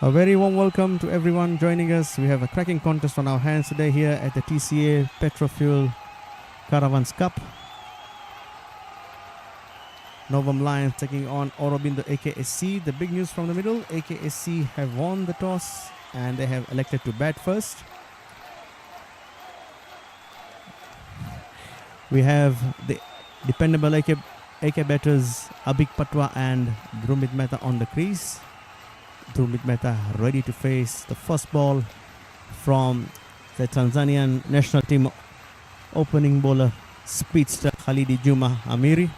A very warm welcome to everyone joining us. We have a cracking contest on our hands today here at the TCA Petrofuel Caravans Cup. Novum Lions taking on Aurobindo AKSC. The big news from the middle, AKSC have won the toss and they have elected to bat first. We have the dependable AK batters Abhik Patwa and Dhrumit Mehta on the crease. Dhrumit Mehta ready to face the first ball from the Tanzanian national team opening bowler speedster Khalidi Juma Amiri.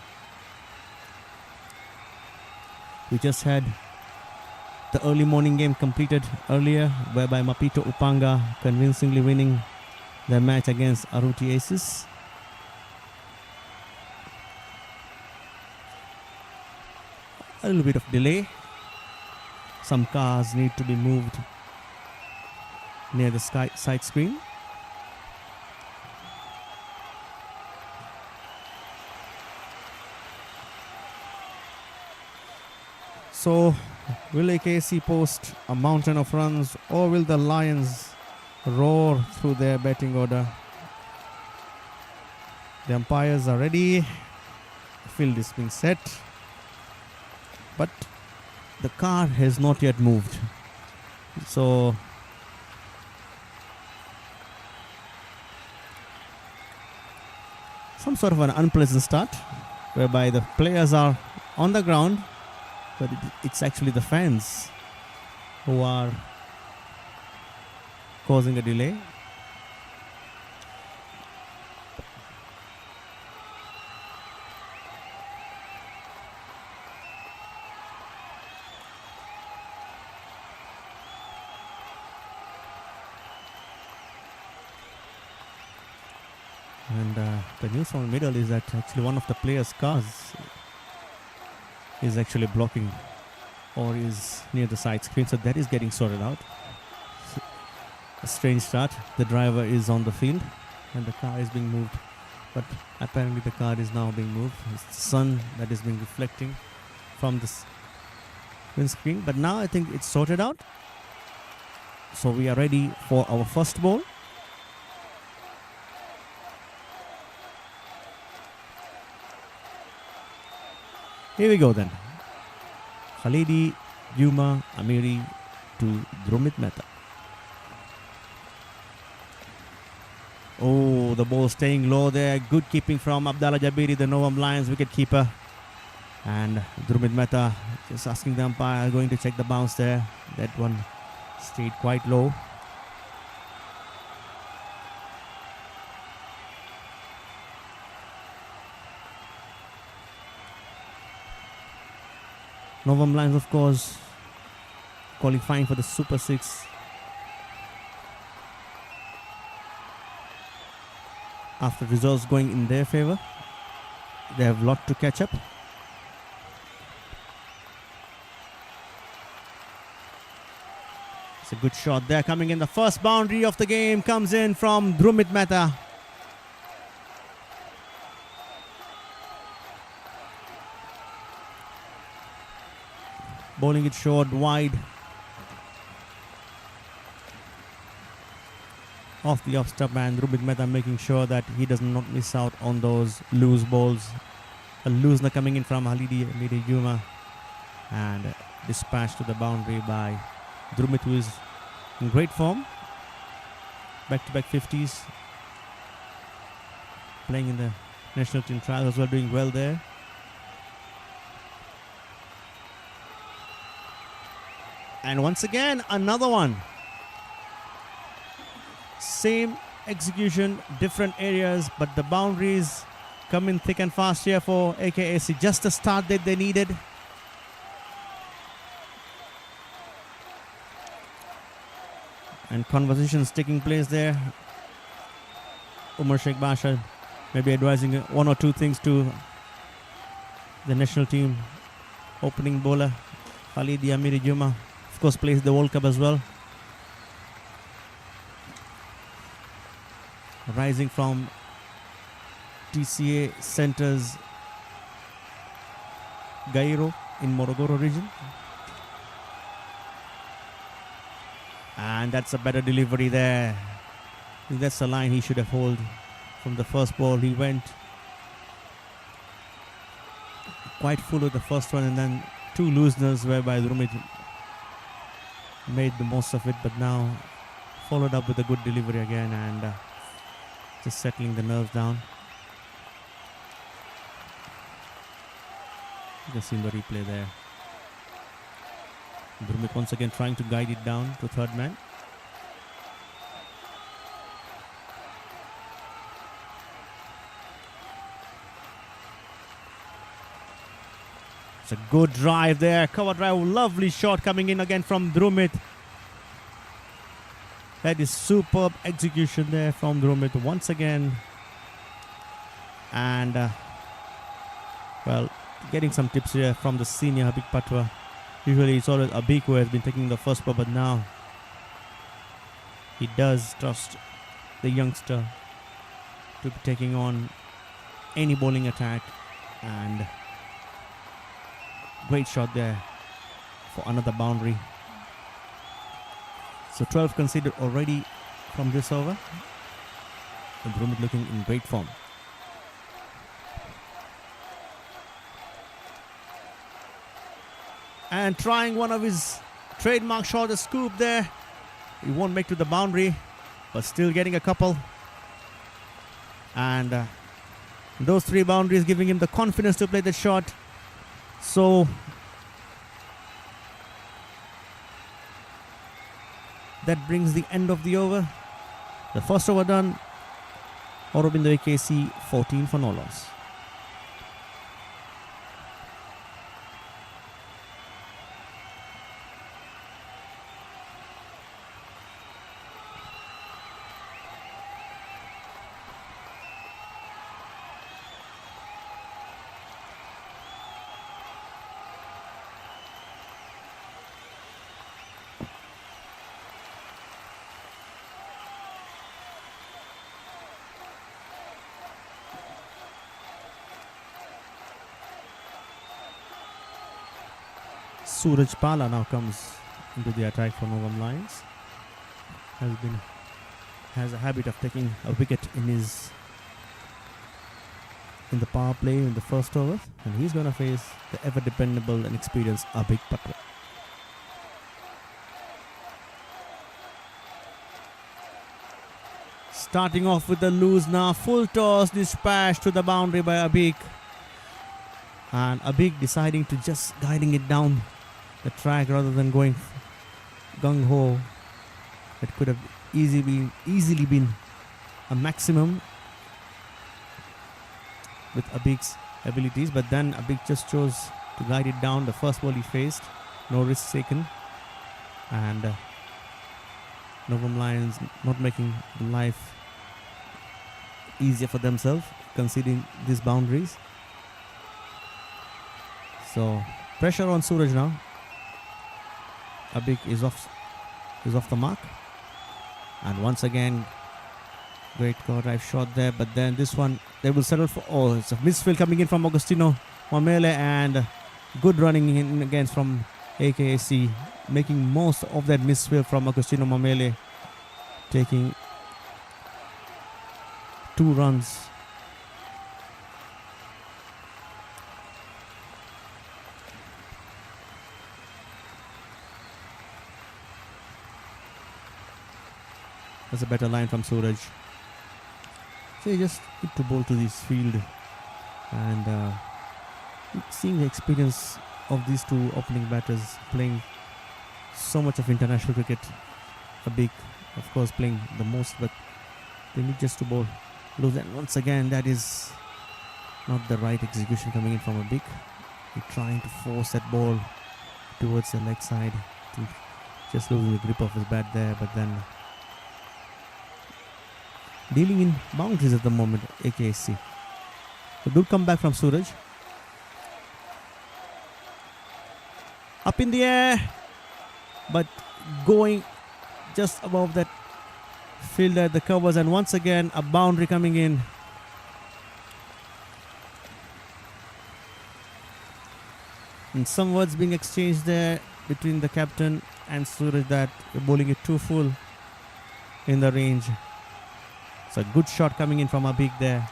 We just had the early morning game completed earlier, whereby Mapito Upanga convincingly winning their match against Aruti Aces. A little bit of delay. Some cars need to be moved near the side screen. So, will AKC post a mountain of runs, or will the Lions roar through their batting order? The umpires are ready. The field is being set. But the car has not yet moved. So, some sort of an unpleasant start, whereby the players are on the ground, but it's actually the fans who are causing a delay. And the news from the middle is that actually one of the players' cars is actually blocking or is near the side screen, so that is getting sorted out. A strange start. The driver is on the field and the car is being moved, but apparently the car is now being moved. It's the sun that is being reflecting from the windscreen, but now I think it's sorted out. So we are ready for our first ball. Here we go then. Khalidi Juma Amiri to Dhrumit Mehta. Oh, the ball staying low there. Good keeping from Abdallah Jabiri, the Novum Lions wicket keeper. And Dhrumit Mehta just asking the umpire, going to check the bounce there. That one stayed quite low. Novum Lions, of course, qualifying for the Super 6 after results going in their favour. They have a lot to catch up. It's a good shot there coming in. The first boundary of the game comes in from Dhrumit Mehta. Bowling it short, wide. Off the off stump, and Dhrumit Mehta making sure that he does not miss out on those loose balls. A loosener coming in from Khalidi Juma and dispatched to the boundary by Dhrumit, who is in great form. Back-to-back 50s. Playing in the national team trials as well, doing well there. And once again, another one. Same execution, different areas, but the boundaries come in thick and fast here for AKSC. Just the start that they needed. And conversations taking place there. Umar Sheikh Basha maybe advising one or two things to the national team opening bowler Khalidi Amiri Juma. Of course, plays the World Cup as well. Rising from TCA centers Gairo in Morogoro region. And that's a better delivery there. That's the line he should have held from the first ball. He went quite full with the first one, and then two looseners whereby Rumit made the most of it, but now followed up with a good delivery again and just settling the nerves down. Just in the replay there. Rumit once again trying to guide it down to third man. It's a good drive there. Cover drive. Lovely shot coming in again from Drumit. That is superb execution there from Drumit once again. And, well, getting some tips here from the senior Abik Patwa. Usually it's always Abik who has been taking the first ball, but now he does trust the youngster to be taking on any bowling attack. And great shot there for another boundary. So 12 conceded already from this over. And Drumit looking in great form. And trying one of his trademark shot, a scoop there. He won't make to the boundary, but still getting a couple. And those three boundaries giving him the confidence to play the shot. So that brings the end of the over. The first over done. Aurobindo AKC 14 for no loss. Suraj Pala now comes into the attack for Novum Lions. Has a habit of taking a wicket in the power play in the first over, and he's going to face the ever dependable and experienced Abik Patwa. Starting off with the loose now, full toss dispatch to the boundary by Abik, and Abik deciding to just guiding it down the track rather than going gung-ho. It could have easily been a maximum with Abik's abilities, but then Abik just chose to guide it down. The first ball he faced, no risks taken, and Novum Lions not making life easier for themselves, conceding these boundaries. So pressure on Suraj now. Abik is off the mark, and once again great cover drive shot there, but then this one they will settle for. Oh, it's a misfield coming in from Agostino Mamele, and good running in against from AKAC, making most of that misfield from Agostino Mamele, taking 2 runs. That's a better line from Suraj. So you just need to bowl to this field, and seeing the experience of these two opening batters playing so much of international cricket. Abik, of course, playing the most, but they need just to bowl loose. And once again, that is not the right execution coming in from Abik. He's trying to force that ball towards the leg side, just losing the grip of his bat there, but then dealing in boundaries at the moment, AKC. A good comeback from Suraj. Up in the air, but going just above that fielder at the covers, and once again a boundary coming in. And some words being exchanged there between the captain and Suraj that you're bowling it too full in the range. It's a good shot coming in from Abik there.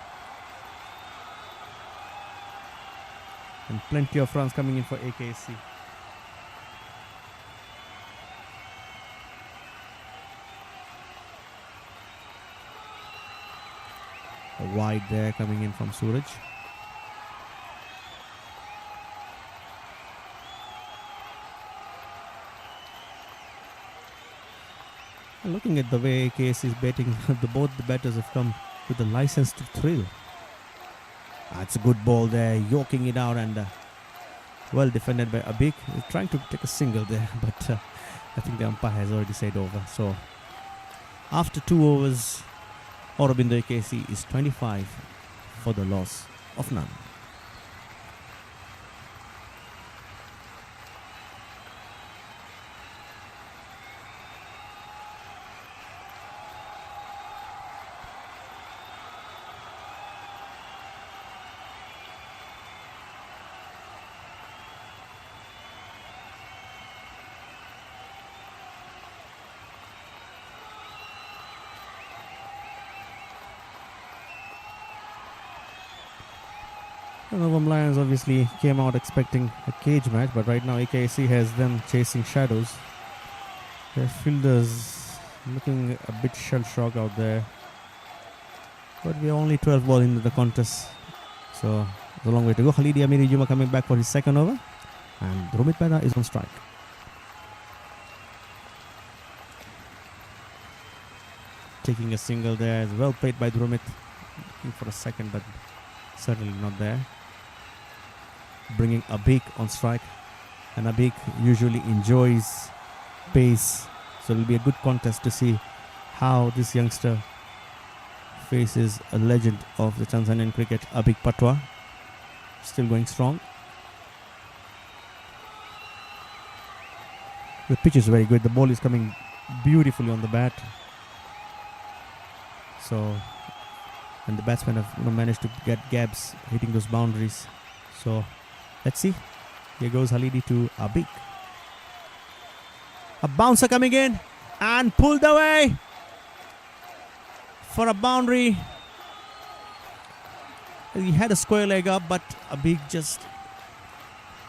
And plenty of runs coming in for AKC. A wide there coming in from Suraj. And looking at the way AKC is batting, both the batters have come with the license to thrill. It's a good ball there, yoking it out, and well defended by Abik. He's trying to take a single there, but I think the umpire has already said over. So after 2 overs, Aurobindo AKC is 25 for the loss of none. The Novum Lions obviously came out expecting a cage match, but right now AKC has them chasing shadows. Their fielders looking a bit shell-shocked out there. But we are only 12 ball into the contest, so there's a long way to go. Khalidi Amiri Juma coming back for his second over, and Drumit Mehta is on strike. Taking a single there, is well played by Drumit. Looking for a second, but certainly not there. Bringing Abik on strike, and Abik usually enjoys pace, so it'll be a good contest to see how this youngster faces a legend of the Tanzanian cricket, Abik Patwa. Still going strong. The pitch is very good. The ball is coming beautifully on the bat. So, and the batsmen have managed to get gaps hitting those boundaries. So let's see. Here goes Halidi to Abik. A bouncer coming in and pulled away for a boundary. He had a square leg up, but Abik just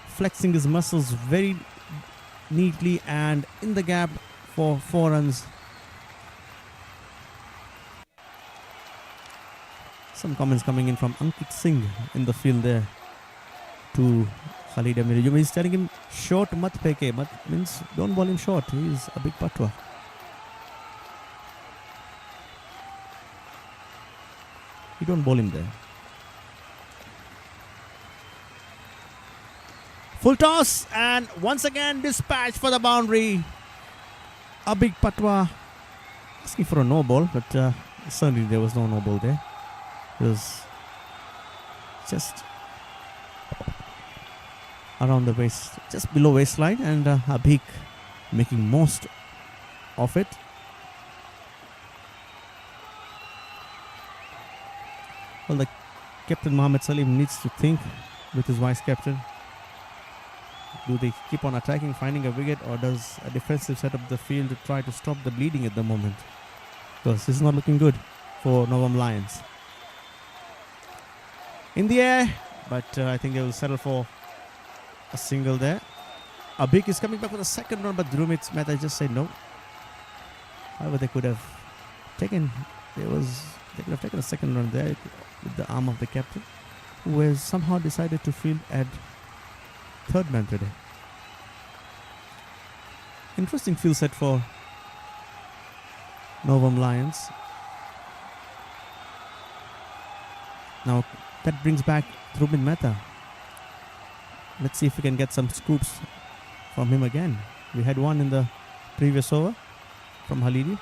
flexing his muscles very neatly and in the gap for 4 runs. Some comments coming in from Ankit Singh in the field there to Khalid Amir. He's telling him short mat peke. Mat means don't ball him short. He's a big patwa. You don't bowl him there. Full toss, and once again dispatch for the boundary. A big patwa asking for a no ball, but certainly there was no ball there. It was just around the waist, just below waistline, and Abik making most of it. Well, the captain Mohammad Salim needs to think with his vice captain. Do they keep on attacking, finding a wicket, or does a defensive set up the field to try to stop the bleeding at the moment? Because this is not looking good for Novum Lions. In the air, but I think they will settle for a single there. Abik is coming back for the second run, but Drumit Mehta just said no. However, they could have taken a second run there with the arm of the captain, who has somehow decided to field at third man today. Interesting field set for Novum Lions. Now that brings back Drumit Mehta. Let's see if we can get some scoops from him again. We had one in the previous over from Halidi.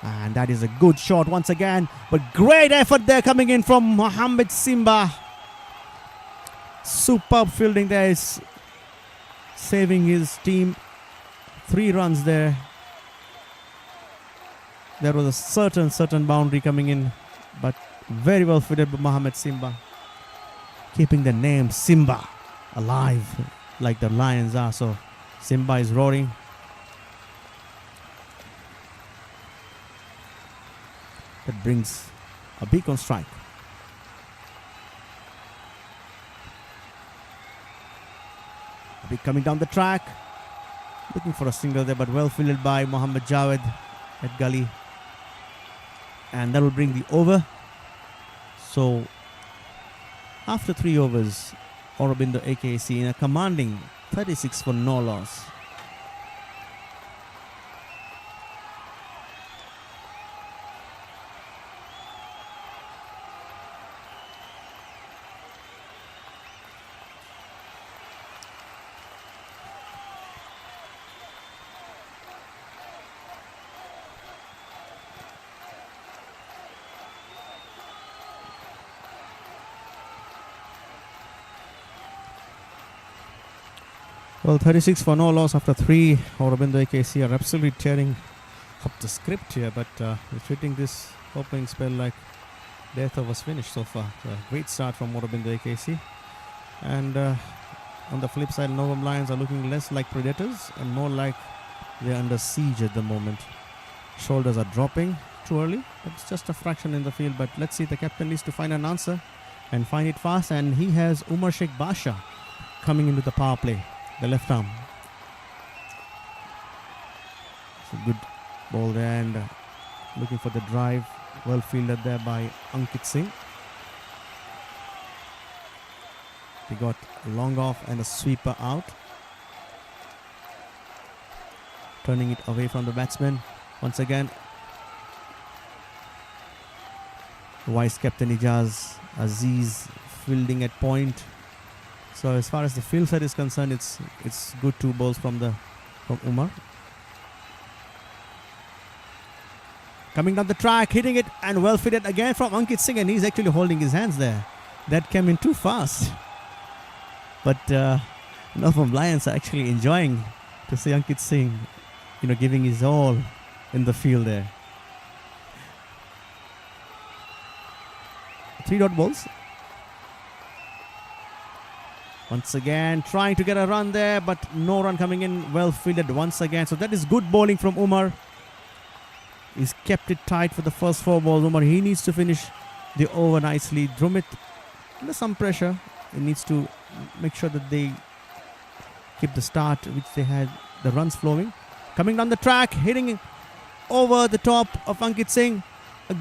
And that is a good shot once again. But great effort there coming in from Mohammed Simba. Superb fielding there is saving his team 3 runs there. There was a certain boundary coming in, but very well fitted by Mohammed Simba, keeping the name Simba alive like the lions are. So Simba is roaring. That brings a beacon strike. Coming down the track, looking for a single there, but well fielded by Mohammad Javed at gully, and that will bring the over. So after 3 overs, Aurobindo AKC in a commanding 36 for no loss. Well, 36 for no loss after 3. Aurobindo AKC are absolutely tearing up the script here, but they're treating this opening spell like death overs finished so far. So a great start from Aurobindo AKC. And on the flip side, Novum Lions are looking less like predators and more like they're under siege at the moment. Shoulders are dropping too early. It's just a fraction in the field, but let's see. The captain needs to find an answer and find it fast. And he has Umar Sheikh Basha coming into the power play. The left arm. It's a good ball there, and looking for the drive. Well fielded there by Ankit Singh. He got a long off and a sweeper out. Turning it away from the batsman. Once again, Vice Captain Ijaz Aziz fielding at point. So as far as the field side is concerned, it's good 2 balls from Umar. Coming down the track, hitting it, and well fitted again from Ankit Singh, and he's actually holding his hands there. That came in too fast. But Novum Lions are actually enjoying to see Ankit Singh, giving his all in the field there. 3 dot balls. Once again, trying to get a run there, but no run coming in. Well fielded once again. So that is good bowling from Umar. He's kept it tight for the first 4 balls. Umar, he needs to finish the over nicely. Drumit, under some pressure. He needs to make sure that they keep the start, which they had, the runs flowing. Coming down the track, hitting over the top of Ankit Singh. A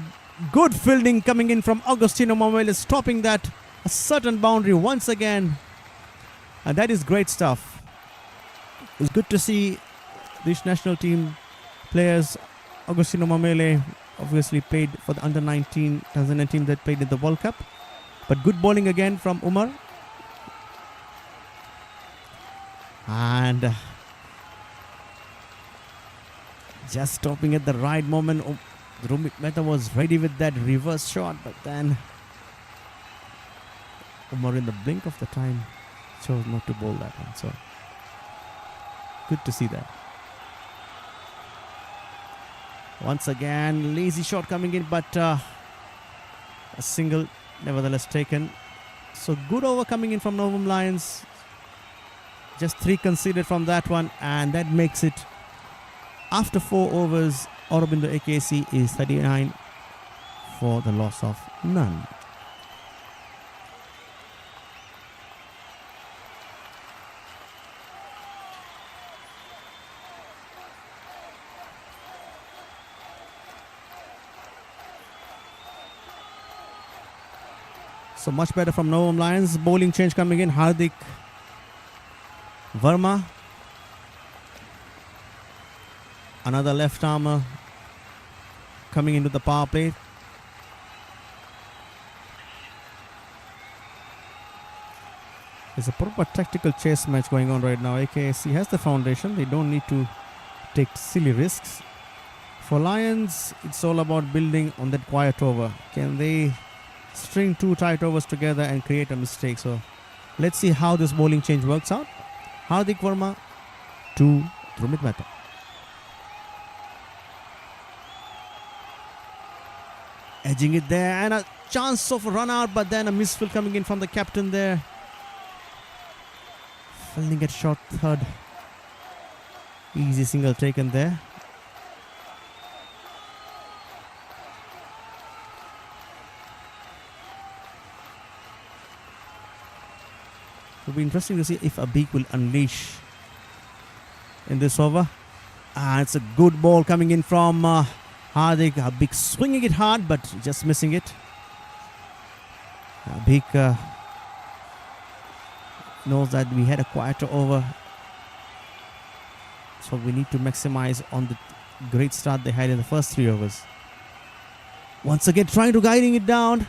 good fielding coming in from Agostino Momele, stopping that. A certain boundary once again. And that is great stuff. It's good to see these national team players. Agostino Mamele obviously played for the under-19 Tanzanian team that played in the World Cup. But good bowling again from Umar. And just stopping at the right moment. Rumit Mehta was ready with that reverse shot, but then Umar in the blink of the time chose not to bowl that one. So good to see that. Once again, lazy shot coming in, but a single nevertheless taken. So good over coming in from Novum Lions. Just 3 conceded from that one, and that makes it, after 4 overs, Aurobindo AKC is 39 for the loss of none. So much better from Novum Lions. Bowling change coming in. Hardik Verma. Another left armer coming into the power play. There's a proper tactical chess match going on right now. AKC has the foundation. They don't need to take silly risks. For Lions, it's all about building on that quiet over. Can they string 2 tight overs together and create a mistake? So let's see how this bowling change works out. Hardik Verma to Rumit Mehta. Edging it there, and a chance of a run out, but then a misfield coming in from the captain there. Fielding at short third. Easy single taken there. It'll be interesting to see if Abik will unleash in this over. It's a good ball coming in from Hardik. Abik swinging it hard but just missing it. Abik knows that we had a quieter over, so we need to maximize on the great start they had in the first 3 overs. Once again trying to guiding it down,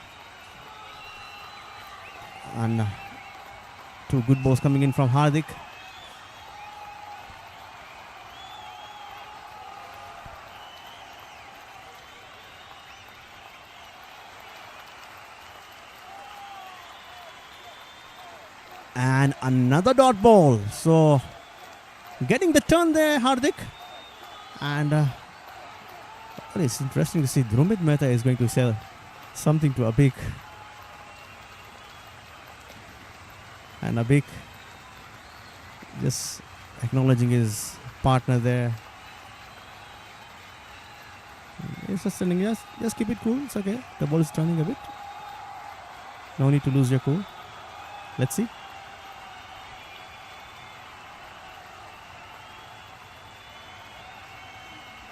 and 2 good balls coming in from Hardik. And another dot ball. So getting the turn there, Hardik. And it's interesting to see Drumit Mehta is going to sell something to Abik. And Abik just acknowledging his partner there. He's just telling us, just keep it cool, it's okay. The ball is turning a bit. No need to lose your cool. Let's see.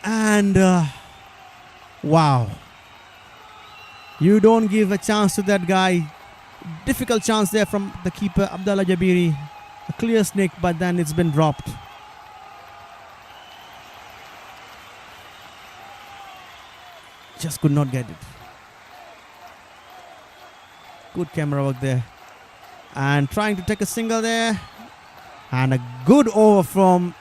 And wow, you don't give a chance to that guy. Difficult chance there from the keeper Abdallah Jabiri. A clear snake, but then it's been dropped. Just could not get it. Good camera work there. And trying to take a single there. And a good over from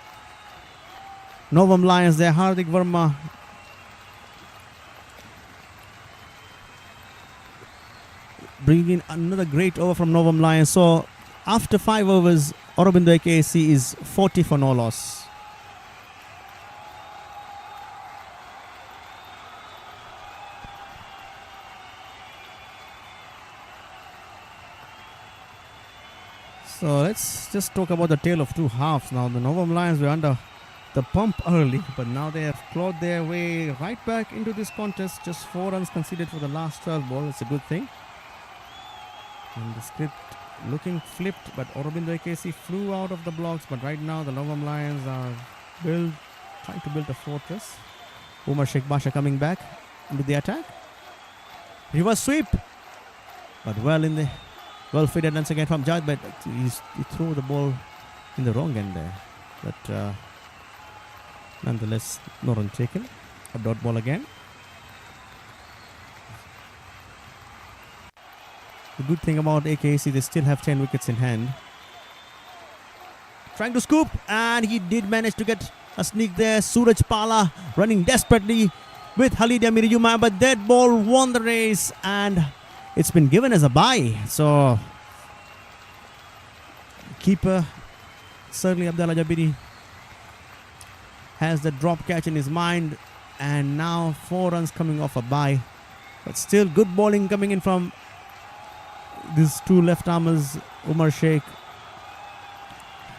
Novum Lions there, Hardik Verma. Bringing in another great over from Novum Lions. So after 5 overs, Aurobindo AKC is 40 for no loss. So let's just talk about the tale of 2 halves now. The Novum Lions were under the pump early, but now they have clawed their way right back into this contest. Just 4 runs conceded for the last 12 balls. It's a good thing. And the script looking flipped, but Aurobindo AKC flew out of the blocks. But right now the Novum Lions are trying to build a fortress. Umar Sheikh Basha coming back with the attack. Reverse sweep, but well fitted once again from Jad, but he threw the ball in the wrong end there. But nonetheless, no run taken. A dot ball again. The good thing about AKC, they still have 10 wickets in hand. Trying to scoop, and he did manage to get a sneak there. Suraj Pala running desperately with Khalid Amiriyuma, but that ball won the race, and it's been given as a bye. So keeper, certainly Abdallah Jabiri, has the drop catch in his mind, and now 4 runs coming off a bye. But still good bowling coming in from these 2 left armers. Umar Sheikh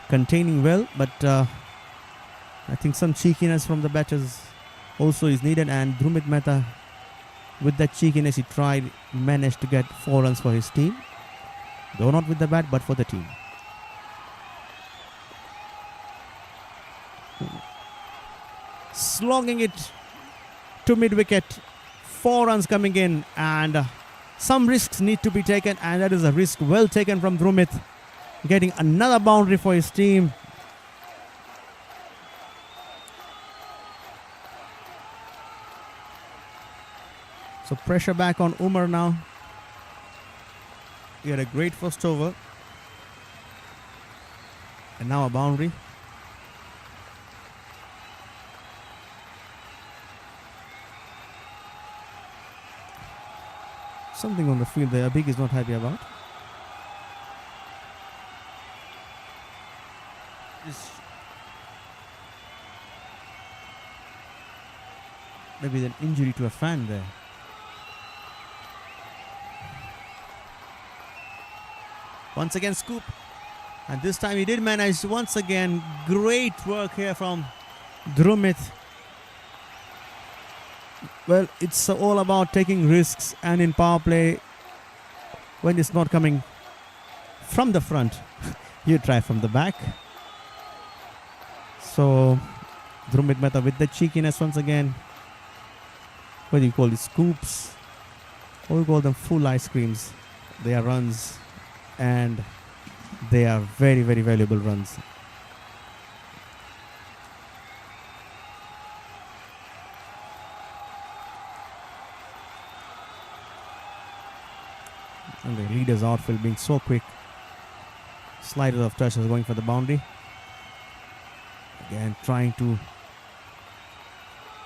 containing well, but I think some cheekiness from the batters also is needed, and Drumit Mehta, with that cheekiness he managed to get 4 runs for his team, though not with the bat but for the team. Slogging it to mid-wicket, 4 runs coming in, and some risks need to be taken, and that is a risk well taken from Drumit, getting another boundary for his team. So pressure back on Umar now. He had a great first over, and now a boundary. Something on the field there Abik is not happy about. Maybe an injury to a fan there. Once again scoop, And this time he did manage once again. Great work here from Drumit. Well, it's all about taking risks, and in power play, when it's not coming from the front, you try from the back. So Drumit Mehta with the cheekiness once again. What do you call these? Scoops? Or we call them full ice creams. They are runs, and they are very, very valuable runs. And the leader's outfield being so quick. Slider of touch is going for the boundary. Again, trying to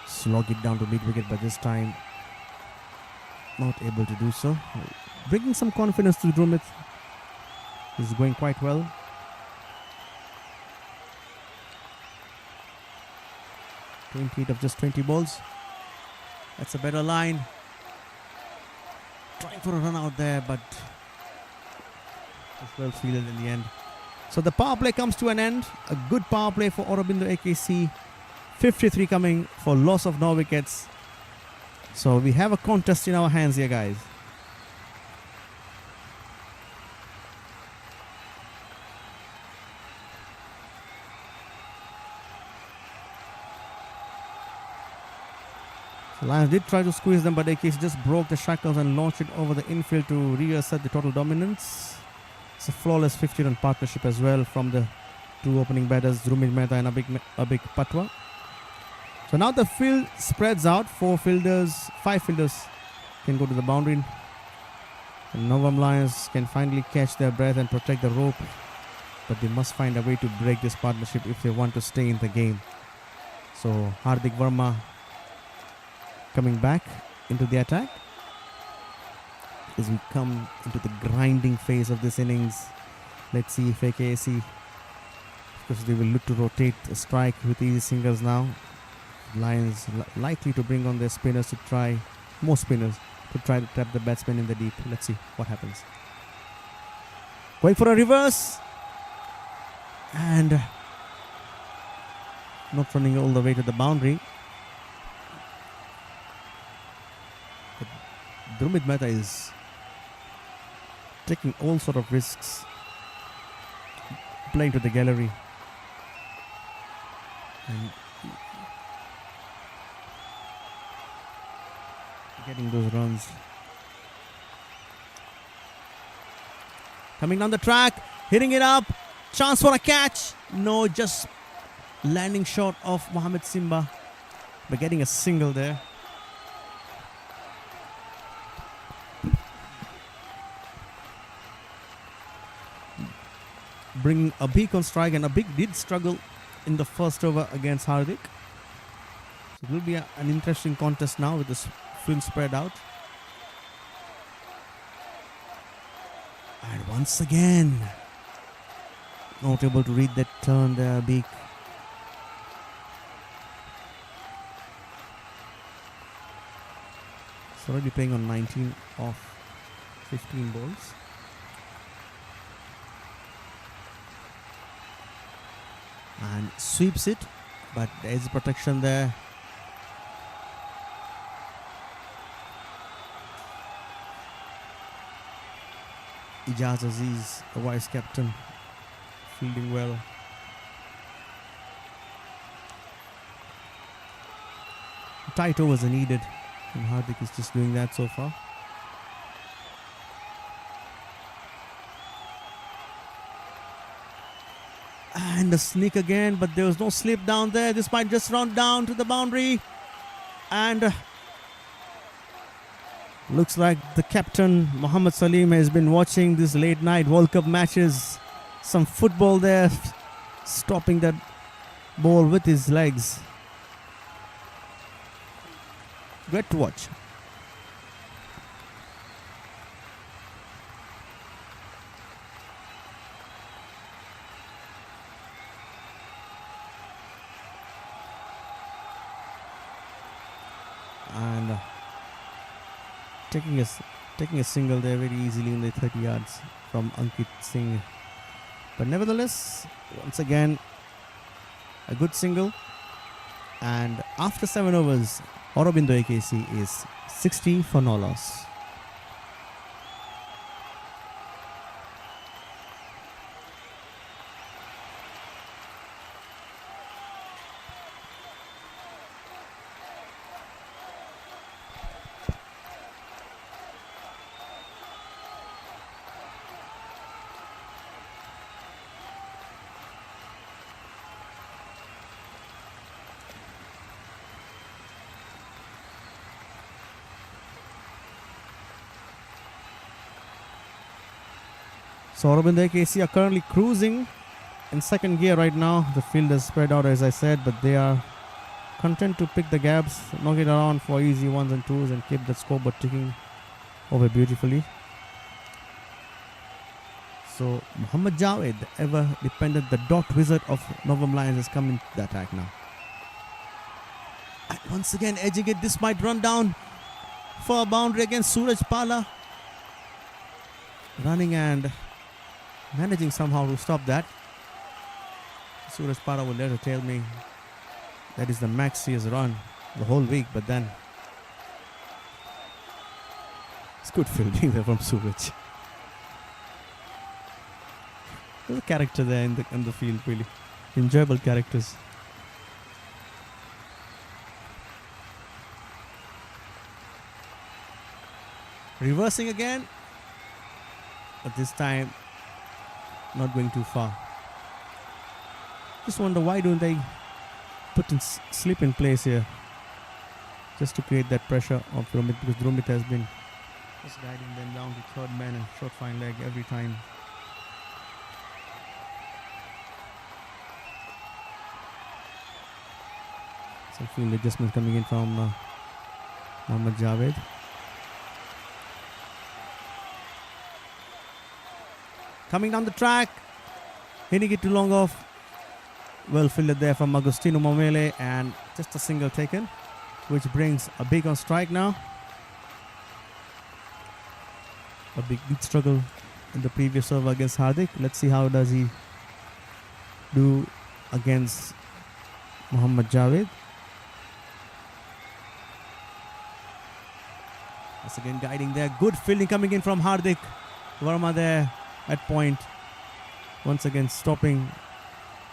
slog it down to mid-wicket, but this time not able to do so. Bringing some confidence to Drumit. This is going quite well. .8 of just 20 balls. That's a better line. Trying for a run out there, but it's well fielded in the end. So the power play comes to an end. A good power play for Aurobindo AKC. 53 coming for loss of no wickets. So we have a contest in our hands here, guys. So Lions did try to squeeze them, but AKC just broke the shackles and launched it over the infield to reassert the total dominance. It's a flawless 50-run partnership as well from the two opening batters, Drumit Mehta and Abhik Patwa. So now the field spreads out. 5 fielders can go to the boundary. And Novam Lions can finally catch their breath and protect the rope. But they must find a way to break this partnership if they want to stay in the game. So Hardik Verma coming back into the attack as we come into the grinding phase of this innings. Let's see if AKC, of course, they will look to rotate a strike with easy singles now. Lions likely to bring on their spinners to try, more spinners, to try to trap the batsman in the deep. Let's see what happens. Going for a reverse. And not running all the way to the boundary. But Drumit Mehta is taking all sort of risks, playing to the gallery. And getting those runs. Coming down the track, hitting it up. Chance for a catch. No, just landing short of Mohamed Simba. But getting a single there. Bringing Abhik on strike, and Abhik did struggle in the first over against Hardik. So it will be an interesting contest now with this field spread out. And once again, not able to read that turn there, Abhik. He's already playing on 19 of 15 balls. And sweeps it, but there is protection there. Ijaz Aziz, the vice captain, fielding well. Tight overs are needed, and Hardik is just doing that so far. And the sneak again, but there was no slip down there. This might just run down to the boundary. And looks like the captain, Mohammad Salim, has been watching these late night World Cup matches. Some football there, stopping that ball with his legs. Great to watch. And taking a single there very easily in the 30 yards from Ankit Singh. But nevertheless, once again, a good single. And after 7 overs, Aurobindo AKC is 60 for no loss. So Aurobindo AKC are currently cruising in second gear right now. The field is spread out, as I said, but they are content to pick the gaps, knock it around for easy ones and twos, and keep the scoreboard ticking over beautifully. So Muhammad Javed, the ever dependent, the dot wizard of Novum Lions, has come into the attack now. And once again edging it, this might run down for a boundary against Suraj Pala. Running and managing somehow to stop that. Suraj Pala will later tell me that is the max he has run the whole week, but then it's good fielding there from Suraj. There's a character there in the field, really. Enjoyable characters. Reversing again. But this time, not going too far. Just wonder why don't they put in slip in place here, just to create that pressure of Drumit, because Drumit has been just guiding them down to third man and short fine leg every time. Some field adjustment coming in from Muhammad Javed. Coming down the track, hitting it too long off. Well fielded there from Agostino Momele, and just a single taken, which brings a big on strike now. A big struggle in the previous over against Hardik. Let's see how does he do against Muhammad Javed. Once again guiding there. Good fielding coming in from Hardik Verma there at point. Once again stopping.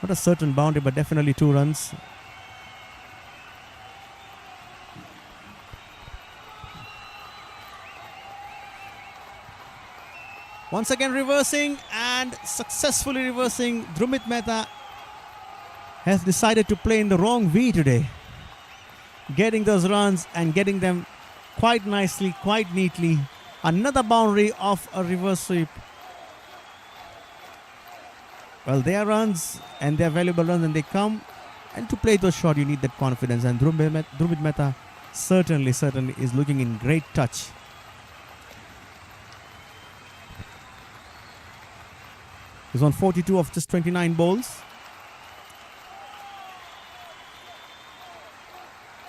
Not a certain boundary, but definitely 2 runs. Once again reversing, and successfully reversing. Drumit Mehta has decided to play in the wrong V today. Getting those runs and getting them quite nicely, quite neatly. Another boundary of a reverse sweep. Well, they are runs, and they are valuable runs, and they come. And to play those shots, you need that confidence. And Drumit Mehta certainly is looking in great touch. He's on 42 of just 29 balls.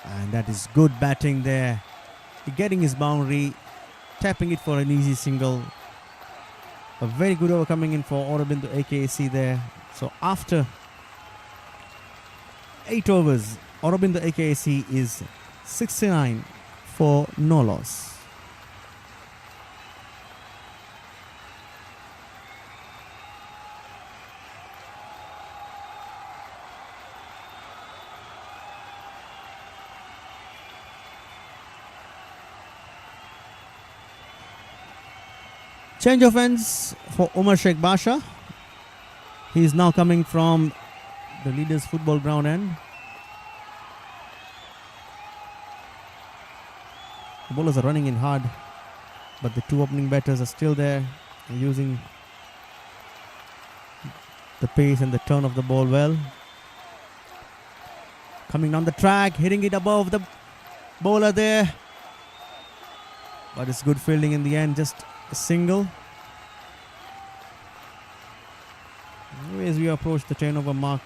And that is good batting there. Getting his boundary, tapping it for an easy single. A very good over coming in for Aurobindo AKC there. So after 8 overs, Aurobindo AKC is 69 for no loss. Change of ends for Umar Sheikh Basha. He is now coming from the Leaders Football Ground end. The bowlers are running in hard, but the 2 opening batters are still there, using the pace and the turn of the ball well. Coming down the track, hitting it above the bowler there. But it's good fielding in the end, just a single. As we approach the 10 over mark,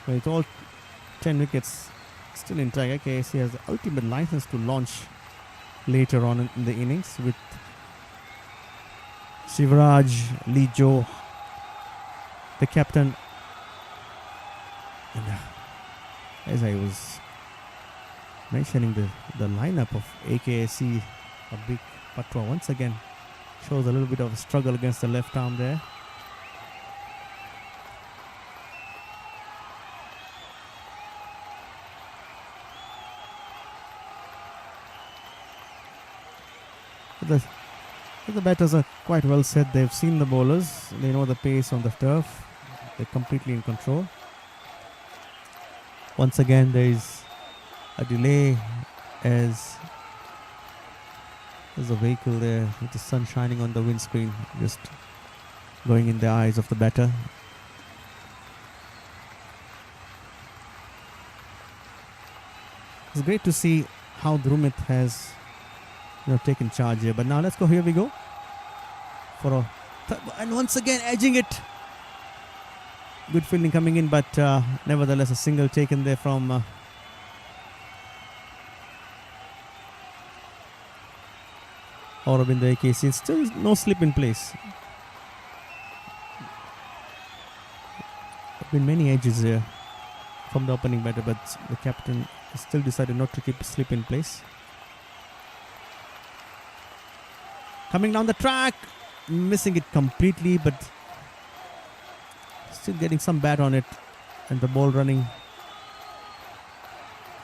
with all 10 wickets still intact, AKC has the ultimate license to launch later on in the innings with Shivraj, Lee Jo, the captain. And as I was mentioning, the lineup of AKSC, a big Patwa once again shows a little bit of a struggle against the left arm there. The batters are quite well set. They've seen the bowlers. They know the pace on the turf. They're completely in control. Once again, there is a delay as there's a vehicle there with the sun shining on the windscreen, just going in the eyes of the batter. It's great to see how Drumit has taken charge here. But now let's go. Here we go. And once again edging it. Good fielding coming in, but nevertheless a single taken there from Aurobindo AKC. Still no slip in place. There have been many edges here from the opening batter, but the captain still decided not to keep slip in place. Coming down the track, missing it completely, but still getting some bat on it, and the ball running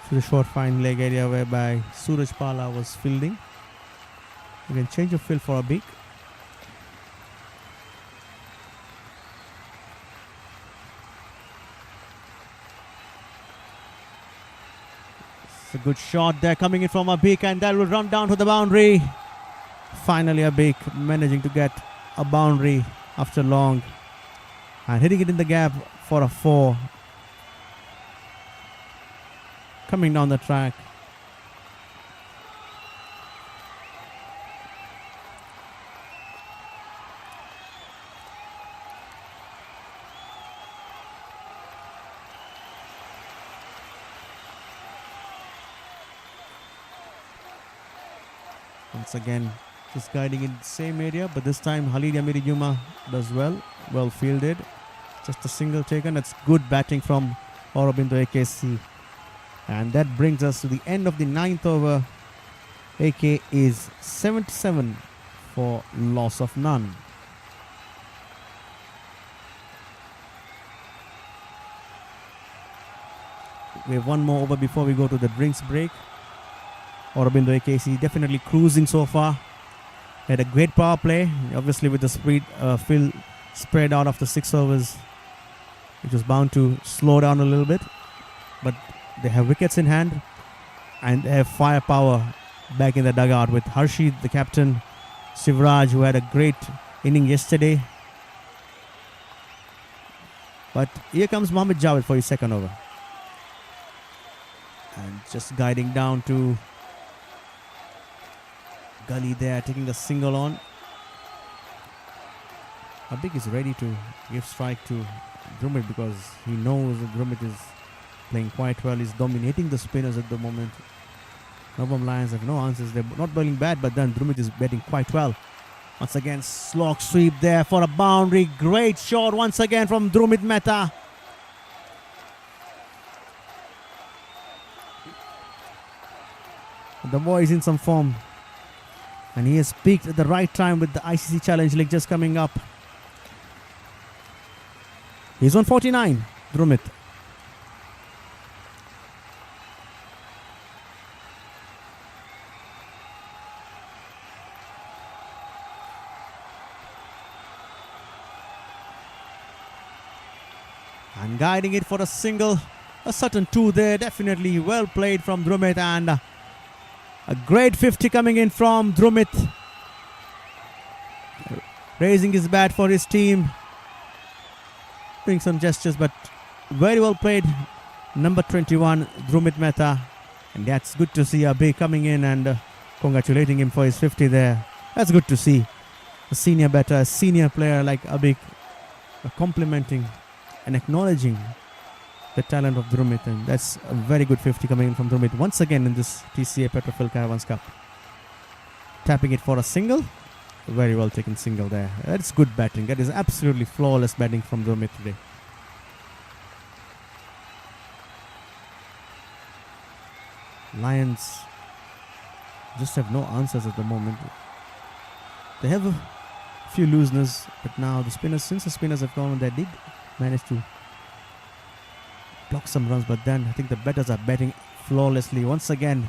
to the short fine leg area whereby Suraj Pala was fielding. Again, change of field for a big. It's a good shot there coming in from a big, and that will run down to the boundary. Finally, a big managing to get a boundary after long and hitting it in the gap for a 4. Coming down the track. Once again, just guiding in the same area, but this time Halid Amiri Juma does well fielded. Just a single taken. That's good batting from Aurobindo AKC. And that brings us to the end of the 9th over. AK is 77 for loss of none. We have one more over before we go to the drinks break. Aurobindo AKC definitely cruising so far. Had a great power play, obviously with the field spread out after 6 overs. It was bound to slow down a little bit, but they have wickets in hand and they have firepower back in the dugout with Harshid, the captain, Sivraj, who had a great inning yesterday. But here comes Mohammad Javed for his second over. And just guiding down to Gully there, taking a single on. Abik is ready to give strike to Drumit because he knows that Drumit is playing quite well. He's dominating the spinners at the moment. Nobam Lions have no answers. They're not bowling bad, but then Drumit is batting quite well. Once again, slog sweep there for a boundary. Great shot once again from Drumit Mehta. The boy is in some form. And he has peaked at the right time with the ICC Challenge League just coming up. He's on 49, Drumit. And guiding it for a single. A certain 2 there. Definitely well played from Drumit, and a great 50 coming in from Drumit. Raising his bat for his team. Doing some gestures, but very well played. Number 21, Drumit Mehta. And that's good to see Abhi coming in and congratulating him for his 50 there. That's good to see. A senior batter, a senior player like Abhi complimenting and acknowledging the talent of Drumit, and that's a very good 50 coming in from Drumit once again in this TCA Petrofuel Caravans Cup. Tapping it for a single, Very well taken single there. That's good batting. That is absolutely flawless batting from Dhumit today. Lions just have no answers at the moment. They have a few looseness, but now the spinners, since the spinners have gone, they did manage to block some runs, but then I think the batters are batting flawlessly. Once again,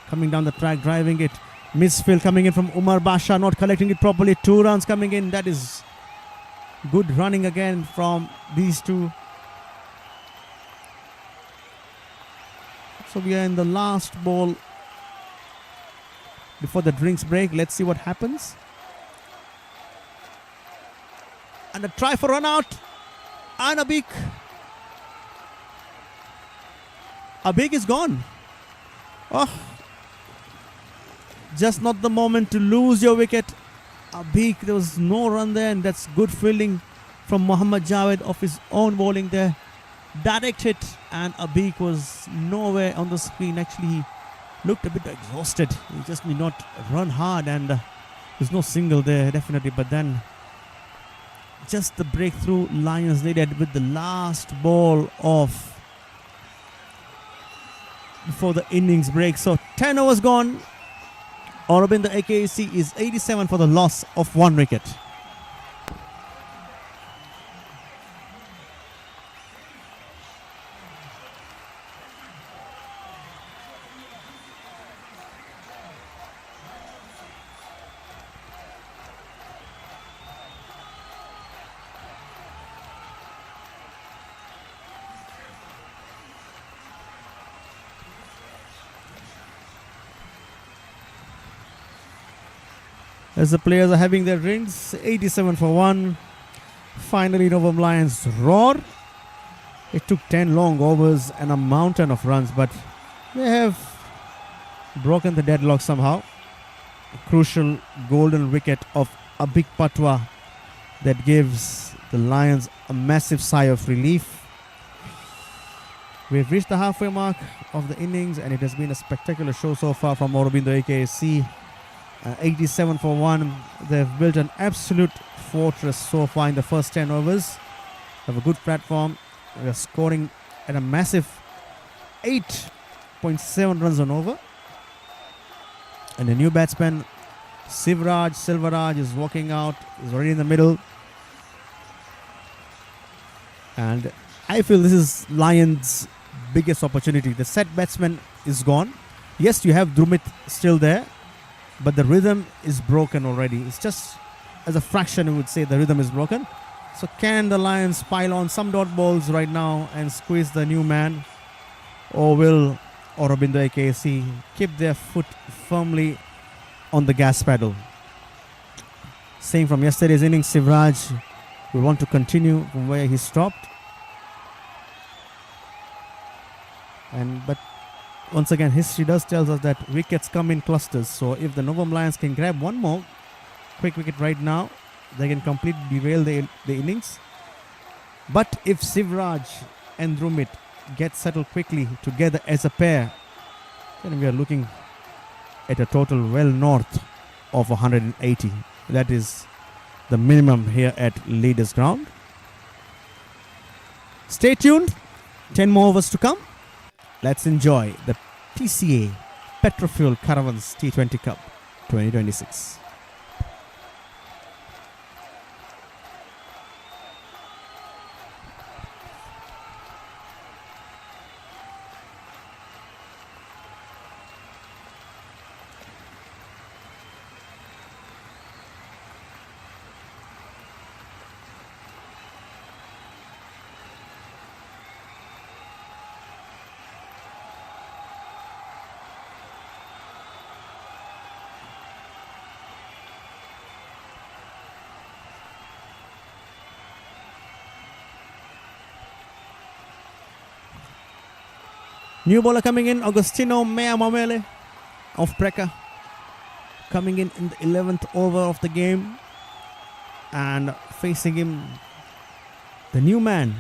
coming down the track, driving it. Misfield coming in from Umar Basha, not collecting it properly. 2 runs coming in. That is good running again from these two. So we are in the last ball before the drinks break. Let's see what happens. And a try for run out. And Abik is gone. Oh, just not the moment to lose your wicket. Abik, there was no run there, and that's good fielding from Mohammad Javed off his own bowling there. Direct hit, and Abik was nowhere on the screen. Actually, he looked a bit exhausted. He just did not run hard, and there's no single there, definitely. But then, just the breakthrough Lions needed with the last ball of before the innings break. So 10 overs gone. Aurobindo AKC is 87 for the loss of 1 wicket. As the players are having their drinks, 87 for 1. Finally, Novum Lions roar. It took 10 long overs and a mountain of runs, but they have broken the deadlock somehow. A crucial golden wicket of Abik Patwa that gives the Lions a massive sigh of relief. We've reached the halfway mark of the innings, and it has been a spectacular show so far from Aurobindo AKC. 87 for 1. They've built an absolute fortress so far in the first 10 overs. They have a good platform. They are scoring at a massive 8.7 runs on over. And the new batsman, Silvaraj is walking out. He's already in the middle. And I feel this is Lions' biggest opportunity. The set batsman is gone. Yes, you have Dhumit still there, but the rhythm is broken already. It's just as a fraction, I would say the rhythm is broken. So can the Lions pile on some dot balls right now and squeeze the new man? Or will Aurobindo AKC keep their foot firmly on the gas pedal? Same from yesterday's innings, Sivraj will want to continue from where he stopped. But once again, history does tell us that wickets come in clusters. So if the Novum Lions can grab one more quick wicket right now, they can completely derail the innings. But if Sivraj and Dhumit get settled quickly together as a pair, then we are looking at a total well north of 180. That is the minimum here at Leaders Ground. Stay tuned. 10 more overs to come. Let's enjoy the PCA Petrofuel Caravans T20 Cup 2026. New bowler coming in, Agostino Mea Mamele of Preka, coming in the 11th over of the game, and facing him, the new man,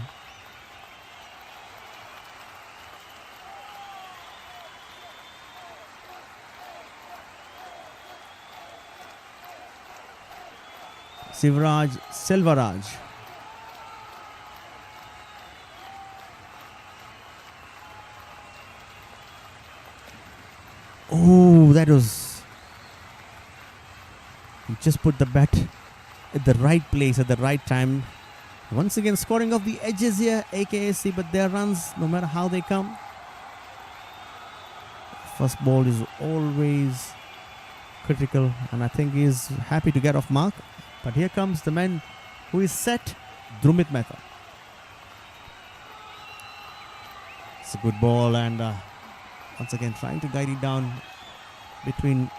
Sivraj Selvaraj. Oh, that was... He just put the bat at the right place at the right time. Once again scoring off the edges here, AKSC, but their runs, no matter how they come. First ball is always critical, and I think he is happy to get off mark. But here comes the man who is set, Drumit Mehta. It's a good ball, and once again trying to guide it down between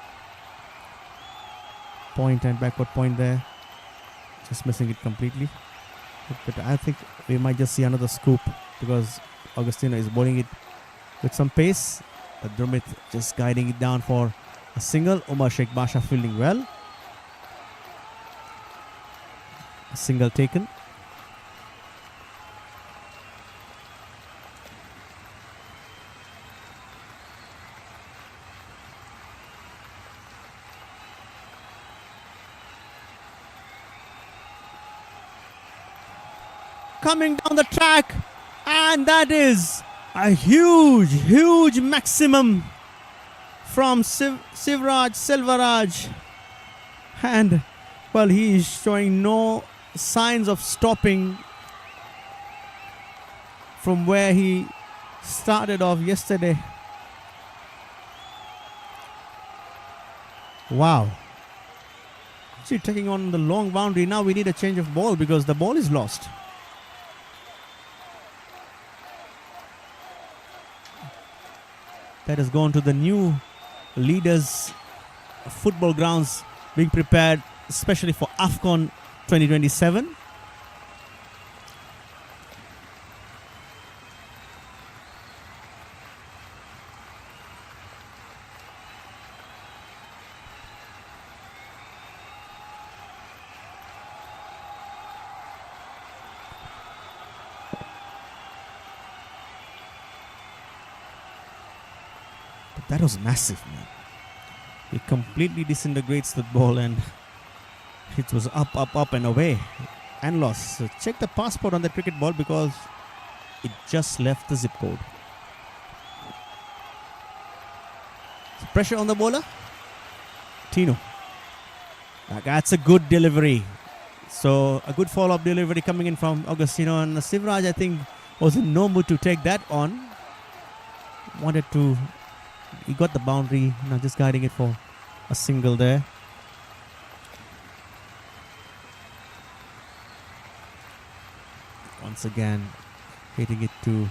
point and backward point there. Just missing it completely. But I think we might just see another scoop because Augustino is bowling it with some pace. But Drumit just guiding it down for a single. Umar Sheikh Basha fielding well. A single taken. Coming down the track, and that is a huge maximum from Sivraj Selvaraj, and well, he is showing no signs of stopping from where he started off yesterday. Wow. See, taking on the long boundary. Now we need a change of ball because the ball is lost. That has gone to the new leaders football grounds being prepared especially for AFCON 2027. That was massive, man. He completely disintegrates the ball and it was up and away and lost. So check the passport on the cricket ball because it just left the zip code. So pressure on the bowler. Tino. That's a good delivery. So a good follow-up delivery coming in from Augustino, and Sivraj, I think, was in no mood to take that on. Wanted to... He got the boundary, now just guiding it for a single there. Once again, hitting it to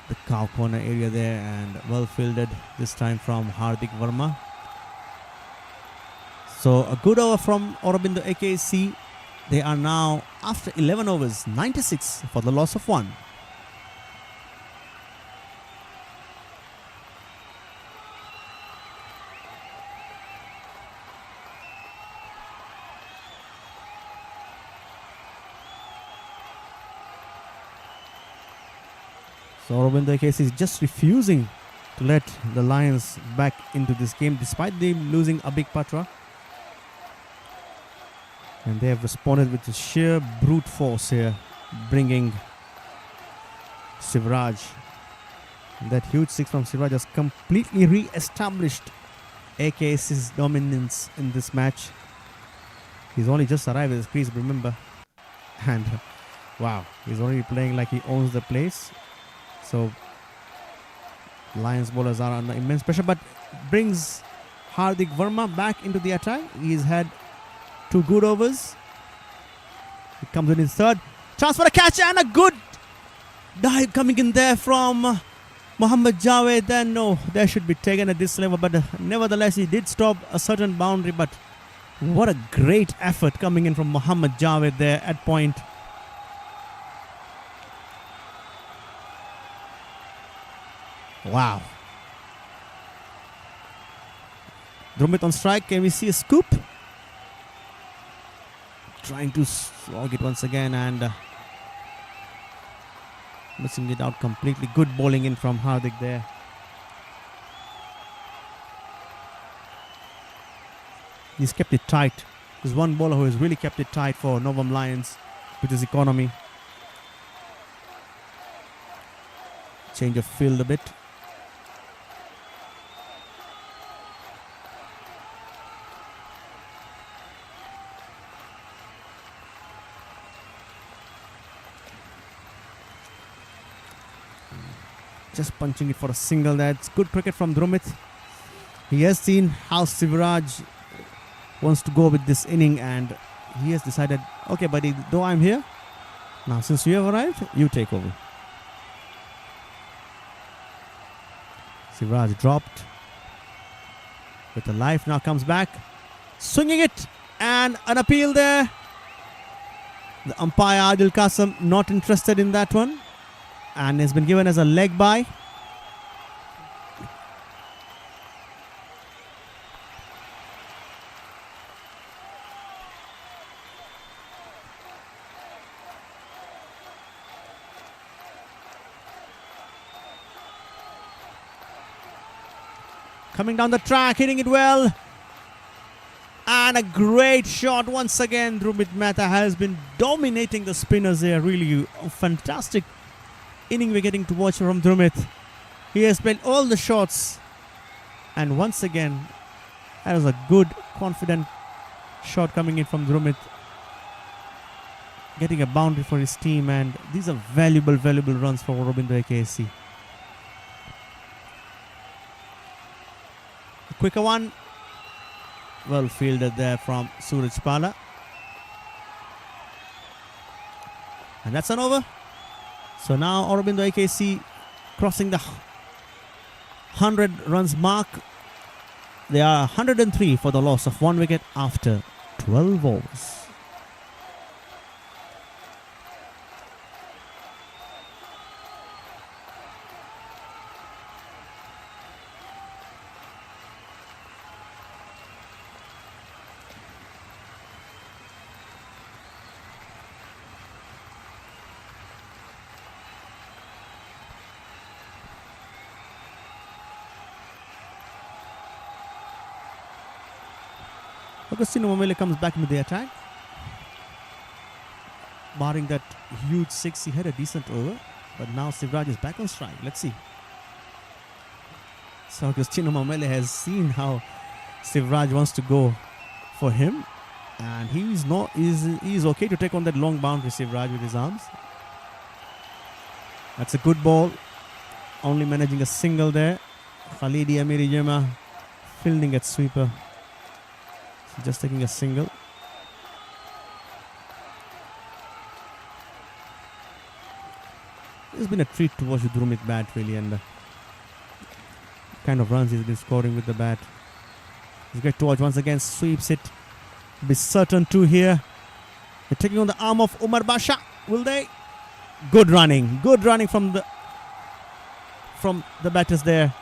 the cow corner area there, and well fielded this time from Hardik Verma. So a good over from Aurobindo AKC. They are now, after 11 overs, 96 for the loss of 1. So Aurobindo AKC is just refusing to let the Lions back into this game despite them losing a big Patra. And they have responded with the sheer brute force here, bringing Sivraj. That huge six from Sivraj has completely re-established AKS's dominance in this match. He's only just arrived at his crease, remember. And wow, he's already playing like he owns the place. So Lions bowlers are under immense pressure, but brings Hardik Verma back into the attack. He's had 2 good overs. He comes in his third. Chance for a catch and a good dive coming in there from Mohammad Javed. Then no, there should be taken at this level, but nevertheless he did stop a certain boundary. But what a great effort coming in from Mohammad Javed there at point. Wow. Drumit on strike. Can we see a scoop? Trying to slog it once again and missing it out completely. Good bowling in from Hardik there. He's kept it tight There's one bowler who has really kept it tight for Novum Lions with his economy. Change of field a bit. Just punching it for a single there. It's good cricket from Drumit. He has seen how Sivraj wants to go with this inning and he has decided, okay buddy, though I'm here, now since you have arrived, you take over. Sivraj dropped. With the life now comes back. Swinging it and an appeal there. The umpire Adil Qasim not interested in that one. And has been given as a leg bye. Coming down the track, hitting it well. And a great shot once again. Drumit Mehta has been dominating the spinners there. Really a fantastic inning we're getting to watch from Drumit. He has spent all the shots. And once again, that was a good, confident shot coming in from Drumit. Getting a boundary for his team. And these are valuable, valuable runs for Aurobindo AKSC. A quicker one. Well fielded there from Suraj Pala. And that's an over. So now Aurobindo AKSC crossing the 100 runs mark. They are 103 for the loss of 1 wicket after 12 overs. Agustino Mamele comes back into the attack. Barring that huge 6, he had a decent over. But now Sivraj is back on strike. Let's see. So Agustino Mamele has seen how Sivraj wants to go for him. And he's okay to take on that long boundary, Sivraj, with his arms. That's a good ball. Only managing a single there. Khalidi Amiri Jema fielding at sweeper. Just taking a single. It's been a treat to watch Drumit bat really, and the kind of runs he's been scoring with the bat. It's great to watch. Once again, sweeps it. Be certain to here. They're taking on the arm of Umar Basha. Will they? Good running. Good running from the batters there.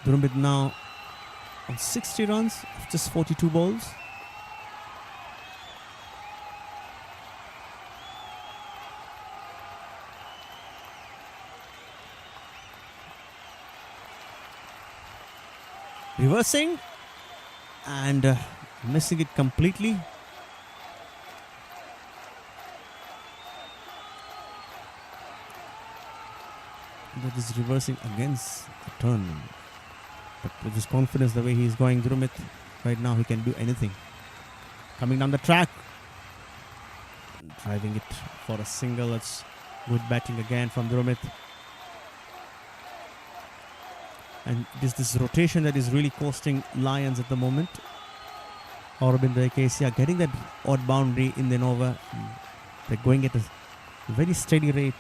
Drumit now on 60 runs of just 42 balls. Reversing and missing it completely. That is reversing against the turn. But with his confidence, the way he's going, Drumit, right now he can do anything. Coming down the track. Driving it for a single. It's good batting again from Drumit. And it is this rotation that is really costing Lions at the moment. Aurobindo AKSC are getting that odd boundary in the over. They're going at a very steady rate.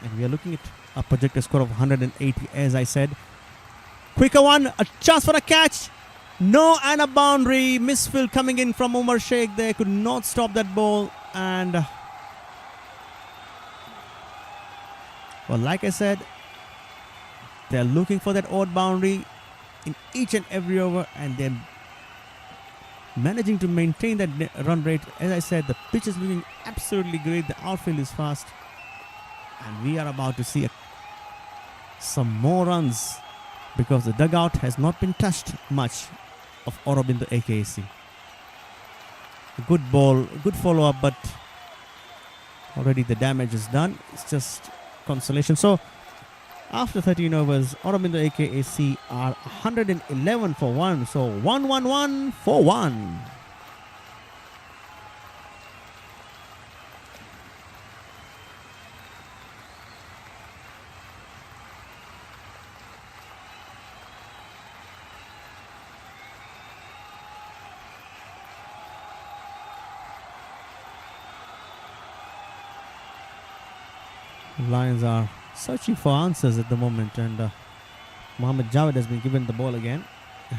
And we are looking at a projected score of 180, as I said. Quicker one, a chance for a catch. No, and a boundary. Misfield coming in from Umar Sheikh there. Could not stop that ball. And, well, like I said, they're looking for that odd boundary in each and every over. And they're managing to maintain that run rate. As I said, the pitch is looking absolutely great. The outfield is fast. And we are about to see some more runs because the dugout has not been touched much of Aurobindo AKC. A good ball, good follow-up, but already the damage is done. It's just consolation. So after 13 overs, Aurobindo AKC are 111 for 1. So 1-1-1 for 1. Lions are searching for answers at the moment, and Mohammad Javed has been given the ball again,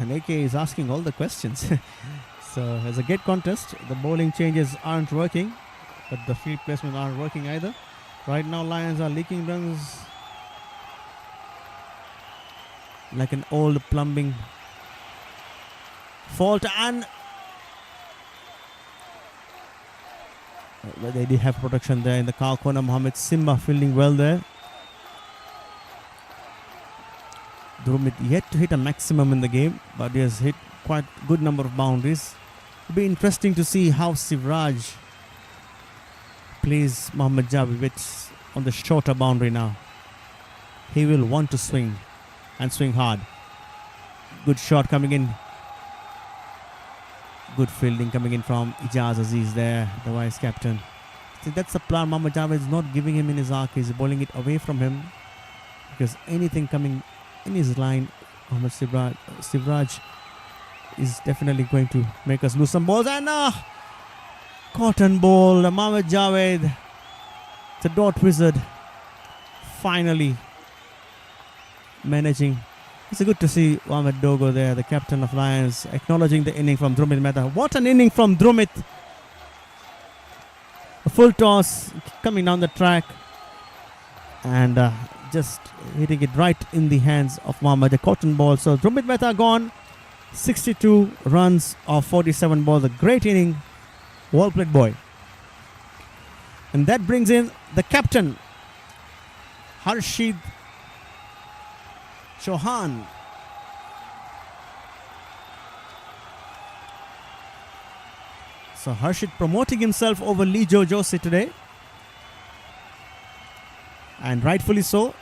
and AK is asking all the questions. So it's a great contest. The bowling changes aren't working, but the field placement aren't working either. Right now Lions are leaking runs like an old plumbing fault, and they did have protection there in the cow corner. Mohamed Simba fielding well there. Drumit yet to hit a maximum in the game, but he has hit quite a good number of boundaries. It'll be interesting to see how Sivraj plays Mohammad Javed on the shorter boundary now. He will want to swing and swing hard. Good shot coming in. Good fielding coming in from Ijaz Aziz there, the vice captain. See, that's the plan. Mohammad Javed is not giving him in his arc. He's bowling it away from him, because anything coming in his line, Mohammad Sivraj is definitely going to make us lose some balls. And cotton ball, Mohammad Javed, the dot wizard, finally managing. It's good to see Mohamed Dogo there, the captain of Lions, acknowledging the inning from Drumit Mehta. What an inning from Drumit. A full toss coming down the track and just hitting it right in the hands of Mohamed, the cotton ball. So Drumit Mehta gone, 62 runs of 47 balls. A great inning. Well played, boy. And that brings in the captain, Harshid Chauhan. So Harshid promoting himself over Lijo Joshi today. And rightfully so.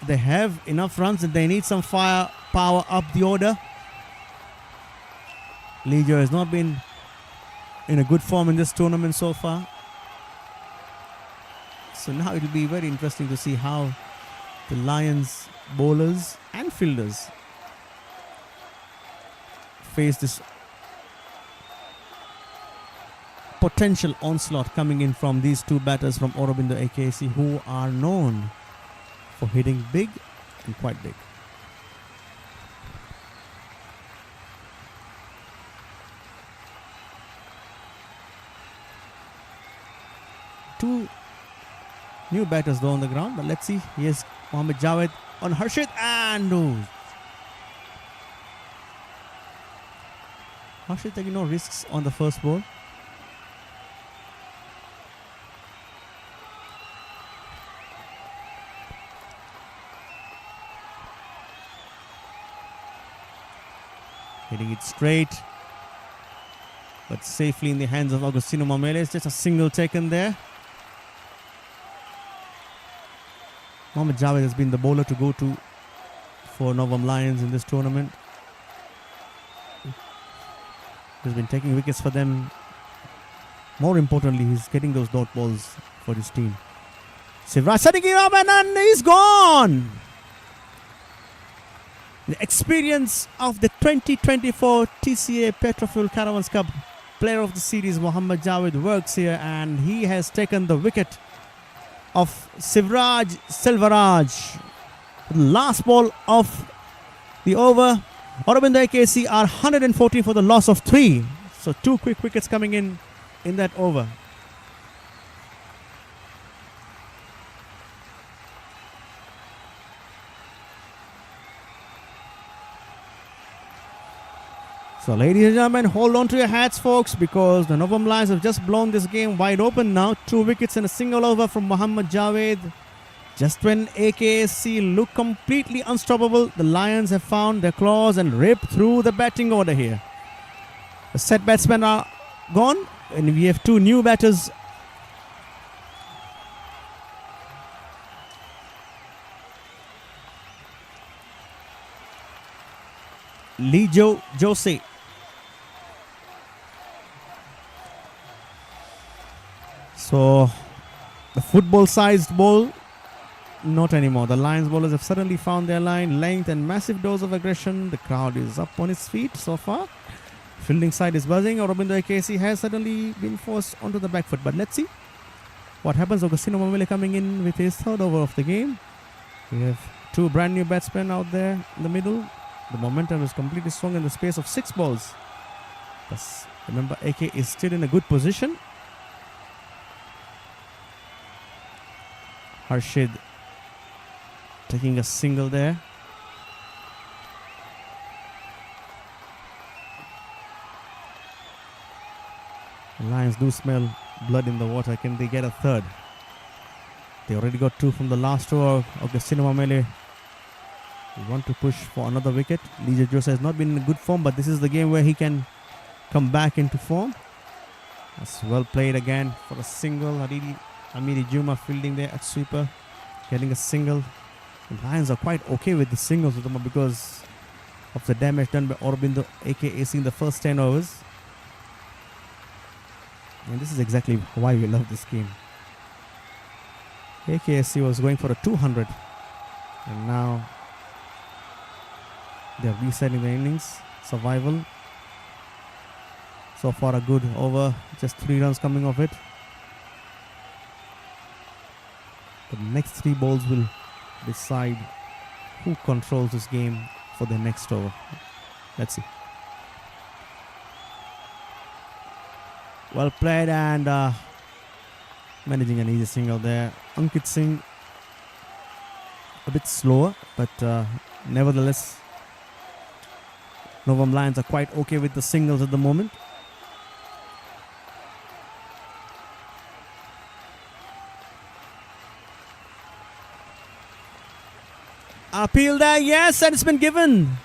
They have enough runs and they need some firepower up the order. Lijo has not been in a good form in this tournament so far. So now it will be very interesting to see how the Lions bowlers and fielders face this potential onslaught coming in from these two batters from Aurobindo AKC, who are known for hitting big and quite big. Two new batters though on the ground, but let's see. Here's Mohammad Javed on Harshid, and Harshid taking no risks on the first ball. Hitting it straight, but safely in the hands of Agostino Mamele. It's just a single taken there. Mohammad Javed has been the bowler to go to for Novam Lions in this tournament. He's been taking wickets for them. More importantly, he's getting those dot balls for his team. Sivraj setting it up and he's gone! The experience of the 2024 TCA Petrofuel Caravans Cup Player of the Series, Mohammad Javed, works here, and he has taken the wicket of Sivraj Selvaraj. The last ball of the over. Aurobindo AKC are 114 for the loss of 3. So 2 quick wickets coming in that over. So, ladies and gentlemen, hold on to your hats, folks, because the Novum Lions have just blown this game wide open now. 2 wickets and a single over from Mohammad Javed. Just when AKSC look completely unstoppable, the Lions have found their claws and ripped through the batting order here. The set batsmen are gone, and we have 2 new batters. Lijo Jose. So, the football-sized ball, not anymore. The Lions bowlers have suddenly found their line, length and massive dose of aggression. The crowd is up on its feet so far. Fielding side is buzzing. Aurobindo AKC has suddenly been forced onto the back foot. But let's see what happens. Agustino Mamele coming in with his 3rd over of the game. We have 2 brand new batsmen out there in the middle. The momentum is completely swung in the space of 6 balls. Plus, remember, AK is still in a good position. Harshid taking a single there. The Lions do smell blood in the water. Can they get a 3rd? They already got 2 from the last over. Agustino Mamele want to push for another wicket. Lijo Jose has not been in good form, but this is the game where he can come back into form. That's well played again for a single. Amiri Juma fielding there at sweeper, getting a single. The Lions are quite okay with the singles with them because of the damage done by Aurobindo AKAC in the first 10 overs. And this is exactly why we love this game. AKSC was going for a 200, and now they're resetting the innings. Survival. So far a good over. Just 3 runs coming off it. The next 3 balls will decide who controls this game for the next over. Let's see. Well played and managing an easy single there. Ankit Singh a bit slower, but nevertheless Novum Lions are quite okay with the singles at the moment. Appeal there, yes, and it's been given.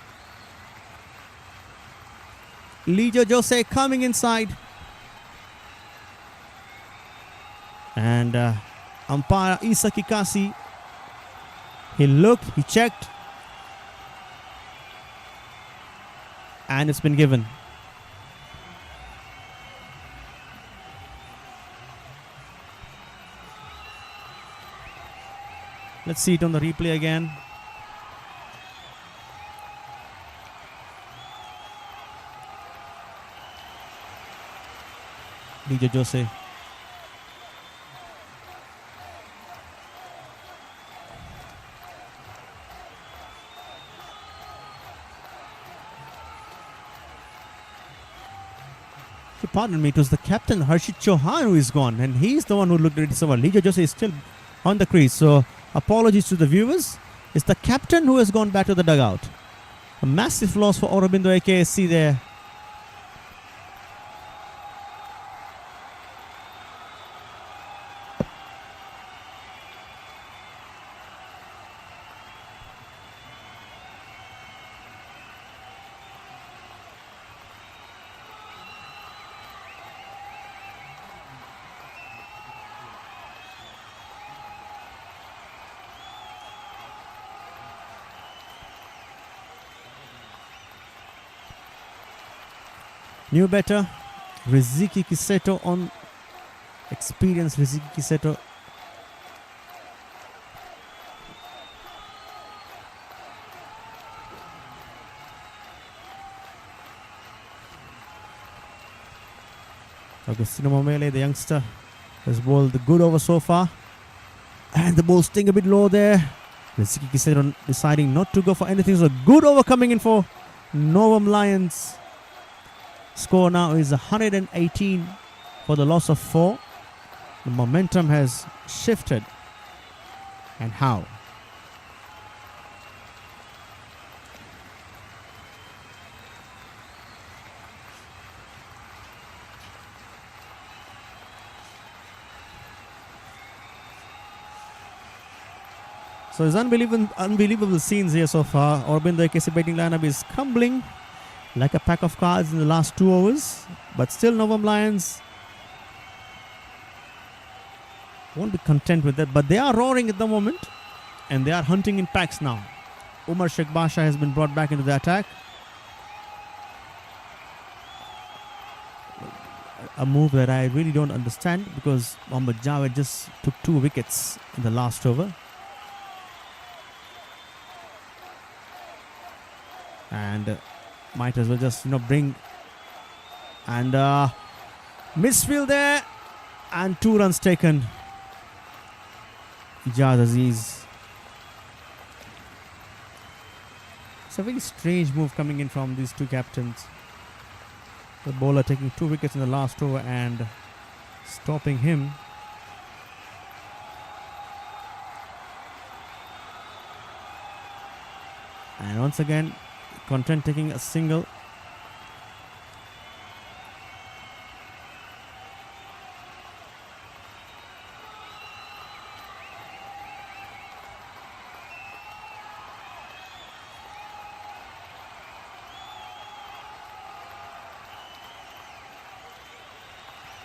Lijo Jose coming inside. And umpire Isa Kikasi, he looked, he checked, and it's been given. Let's see it on the replay again. Lijo Jose. Pardon me, it was the captain Harshit Chauhan who is gone, and he's the one who looked ready so well. Lijo Jose is still on the crease, so apologies to the viewers. It's the captain who has gone back to the dugout. A massive loss for Aurobindo AKSC there. New batter, Riziki Kiseto on experienced Riziki Kiseto. Agustino Mamele, the youngster, has bowled the good over so far. And the ball sting a bit low there. Riziki Kiseto deciding not to go for anything. So good over coming in for Novum Lions. Score now is 118 for the loss of 4. The momentum has shifted. And how? So it's unbelievable scenes here so far. Aurobindo AKC batting lineup is crumbling like a pack of cards in the last 2 overs. But still Novum Lions won't be content with that. But they are roaring at the moment. And they are hunting in packs now. Umar Sheikh Basha has been brought back into the attack. A move that I really don't understand because Mohammad Javed just took 2 wickets in the last over. And might as well just bring and misfield there and 2 runs taken. Ijaz Aziz. It's a very strange move coming in from these 2 captains. The bowler taking 2 wickets in the last over and stopping him. And once again, Content taking a single.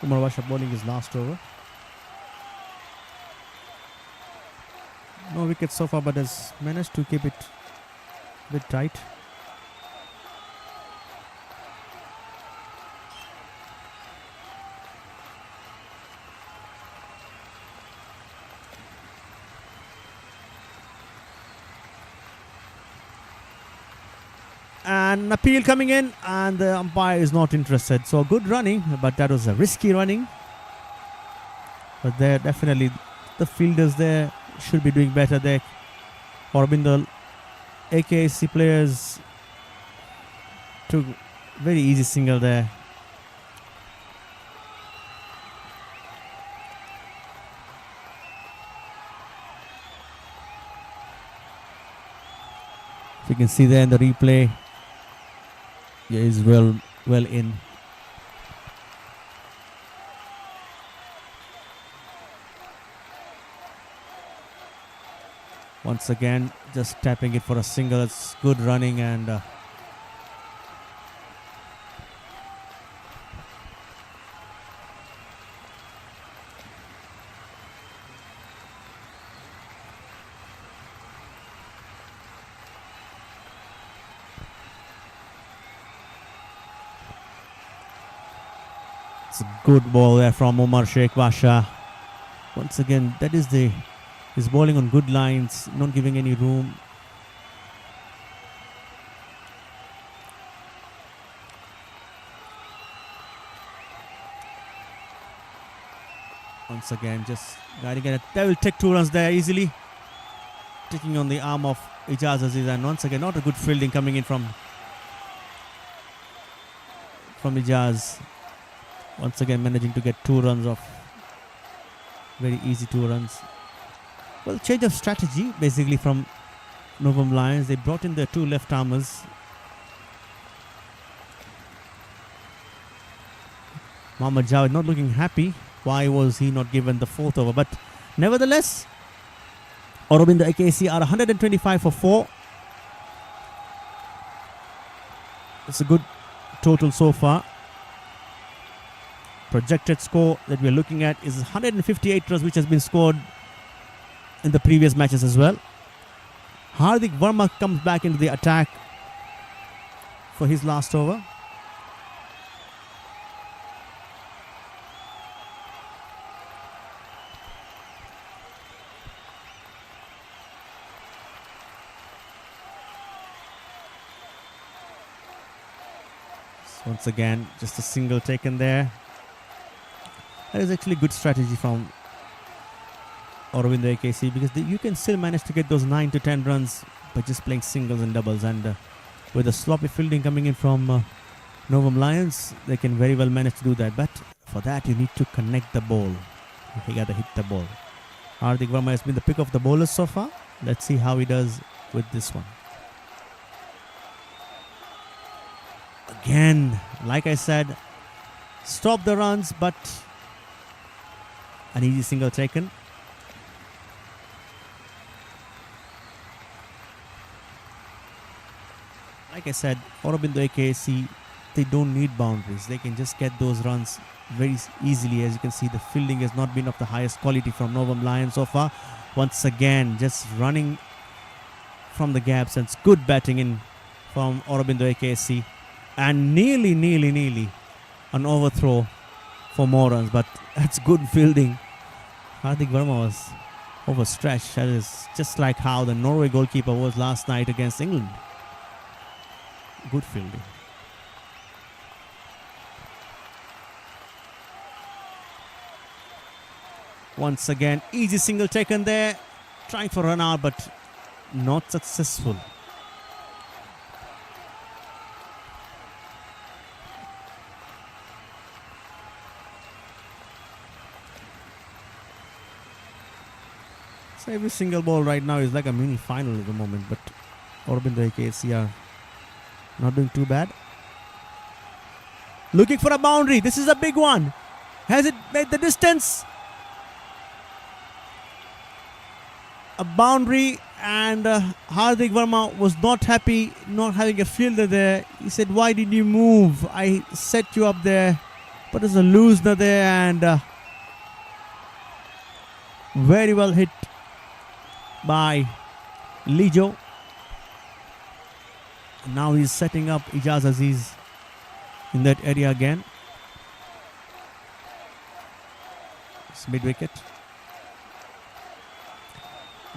Umar Basha bowling his last over. No wickets so far, but has managed to keep it a bit tight. And an appeal coming in, and the umpire is not interested. So good running, but that was a risky running. But there definitely the fielders there should be doing better there. Aurobindo AKC players took very easy single there. You can see there in the replay. Yeah, he's well in. Once again, just tapping it for a single. It's good running and it's a good ball there from Umar Sheikh Basha. Once again, that is he's bowling on good lines, not giving any room. Once again, just guiding it. They will take 2 runs there easily. Taking on the arm of Ijaz Aziz, and once again, not a good fielding coming in from Ijaz. Once again, managing to get 2 runs off. Very easy 2 runs. Well, change of strategy basically from Novum Lions. They brought in their 2 left armers. Mohammad Javed not looking happy. Why was he not given the 4th over? But nevertheless, Aurobindo AKC are 125 for 4. It's a good total so far. Projected score that we're looking at is 158 runs, which has been scored in the previous matches as well. Hardik Verma comes back into the attack for his last over. So once again, just a single taken there. That is actually good strategy from Aurobindo AKC because you can still manage to get those 9 to 10 runs by just playing singles and doubles, and with the sloppy fielding coming in from Novum Lions, they can very well manage to do that. But for that, you need to connect the ball. You gotta hit the ball. Hardik Verma has been the pick of the bowlers so far. Let's see how he does with this one. Again, like I said, stop the runs, but an easy single taken. like I said, Aurobindo AKC, they don't need boundaries. They can just get those runs very easily. As you can see, the fielding has not been of the highest quality from Novum Lions so far. Once again, just running from the gaps, and it's good batting in from Aurobindo AKC. And nearly an overthrow for more runs, but that's good fielding. Hardik Verma was overstretched. That is just like how the Norway goalkeeper was last night against England. Good fielding. Once again, easy single taken there. Trying for run out, but not successful. So every single ball right now is like a mini final at the moment, but Aurobindo AKC are not doing too bad. Looking for a boundary. This is a big one. Has it made the distance? A boundary, and Hardik Verma was not happy not having a fielder there. He said, "Why did you move? I set you up there." But there's a loosener there, and very well hit by Lijo. Now he's setting up Ijaz Aziz in that area again. It's mid-wicket.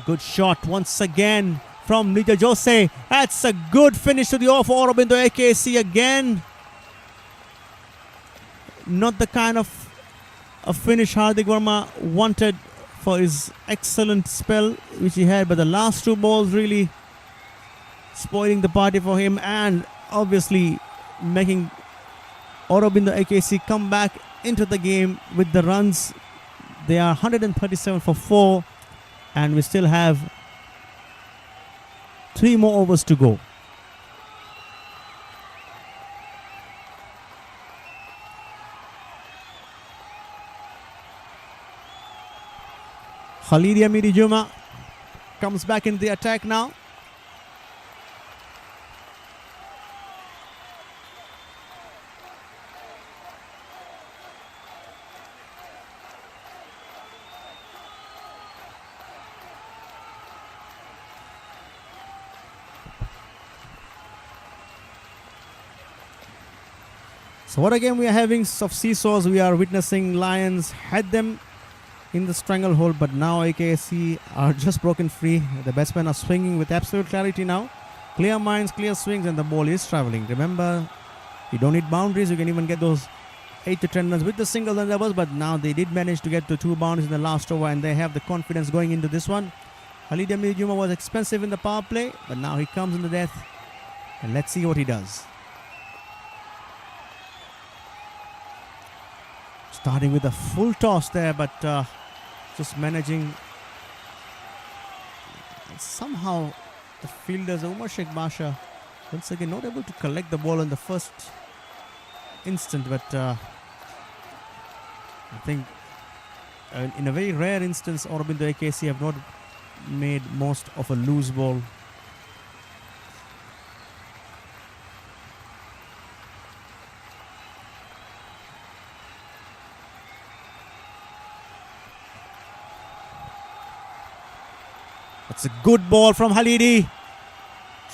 Good shot once again from Lijo Jose. That's a good finish to the off for Aurobindo AKC again. Not the kind of a finish Hardik Verma wanted for his excellent spell which he had, but the last two balls really spoiling the party for him, and obviously making Aurobindo AKC come back into the game with the runs. They are 137 for 4, and we still have 3 more overs to go. Khalidi Amiri Juma comes back into the attack now. So what a game we are having of seesaws. We are witnessing Lions had them in the stranglehold, but now AKC are just broken free. The batsmen are swinging with absolute clarity now. Clear minds, clear swings, and the ball is travelling. Remember, you don't need boundaries. You can even get those 8 to 10 runs with the singles and doubles, but now they did manage to get to 2 boundaries in the last over, and they have the confidence going into this one. Khalid Amir Juma was expensive in the power play, but now he comes in the death, and let's see what he does. Starting with a full toss there, but just managing. Somehow the fielders, Umar Sheikh Basha, once again not able to collect the ball in the first instant, but I think in a very rare instance Aurobindo AKC have not made most of a loose ball. It's a good ball from Halidi.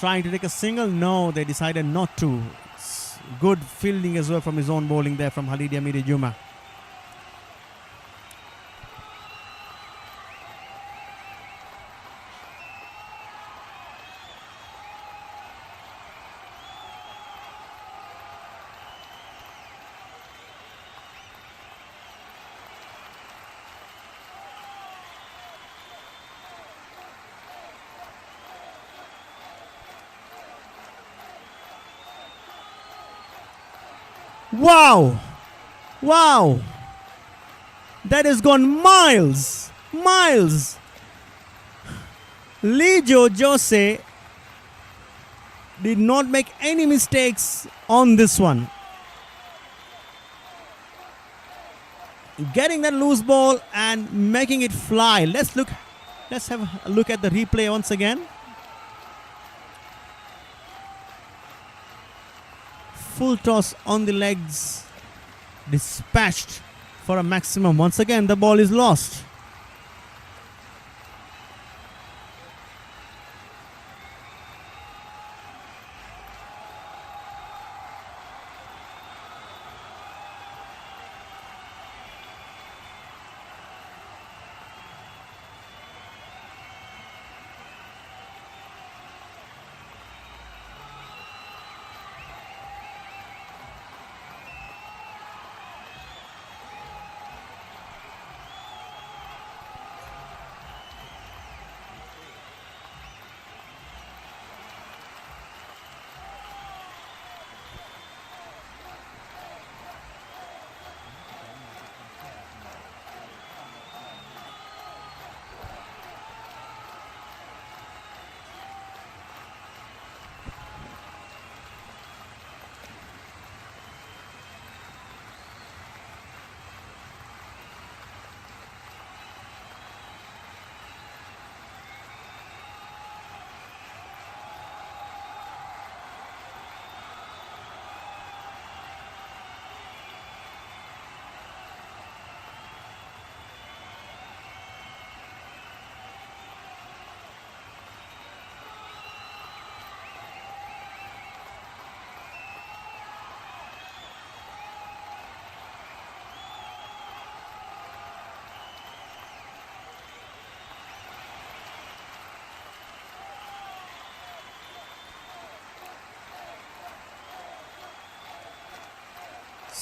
Trying to take a single. No, they decided not to. It's good fielding as well from his own bowling there from Halidi Amiri Juma. Wow! Wow! That has gone miles! Miles! Lijo Jose did not make any mistakes on this one. Getting that loose ball and making it fly. Let's have a look at the replay once again. full toss on the legs, dispatched for a maximum. Once again, the ball is lost.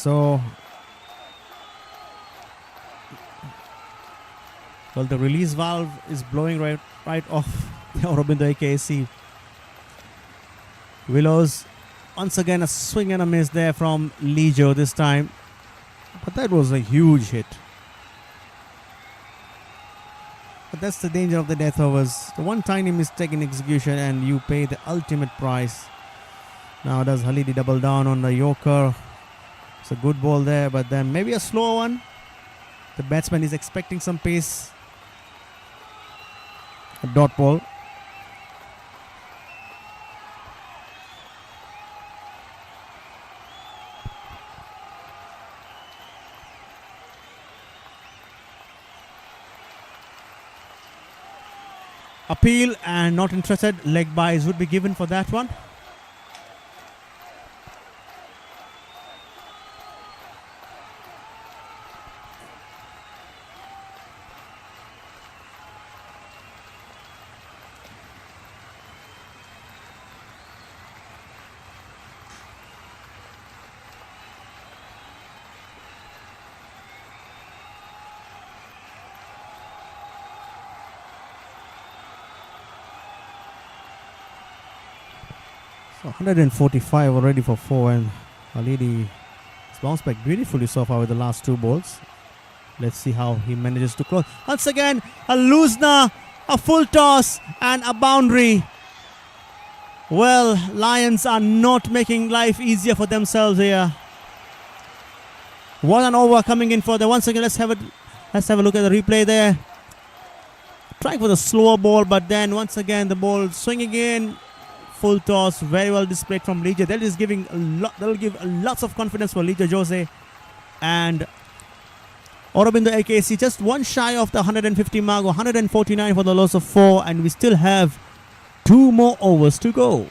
So, well, the release valve is blowing right off the Aurobindo AKC. Willows, once again a swing and a miss there from Lijo this time. But that was a huge hit. But that's the danger of the death overs. The one tiny mistake in execution and you pay the ultimate price. Now does Halidi double down on the Yorker? It's a good ball there, but then maybe a slow one. The batsman is expecting some pace. A dot ball. Appeal and not interested. Leg byes would be given for that one. So 145 already for 4, and Halidi has bounced back beautifully so far with the last two balls. Let's see how he manages to close. Once again, a loosener, a full toss and a boundary. Well, Lions are not making life easier for themselves here. 1 over coming in for the once again. Let's have a look at the replay there. Trying for the slower ball, but then once again the ball swinging in. Full toss, very well displayed from Lijo. That is giving that will give lots of confidence for Lijo Jose. And Aurobindo AKC just one shy of the 150 mark, 149 for the loss of 4, and we still have 2 more overs to go.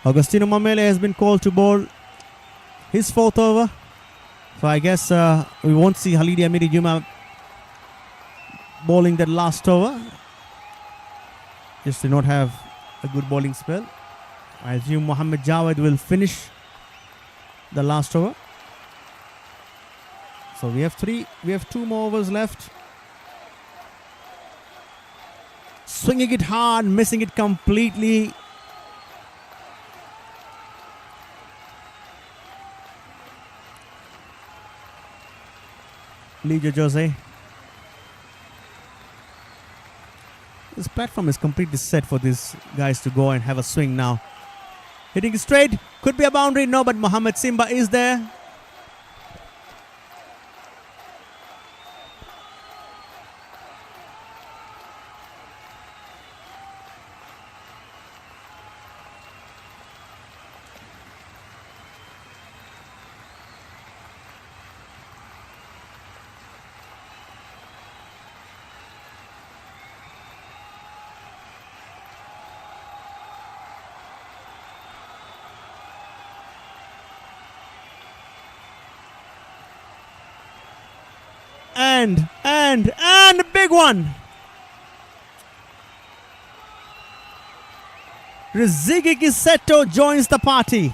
Agostino Mamele has been called to bowl his 4th over. So I guess we won't see Halidi Amiri Juma bowling that last over. Just to not have a good bowling spell. I assume Mohammad Jawed will finish the last over. So we have 2 more overs left. Swinging it hard, missing it completely. Lijo Jose. This platform is completely set for these guys to go and have a swing now. Hitting straight. Could be a boundary. No, but Mohammad Simba is there. And a big one. Riziki Kiseto joins the party.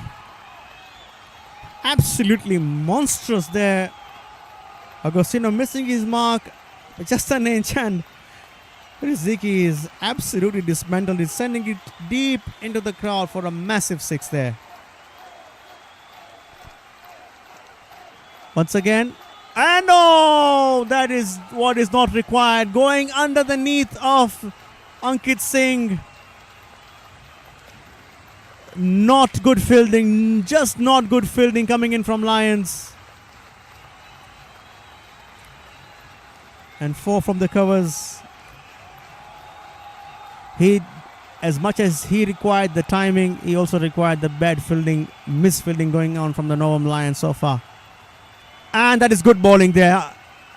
Absolutely monstrous there. Agostino missing his mark. Just an inch, and Riziki is absolutely dismantled. He's sending it deep into the crowd for a massive six there. Once again. And oh, that is what is not required. Going underneath of Ankit Singh. Not good fielding. Just not good fielding coming in from Lions. And 4 from the covers. As much as he required the timing, he also required the bad fielding, misfielding going on from the Novam Lions so far. And that is good bowling there.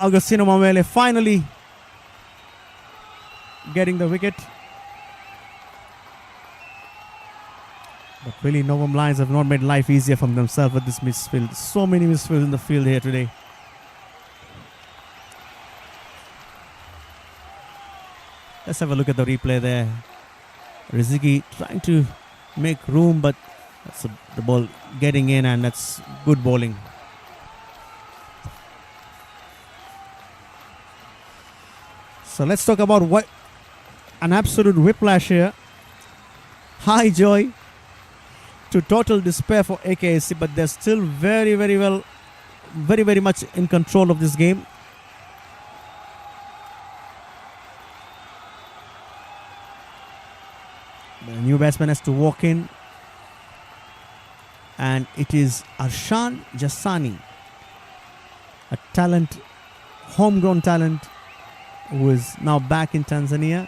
Agostino Mamele finally getting the wicket. But really, Novam Lions have not made life easier for themselves with this misfield. So many misfields in the field here today. Let's have a look at the replay there. Riziki trying to make room, but that's the ball getting in, and that's good bowling. So let's talk about what an absolute whiplash here. High joy to total despair for AKSC, but they're still very, very much in control of this game. The new batsman has to walk in, and it is Arshan Jassani, a talent, homegrown talent, who is now back in Tanzania.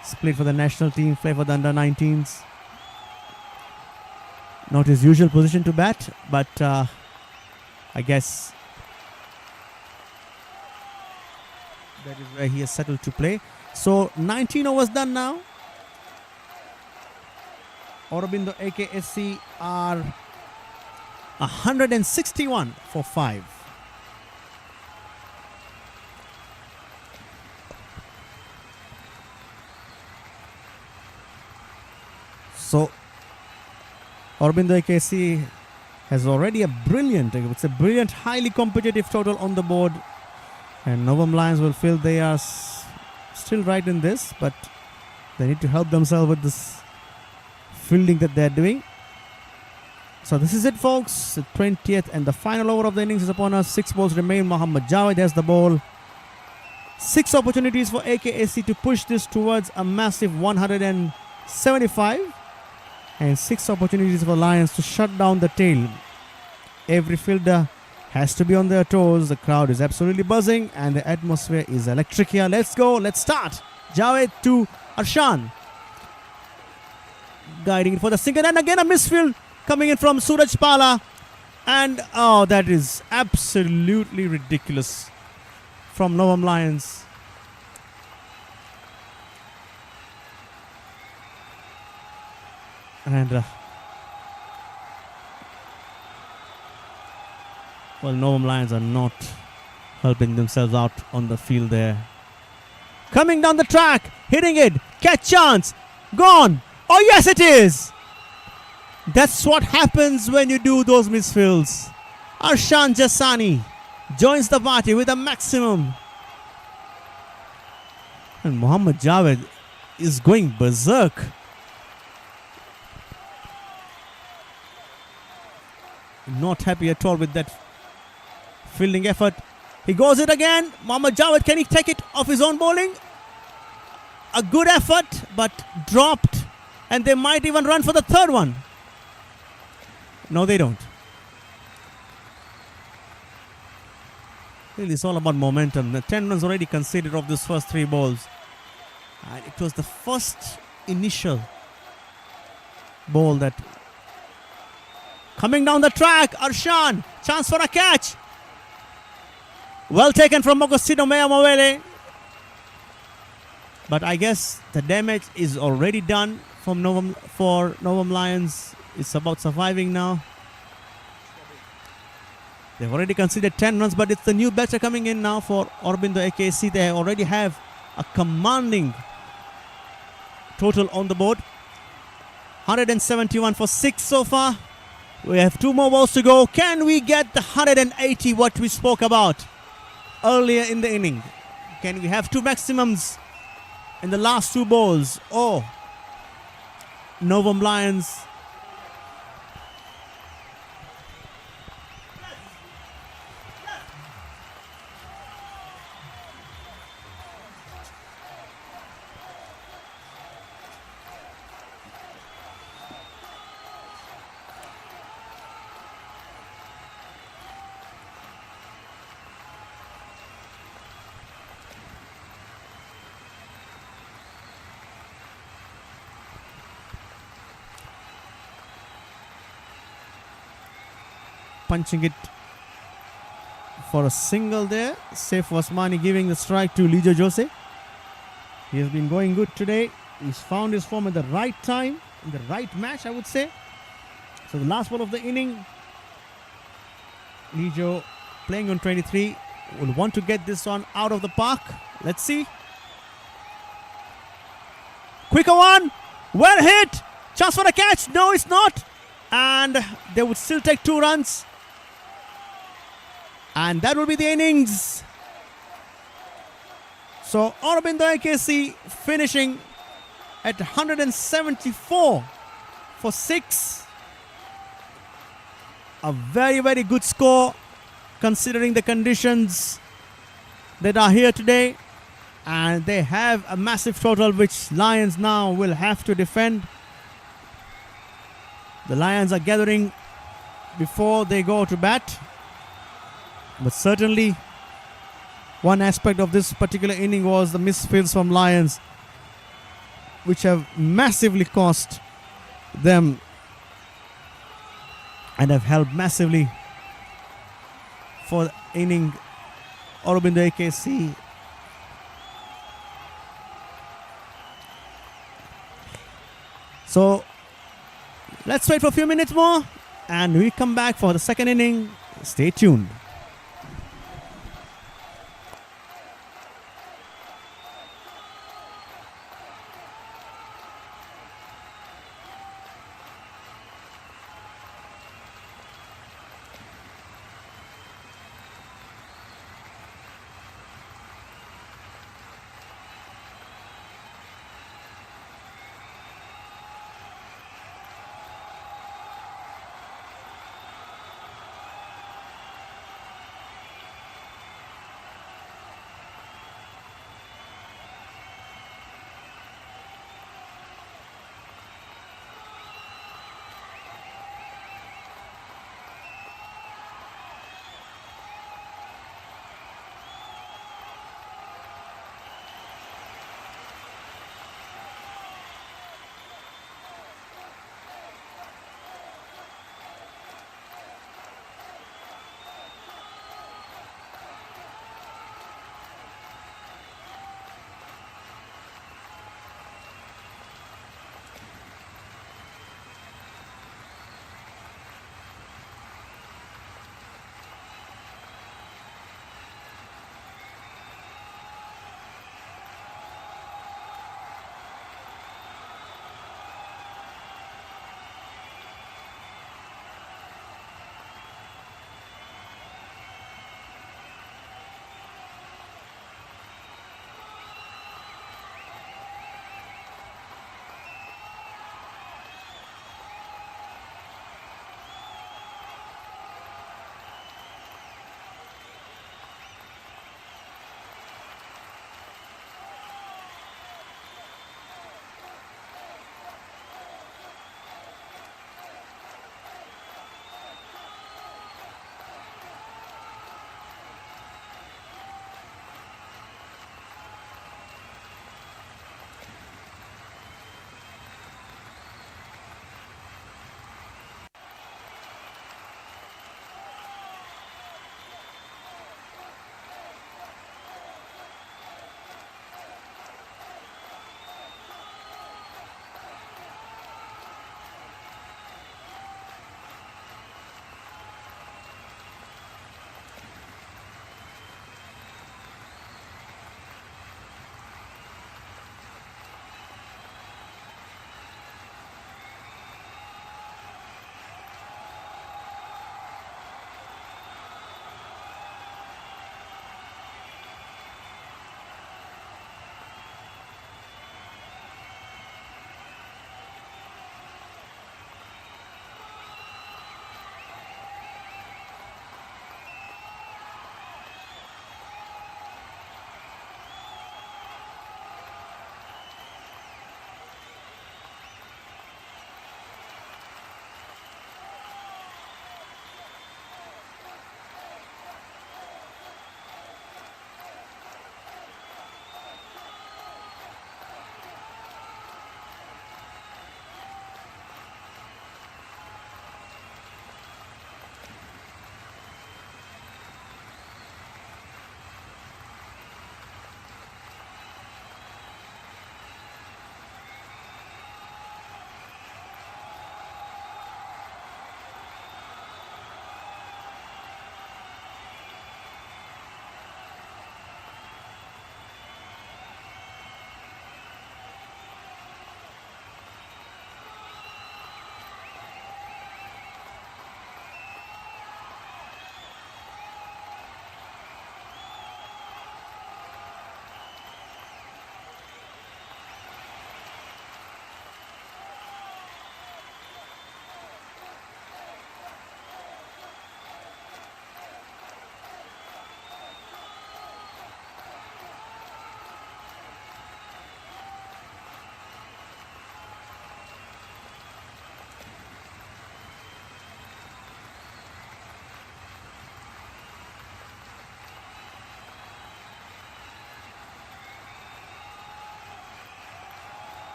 He's played for the national team, played for the under-19s. Not his usual position to bat, but I guess that is where he has settled to play. So 19 overs done now. Aurobindo AKSC are 161 for 5. So Aurobindo AKSC has already a brilliant, highly competitive total on the board. And Novam Lions will feel they are still right in this, but they need to help themselves with this fielding that they're doing. So this is it, folks. The 20th and the final over of the innings is upon us. 6 balls remain. Mohammad Javed has the ball. 6 opportunities for AKSC to push this towards a massive 175. And 6 opportunities for Lions to shut down the tail. Every fielder has to be on their toes. The crowd is absolutely buzzing and the atmosphere is electric here. Let's go. Let's start. Javed to Arshan. Guiding it for the single, and again a misfield coming in from Suraj Pala. And oh, that is absolutely ridiculous from Novam Lions. And well, Novam Lions are not helping themselves out on the field there. Coming down the track, hitting it, catch chance, gone. Oh yes, it is. That's what happens when you do those misfields. Arshan Jassani joins the party with a maximum. And Mohammad Javed is going berserk. Not happy at all with that fielding effort. He goes it again. Mohammad Javed, can he take it off his own bowling? A good effort, but dropped. And they might even run for the third one. No, they don't. Really, it's all about momentum. The 10 runs already conceded of these first 3 balls. And it was the first initial ball that... Coming down the track, Arshan, chance for a catch. Well taken from Agostino Mawele. But I guess the damage is already done for Novam Lions. It's about surviving now. They've already conceded 10 runs, but it's the new batter coming in now for Aurobindo AKC. They already have a commanding total on the board. 171 for 6 so far. We have 2 more balls to go. Can we get the 180 what we spoke about earlier in the inning? Can we have 2 maximums in the last 2 balls? Oh, Novum Lions punching it for a single there. Saif Wasmani giving the strike to Lijo Jose. He has been going good today. He's found his form at the right time, in the right match, I would say. So the last ball of the inning, Lijo playing on 23 will want to get this one out of the park. Let's see. Quicker one. Well hit. Chance for a catch. No, it's not. And they would still take 2 runs. And that will be the innings. So Aurobindo AKC finishing at 174 for 6. A very, very good score considering the conditions that are here today. And they have a massive total which Lions now will have to defend. The Lions are gathering before they go to bat. But certainly one aspect of this particular inning was the misfields from Lions, which have massively cost them and have helped massively for the inning. Aurobindo AKC so let's wait for a few minutes more and we come back for the second inning. Stay tuned.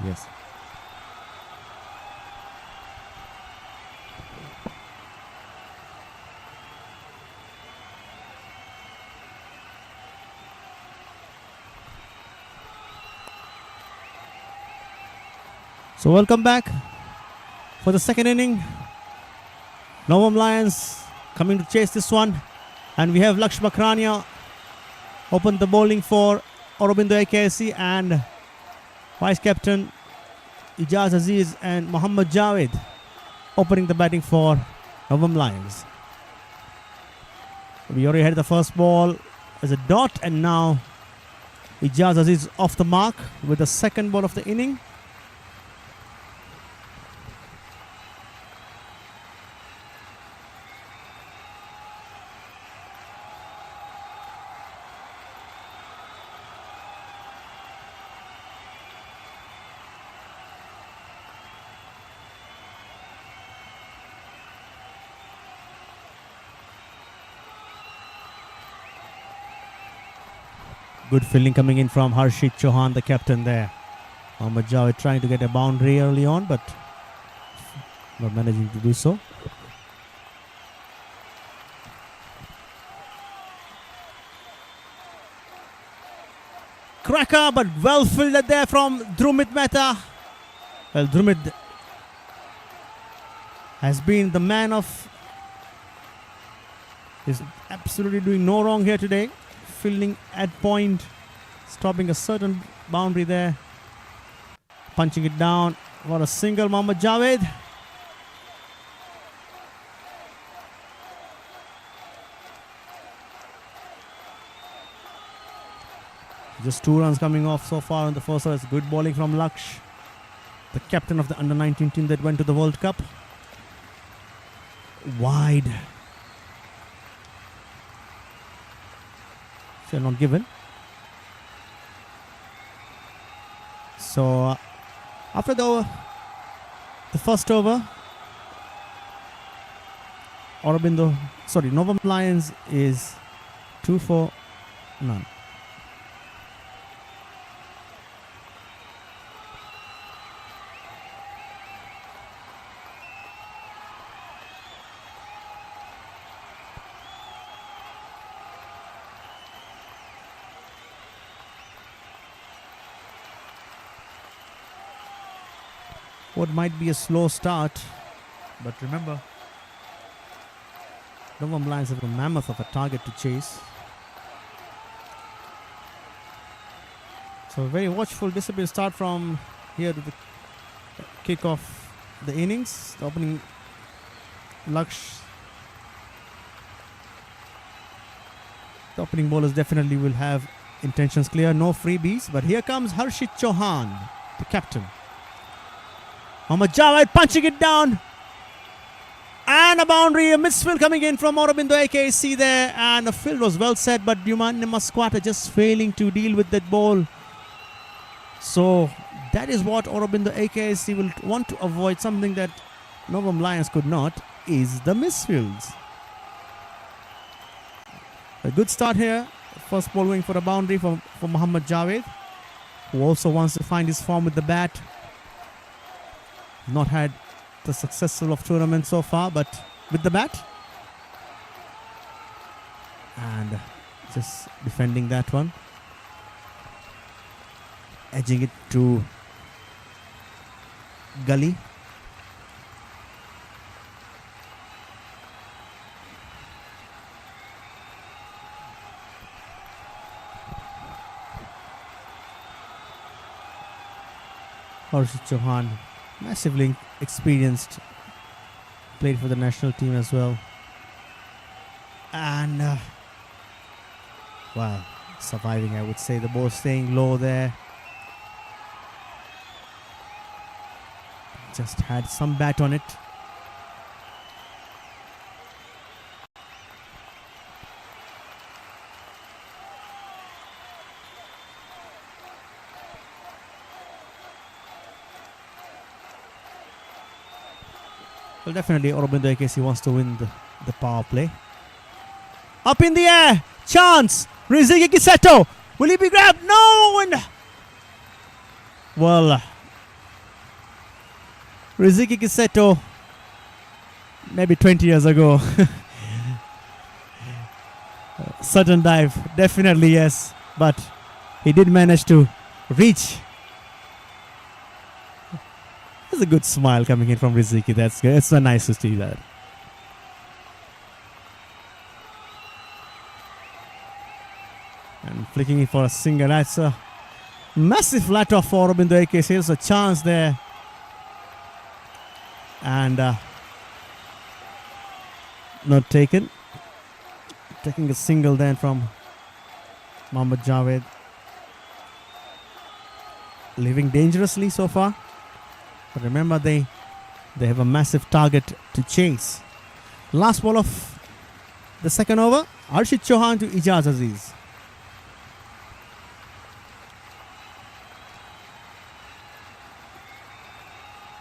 Yes. So welcome back for the second inning. Novam Lions coming to chase this one. And we have Laksh Makrania open the bowling for Aurobindo AKSC, and Vice Captain Ijaz Aziz and Mohammad Javed opening the batting for Novam Lions. We already had the first ball as a dot, and now Ijaz Aziz off the mark with the second ball of the inning. Good fielding coming in from Harshit Chauhan, the captain there. Mohammad Javed trying to get a boundary early on, but not managing to do so. Cracker, but well fielded there from Drumit Mehta. Well, Drumit has been the man of... is absolutely doing no wrong here today. Fielding at point, stopping a certain boundary there, punching it down. What a single, Mohammad Javed. Just 2 runs coming off so far on the first over. Good bowling from Laksh, the captain of the under-19 team that went to the World Cup. Wide. Still not given. So after the first over, Novam Lions is 2 for none. What might be a slow start, but remember, Novam Lions have a mammoth of a target to chase. So a very watchful, disciplined start from here to the kick off the innings. The opening Laksh. The opening bowlers definitely will have intentions clear, no freebies. But here comes Harshit Chauhan, the captain. Mohammad Javed punching it down. And a boundary, a misfield coming in from Aurobindo AKSC there. And the field was well set, but Duman Masquata just failing to deal with that ball. So that is what Aurobindo AKSC will want to avoid. Something that Novam Lions could not, is the misfields. A good start here. First ball going for a boundary for Mohammad Javed, who also wants to find his form with the bat. Not had the successful of tournament so far, but with the bat. And just defending that one. Edging it to Gully. Harshit Chauhan, massively experienced, played for the national team as well. And wow, surviving, I would say. The ball staying low there. Just had some bat on it. Well, definitely Aurobindo AKSC wants to win the power play. Up in the air, chance, Riziki Kiseto, will he be grabbed? No! And well, Riziki Kiseto, maybe 20 years ago. Sudden dive, definitely yes. But he did manage to reach. There's a good smile coming in from Riziki. That's good. It's so nice to see that. And flicking it for a single. That's a massive let off for Aurobindo AKC. There's a chance there. And not taken. Taking a single then from Mohammad Javed. Living dangerously so far. But remember, they have a massive target to chase. Last ball of the second over. Arshid Chauhan to Ijaz Aziz.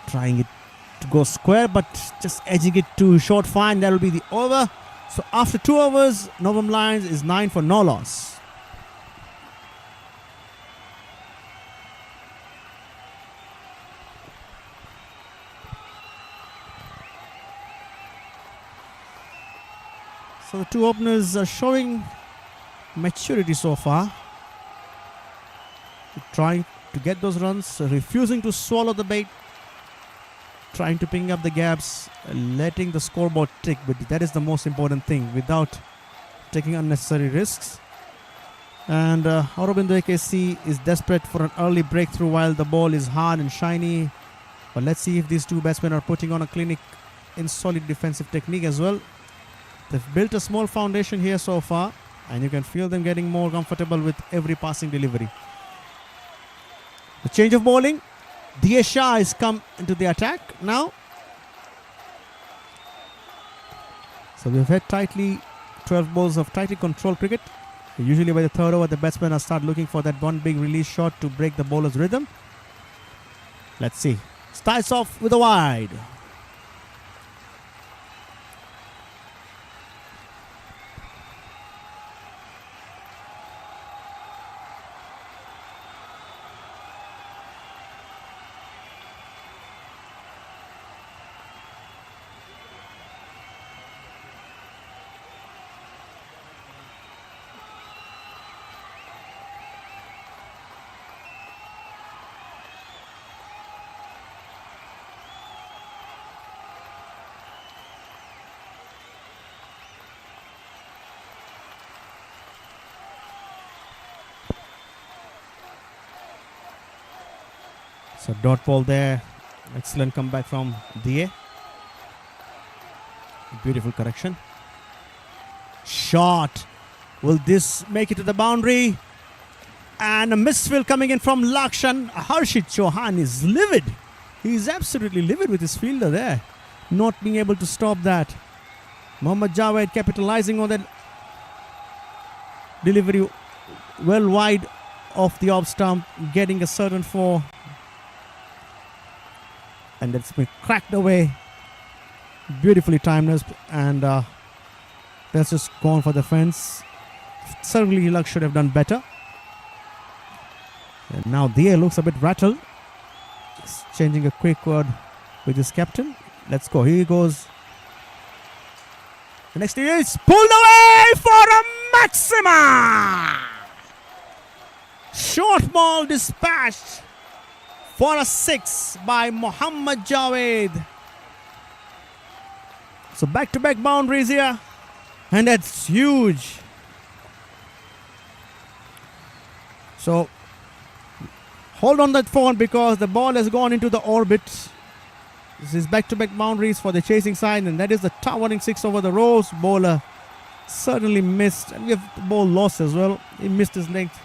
Trying it to go square, but just edging it to short fine. That will be the over. So after 2 overs, Novum Lions is 9 for no loss. So the 2 openers are showing maturity so far. Trying to get those runs, refusing to swallow the bait. Trying to ping up the gaps, letting the scoreboard tick, but that is the most important thing, without taking unnecessary risks. And Aurobindo AKC is desperate for an early breakthrough while the ball is hard and shiny. But let's see if these 2 batsmen are putting on a clinic in solid defensive technique as well. They've built a small foundation here so far, and you can feel them getting more comfortable with every passing delivery. The change of bowling. Diya Shah has come into the attack now. So we've had 12 balls of tightly controlled cricket. Usually by the 3rd over, the batsmen are start looking for that one big release shot to break the bowler's rhythm. Let's see. Starts off with a wide. So dot ball there. Excellent comeback from Diya. Beautiful correction. Shot. Will this make it to the boundary? And a misfill coming in from Lakshan. Harshit Chauhan is livid. He is absolutely livid with his fielder there, not being able to stop that. Mohammad Javed capitalizing on that delivery well wide of the off stump, getting a certain 4. And that's been cracked away. Beautifully timeless. And that's just gone for the fence. Certainly Luck should have done better. And now Diya looks a bit rattled. He's changing a quick word with his captain. Let's go. Here he goes. The next thing is pulled away for a maxima. Short ball dispatched for a 6 by Mohammad Javed. So back-to-back boundaries here. And that's huge. So hold on that phone because the ball has gone into the orbit. This is back-to-back boundaries for the chasing side, and that is the towering 6 over the rows. Bowler certainly missed, and we have the ball lost as well. He missed his length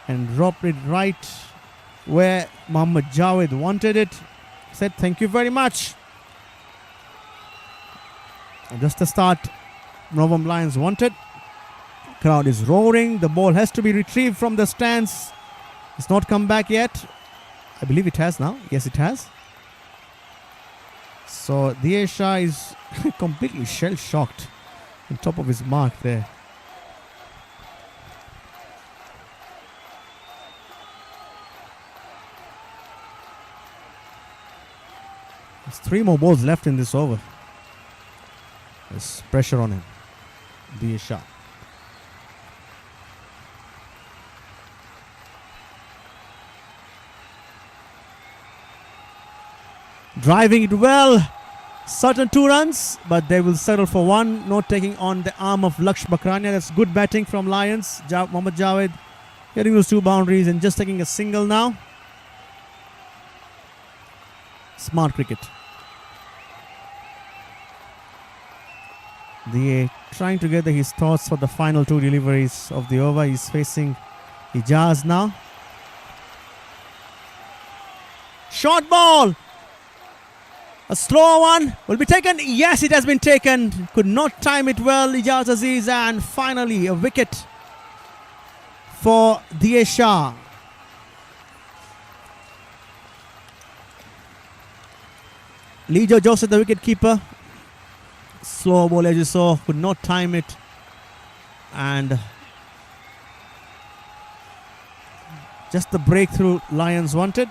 and dropped it right where Mohammad Javed wanted it. Said thank you very much. And just the start Novum Lions wanted. Crowd is roaring. The ball has to be retrieved from the stands. It's not come back yet. I believe it has now. Yes, it has. So Diya Shah is completely shell-shocked on top of his mark there. 3 more balls left in this over. There's pressure on him. The shot. Driving it well. Certain 2 runs, but they will settle for 1. Not taking on the arm of Laksh Bakrania. That's good batting from Lions. Mohammad Javed getting those 2 boundaries and just taking a single now. Smart cricket. Trying to gather his thoughts for the final 2 deliveries of the over. He's facing Ijaz now. Short ball. A slow one will be taken. Yes, it has been taken. Could not time it well, Ijaz Aziz. And finally, a wicket for Diyesh Shah. Lijo Joseph, the wicket keeper. Slow ball, as you saw, could not time it. And just the breakthrough Lions wanted.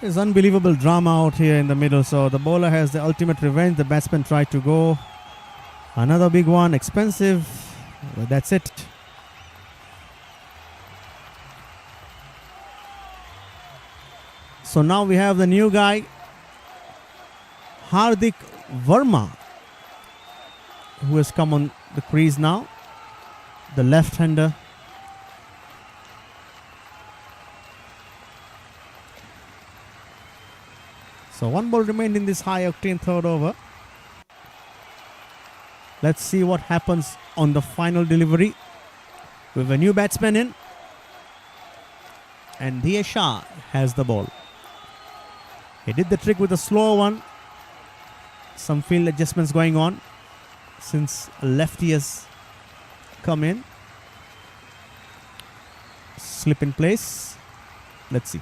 There's unbelievable drama out here in the middle. So the bowler has the ultimate revenge. The batsman tried to go. Another big one, expensive. But that's it. So now we have the new guy, Hardik Verma, who has come on the crease now. The left-hander. So 1 ball remained in this high-octane 3rd over. Let's see what happens on the final delivery. We have a new batsman in. And Diyesh Shah has the ball. He did the trick with a slow one. Some field adjustments going on since a lefty has come in. Slip in place. Let's see.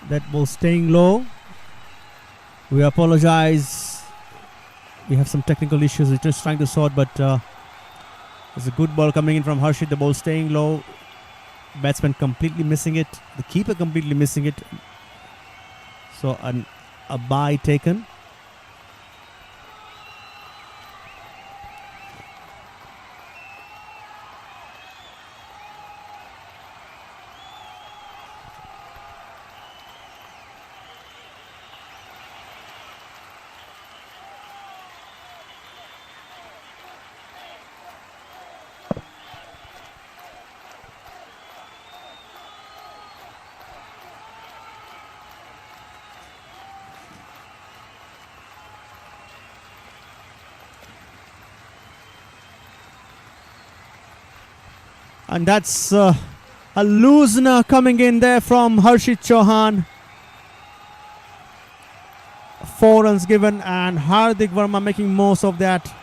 That ball staying low. We apologize. We have some technical issues. We're just trying to sort, but there's a good ball coming in from Harshit. The ball staying low. Batsman completely missing it. The keeper completely missing it. So a bye taken. And that's a loosener coming in there from Harshit Chauhan. 4 runs given, and Hardik Verma making most of that.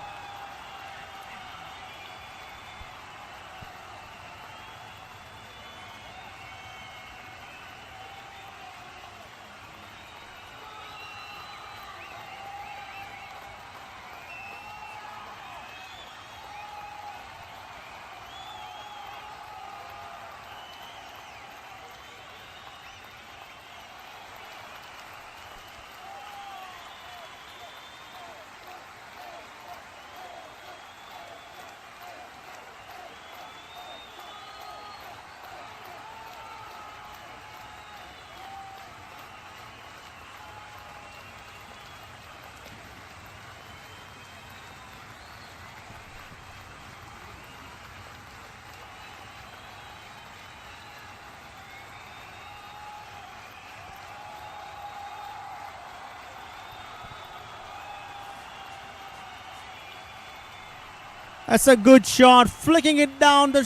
That's a good shot, flicking it down the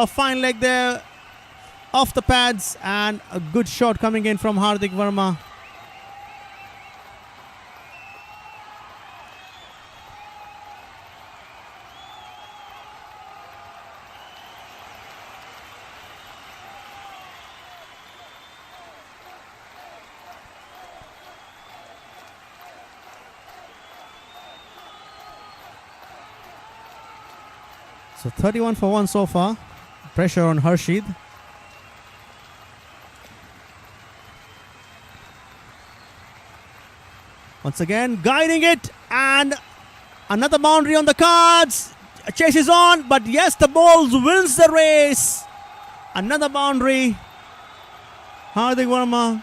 fine leg there, off the pads, and a good shot coming in from Hardik Verma. So 31 for 1 so far. Pressure on Harshid. Once again, guiding it, and another boundary on the cards. Chase is on, but yes, the ball wins the race. Another boundary. Hardik Verma,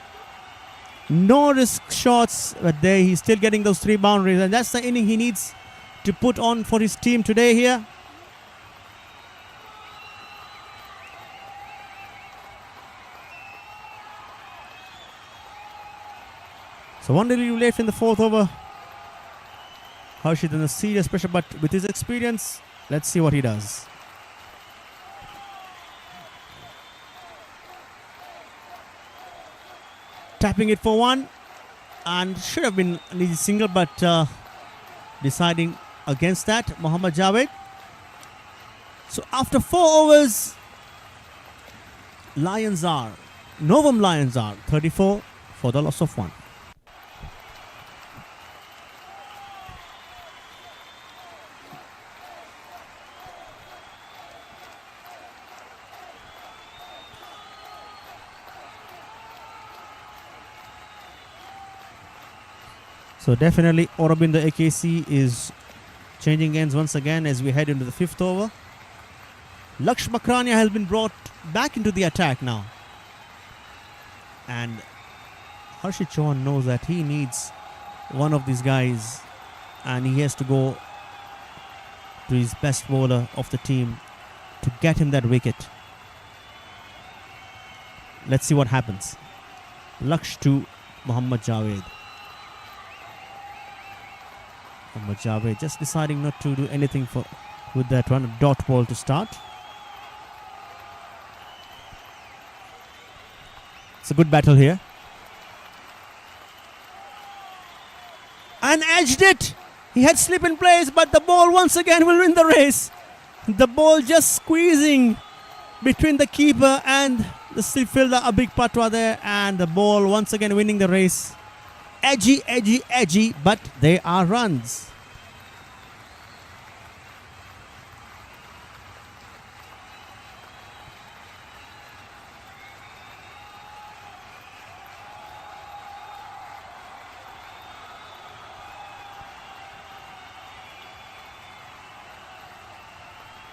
no risk shots, but there he's still getting those 3 boundaries, and that's the inning he needs to put on for his team today here. So 1 relief left in the 4th over. Harshid under serious pressure, but with his experience, let's see what he does. Tapping it for 1, and should have been an easy single, but deciding against that, Mohammad Javed. So after 4 overs, Novum Lions are 34 for the loss of 1. So definitely Aurobindo AKC is changing ends once again as we head into the 5th over. Laksh Makrania has been brought back into the attack now. And Harshit Chauhan knows that he needs one of these guys, and he has to go to his best bowler of the team to get him that wicket. Let's see what happens. Laksh to Mohammad Javed. Mohammad Javed just deciding not to do anything with that one. A dot ball to start. It's a good battle here. And edged it. He had slip in place, but the ball once again will win the race. The ball just squeezing between the keeper and the slip fielder, a big patwa there, and the ball once again winning the race. Edgy, edgy, edgy, but they are runs.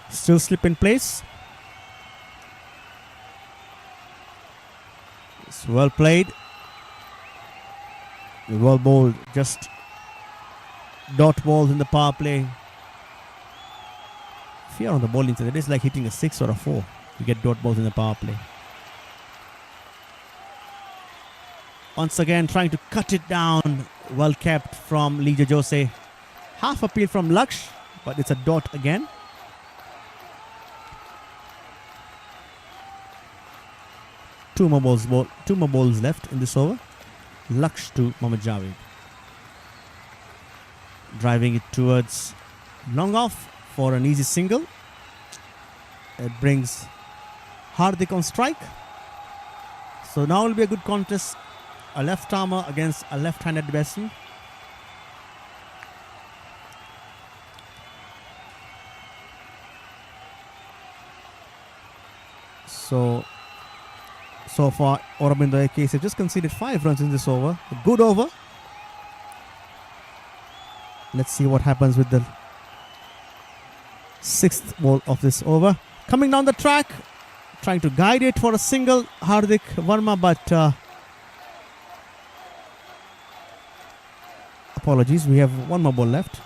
Still slip in place. It's well played. Well bowled. Just dot balls in the power play. If you're on the bowling side, it is like hitting a 6 or a 4. You get dot balls in the power play. Once again trying to cut it down. Well kept from Lija Jose. Half appeal from Laksh, but it's a dot again. Two more balls left in this over. Laksh to Mohammad Javed. Driving it towards long off for an easy single. It brings Hardik on strike. So now will be a good contest. A left armer against a left-handed batsman. So far, Aurobindo AKC have just conceded 5 runs in this over. A good over. Let's see what happens with the 6th ball of this over. Coming down the track, trying to guide it for a single, Hardik Verma, but apologies, we have 1 more ball left.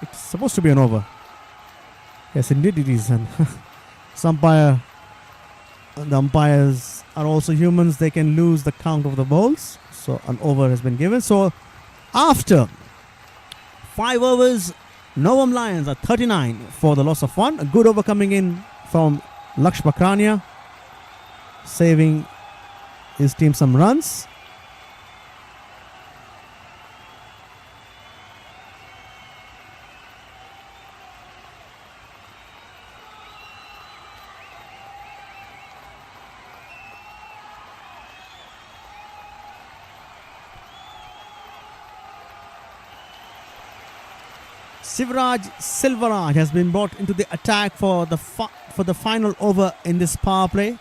It's supposed to be an over. Yes, indeed it is. And the umpires are also humans. They can lose the count of the balls. So an over has been given. So after 5 overs, Novum Lions are 39 for the loss of 1. A good over coming in from Laksh Bakrania, saving his team some runs. Sivraj Silvaraj has been brought into the attack for the final over in this power play.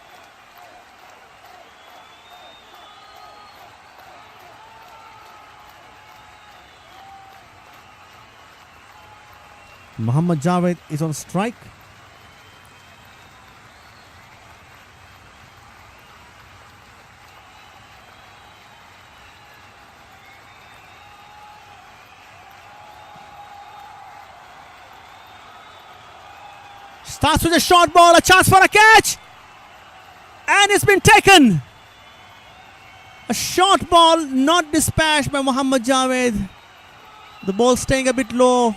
Muhammad Javed is on strike. Starts with a short ball, a chance for a catch. And it's been taken. A short ball not dispatched by Muhammad Javed. The ball staying a bit low.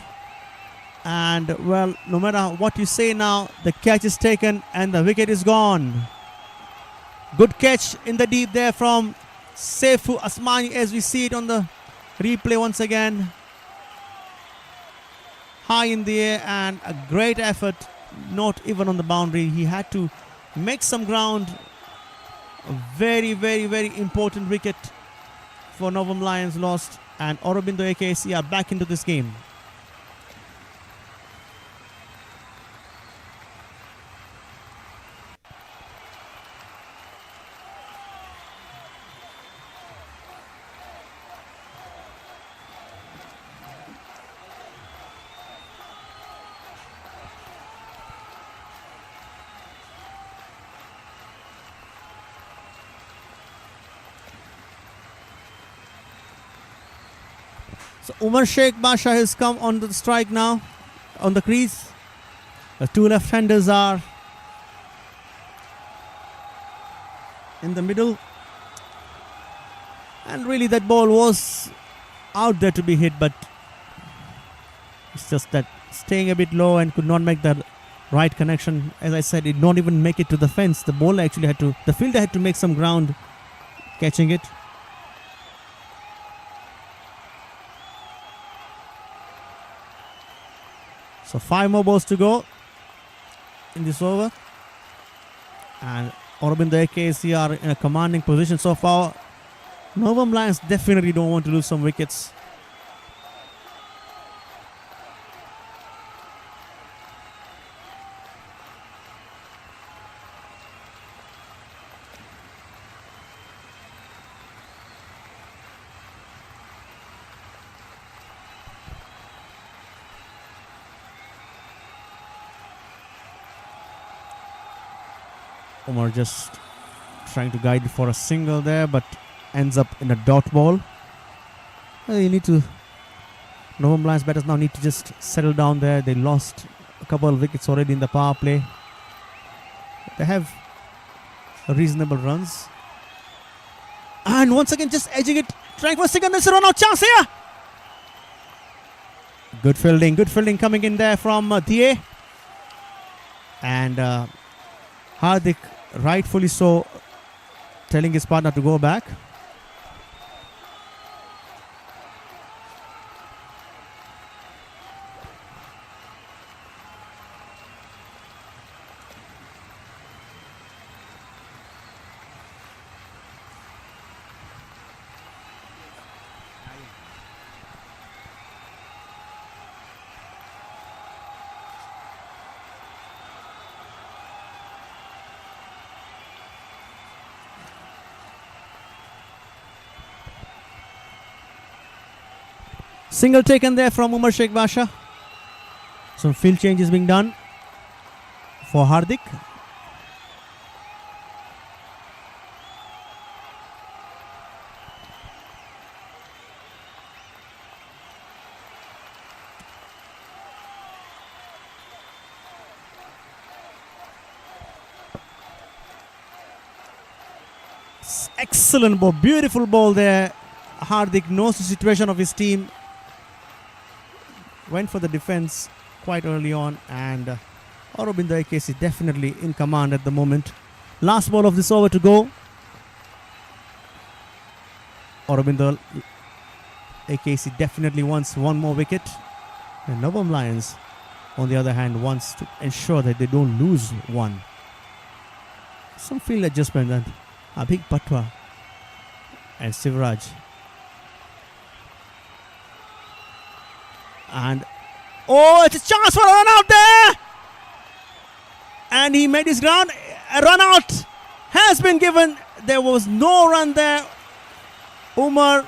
And well, no matter what you say now, the catch is taken and the wicket is gone. Good catch in the deep there from Saifu Asmani as we see it on the replay once again. High in the air and a great effort. Not even on the boundary. He had to make some ground. A very, very, very important wicket for Novum Lions lost. And Aurobindo AKC are back into this game. So Umar Sheikh Basha has come on the strike now, on the crease. The two left-handers are in the middle. And really that ball was out there to be hit, but it's just that staying a bit low and could not make the right connection. As I said, it did not even make it to the fence. The bowler actually the fielder had to make some ground catching it. So 5 more balls to go in this over. And Aurobindo AKC are in a commanding position so far. Novum Lions definitely don't want to lose some wickets. Umar just trying to guide for a single there, but ends up in a dot ball. Novum Lions batters now need to just settle down there. They lost a couple of wickets already in the power play. They have reasonable runs. And once again just edging it, trying for a second, there's a run out chance here. Good fielding coming in there from DA. And Hardik, rightfully so, telling his partner to go back. Single taken there from Umar Sheikh Basha. Some field changes being done for Hardik. Excellent ball, beautiful ball there. Hardik knows the situation of his team. went for the defense quite early on, and Aurobindo AKC definitely in command at the moment. Last ball of this over to go. Aurobindo AKC definitely wants one more wicket, and Navam Lions on the other hand wants to ensure that they don't lose one. Some field adjustment, and Abhik Patwa and Sivraj. And oh, it's a chance for a run out there, and he made his ground. A run out has been given. There was no run there. Umar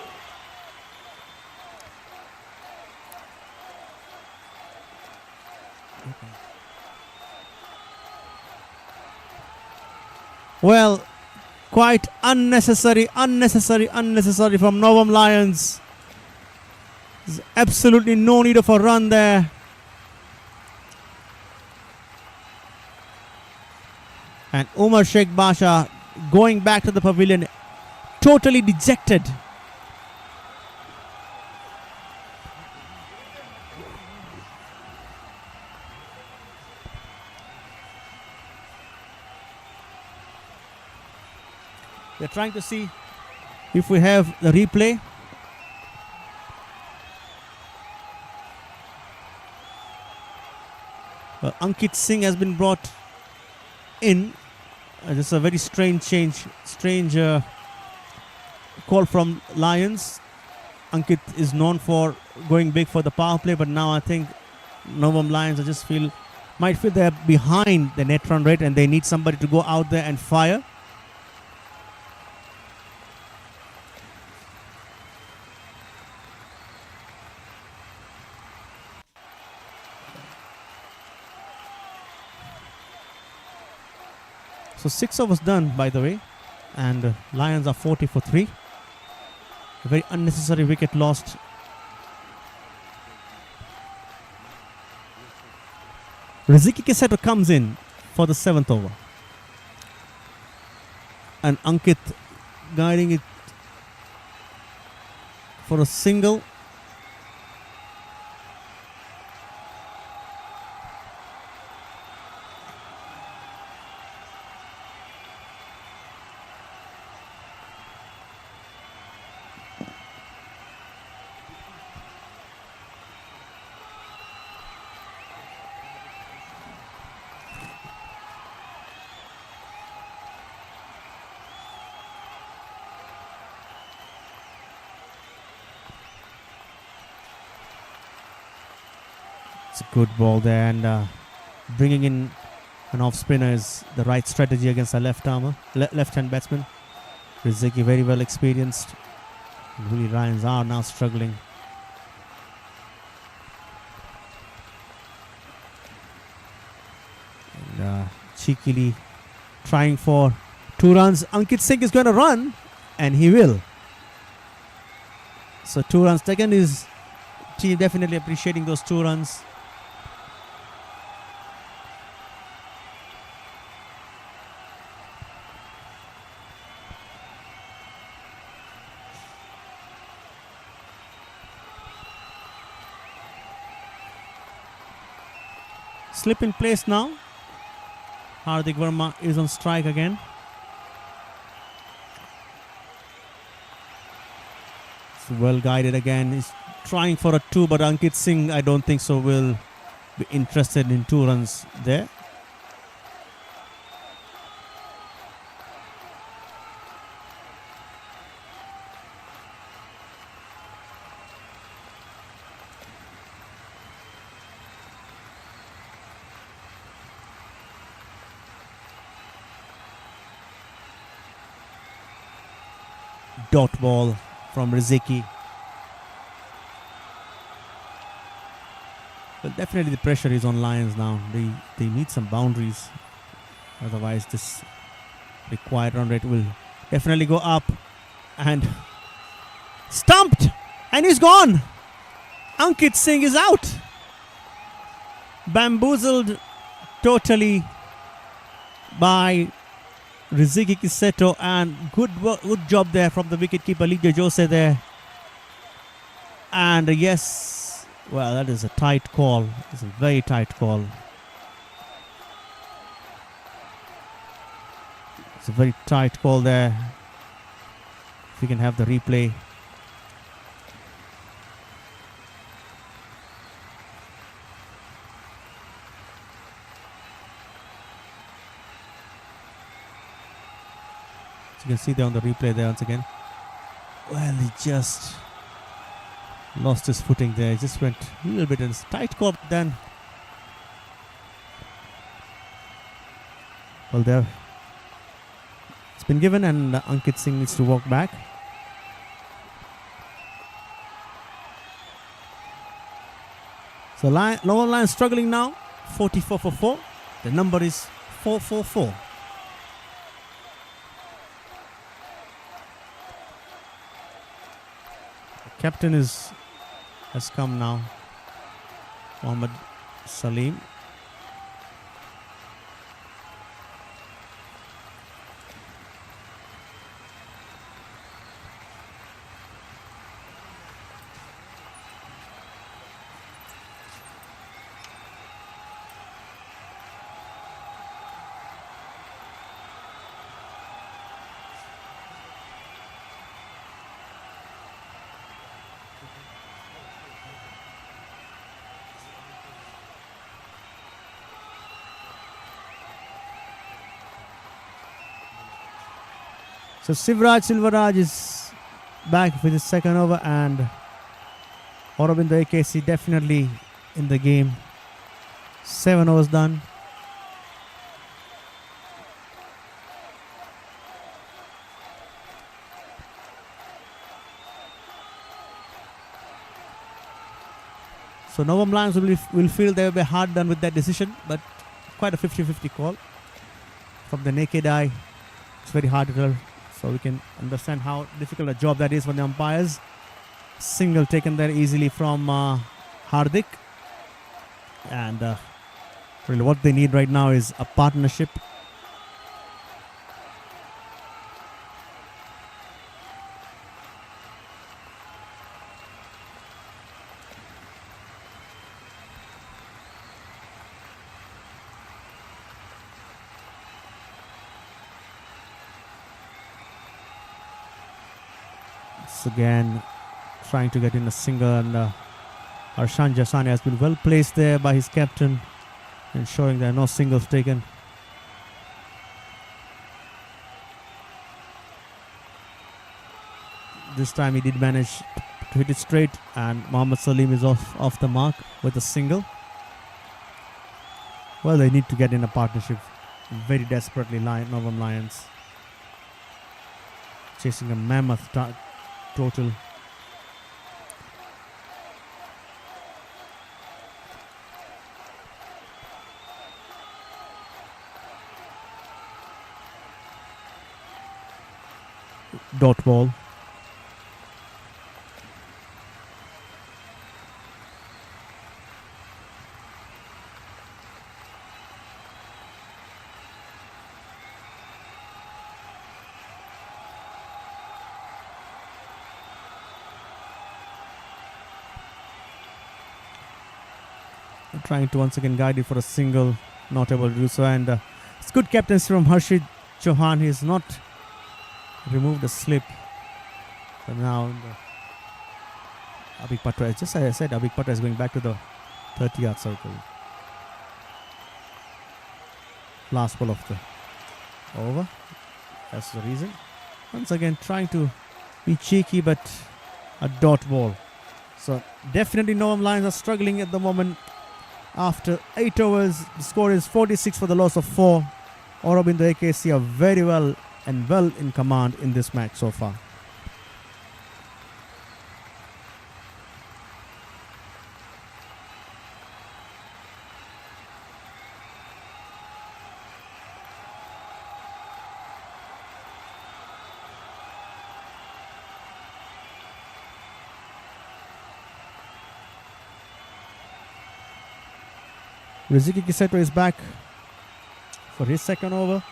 well, quite unnecessary from Navam Lions. There's absolutely no need of a run there. And Umar Sheikh Basha going back to the pavilion, totally dejected. We're trying to see if we have the replay. Ankit Singh has been brought in. This is a very strange call from Lions. Ankit is known for going big for the power play, but now I think Navam Lions might feel they're behind the net run rate and they need somebody to go out there and fire. So 6 overs done, by the way, and Lions are 40 for 3. A very unnecessary wicket lost. Riziki Kiseto comes in for the 7th over, and Ankit guiding it for a single. It's a good ball there, and bringing in an off spinner is the right strategy against a left-hand batsman. Riziki very well experienced. Really, Lions are now struggling. And cheekily trying for 2 runs. Ankit Singh is going to run, and he will. So 2 runs taken. Is team definitely appreciating those 2 runs. Slip in place now. Hardik Verma is on strike again. It's well guided again. He's trying for a 2, but Ankit Singh, I don't think so, will be interested in 2 runs there. Dot ball from Riziki. But definitely the pressure is on Lions now. They need some boundaries. Otherwise this required run rate will definitely go up. And stumped! And he's gone! Ankit Singh is out! Bamboozled totally by Riziki Kiseto, and good job there from the wicketkeeper Liga Jose there. And yes, Well, that is a tight call. It's a very tight call. It's a very tight call there. If we can have the replay. So you can see there on the replay there once again. Well, he just lost his footing there. He just went a little bit in a tight call then. Well, there. It's been given and Ankit Singh needs to walk back. So Lower Lions struggling now. 44 for 4. The number is 444. The captain has come now. Mohammad Salim. So Silvaraj is back with his second over, and Aurobindo AKC definitely in the game. 7 overs done. So Novam Lions will feel they will be hard done with that decision, but quite a 50-50 call. From the naked eye, it's very hard to tell. So we can understand how difficult a job that is for the umpires. Single taken there easily from Hardik. And really what they need right now is a partnership. Again trying to get in a single, and Arshan Jasani has been well placed there by his captain, ensuring there are no singles taken. This time he did manage to hit it straight, and Mohammad Salim is off the mark with a single. Well, they need to get in a partnership very desperately. Novam Lions chasing a mammoth total. Dot ball. Trying to once again guide it for a single, not able to do so, and it's good captaincy from Harshit Chauhan. He has not removed the slip, but now Abhik Patra, just as I said, Abhik Patra is going back to the 30-yard circle. Last ball of the over, that's the reason. Once again trying to be cheeky, but a dot ball. So definitely Noam Lions are struggling at the moment. After 8 overs, the score is 46 for the loss of 4. Aurobindo AKC are very well in command in this match so far. Riziki Kiseto is back for his second over.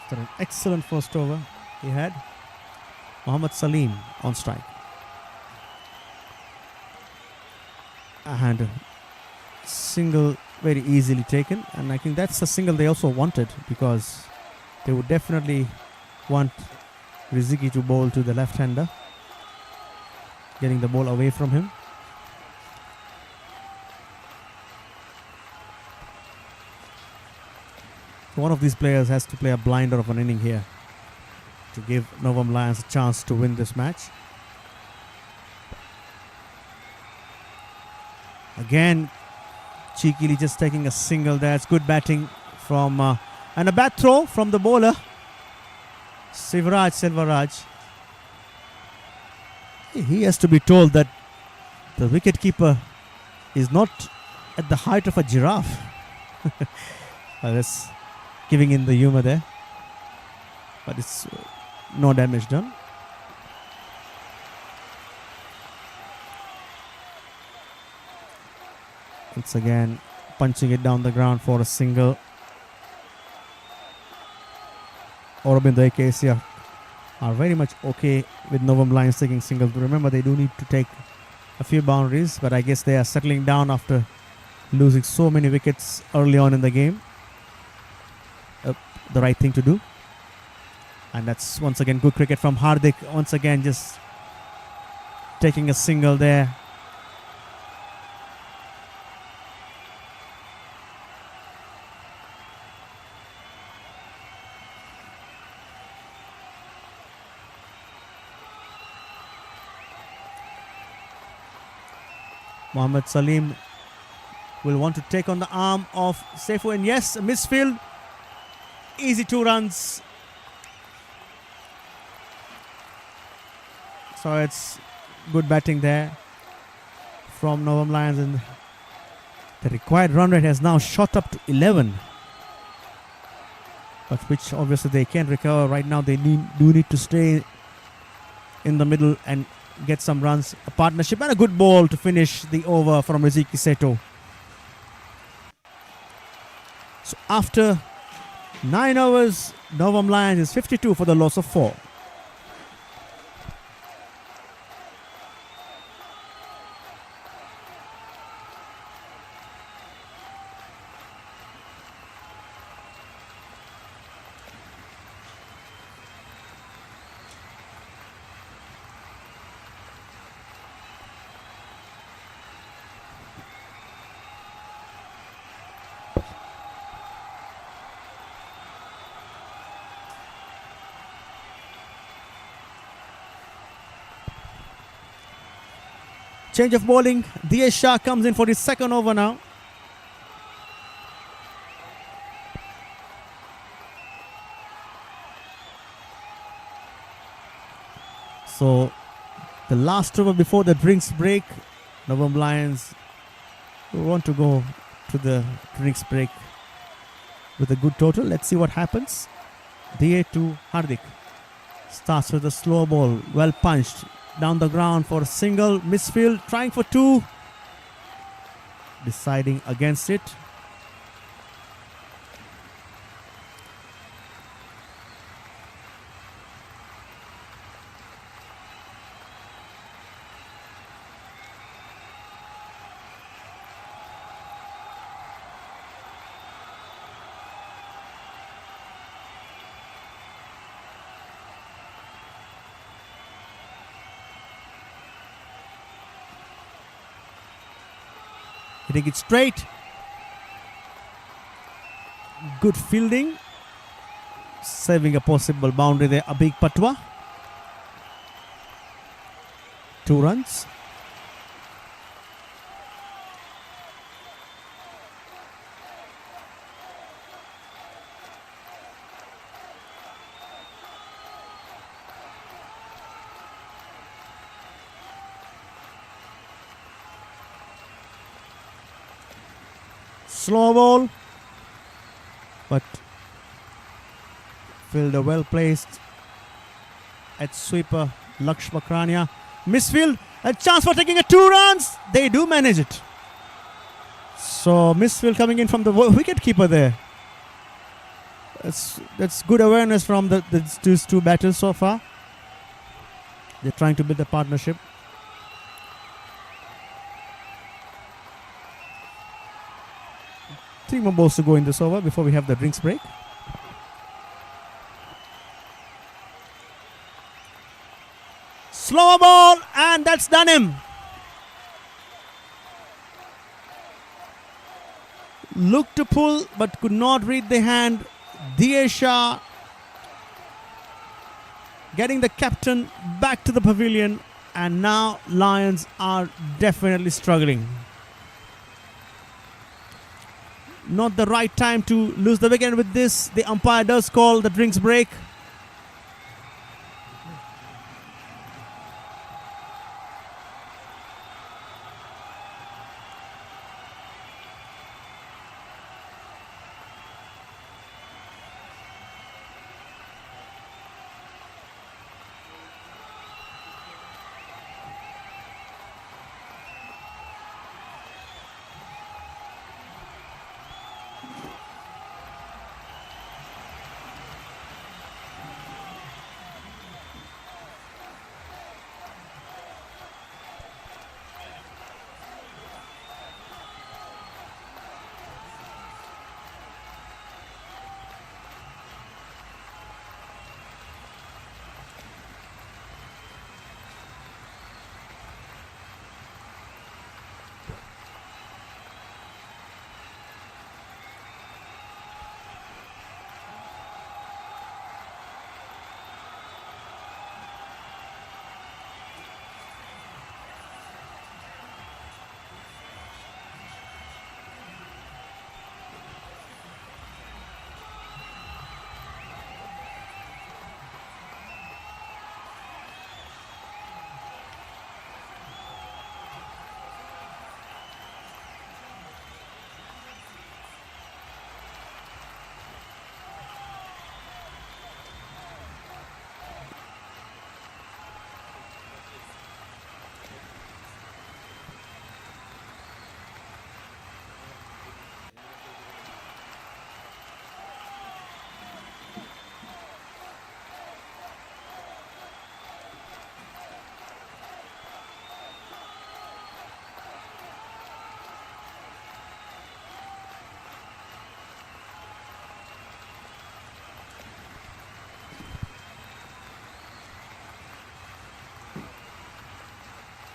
After an excellent first over he had. Mohammad Salim on strike. And single very easily taken, and I think that's a single they also wanted, because they would definitely want Riziki to bowl to the left-hander, getting the ball away from him. So one of these players has to play a blinder of an inning here to give Novum Lions a chance to win this match. Again, cheekily just taking a single there. It's good batting from and a bat throw from the bowler Selvaraj. He has to be told that the wicketkeeper is not at the height of a giraffe. That's giving in the humour there, but it's no damage done. Once again, punching it down the ground for a single. Aurobindo Acacia are very much okay with Novum Lions taking singles. Remember, they do need to take a few boundaries, but I guess they are settling down after losing so many wickets early on in the game. The right thing to do. And that's once again good cricket from Hardik. Once again, just taking a single there. Mohammad Salim will want to take on the arm of Seifu, and yes, a misfield. Easy 2 runs. So it's good batting there from Novum Lions, and the required run rate has now shot up to 11, but which obviously they can't recover right now. They do need to stay in the middle and get some runs. A partnership and a good ball to finish the over from Riziki Seto. So after 9 overs, Novum Lions is 52 for the loss of 4. Change of bowling. Diyesh Shah comes in for his second over now. So the last over before the drinks break, Novum Lions want to go to the drinks break with a good total. Let's see what happens. Diye to Hardik. Starts with a slow ball. Well punched. Down the ground for a single. Misfield. Trying for 2. Deciding against it. Hitting it straight. Good fielding. Saving a possible boundary there. A big patwa. 2 runs. Slow ball, but fielder well placed at sweeper Laksh Bakrania. Misfield, a chance for taking a 2 runs. They do manage it. So Misfield coming in from the wicket keeper there. That's good awareness from these 2 batters so far. They're trying to build a partnership. 3 more balls to go in this over before we have the drinks break. Slower ball, and that's done him. Looked to pull, but could not read the hand. Diesha getting the captain back to the pavilion, and now Lions are definitely struggling. Not the right time to lose the wicket with this. The umpire does call the drinks break.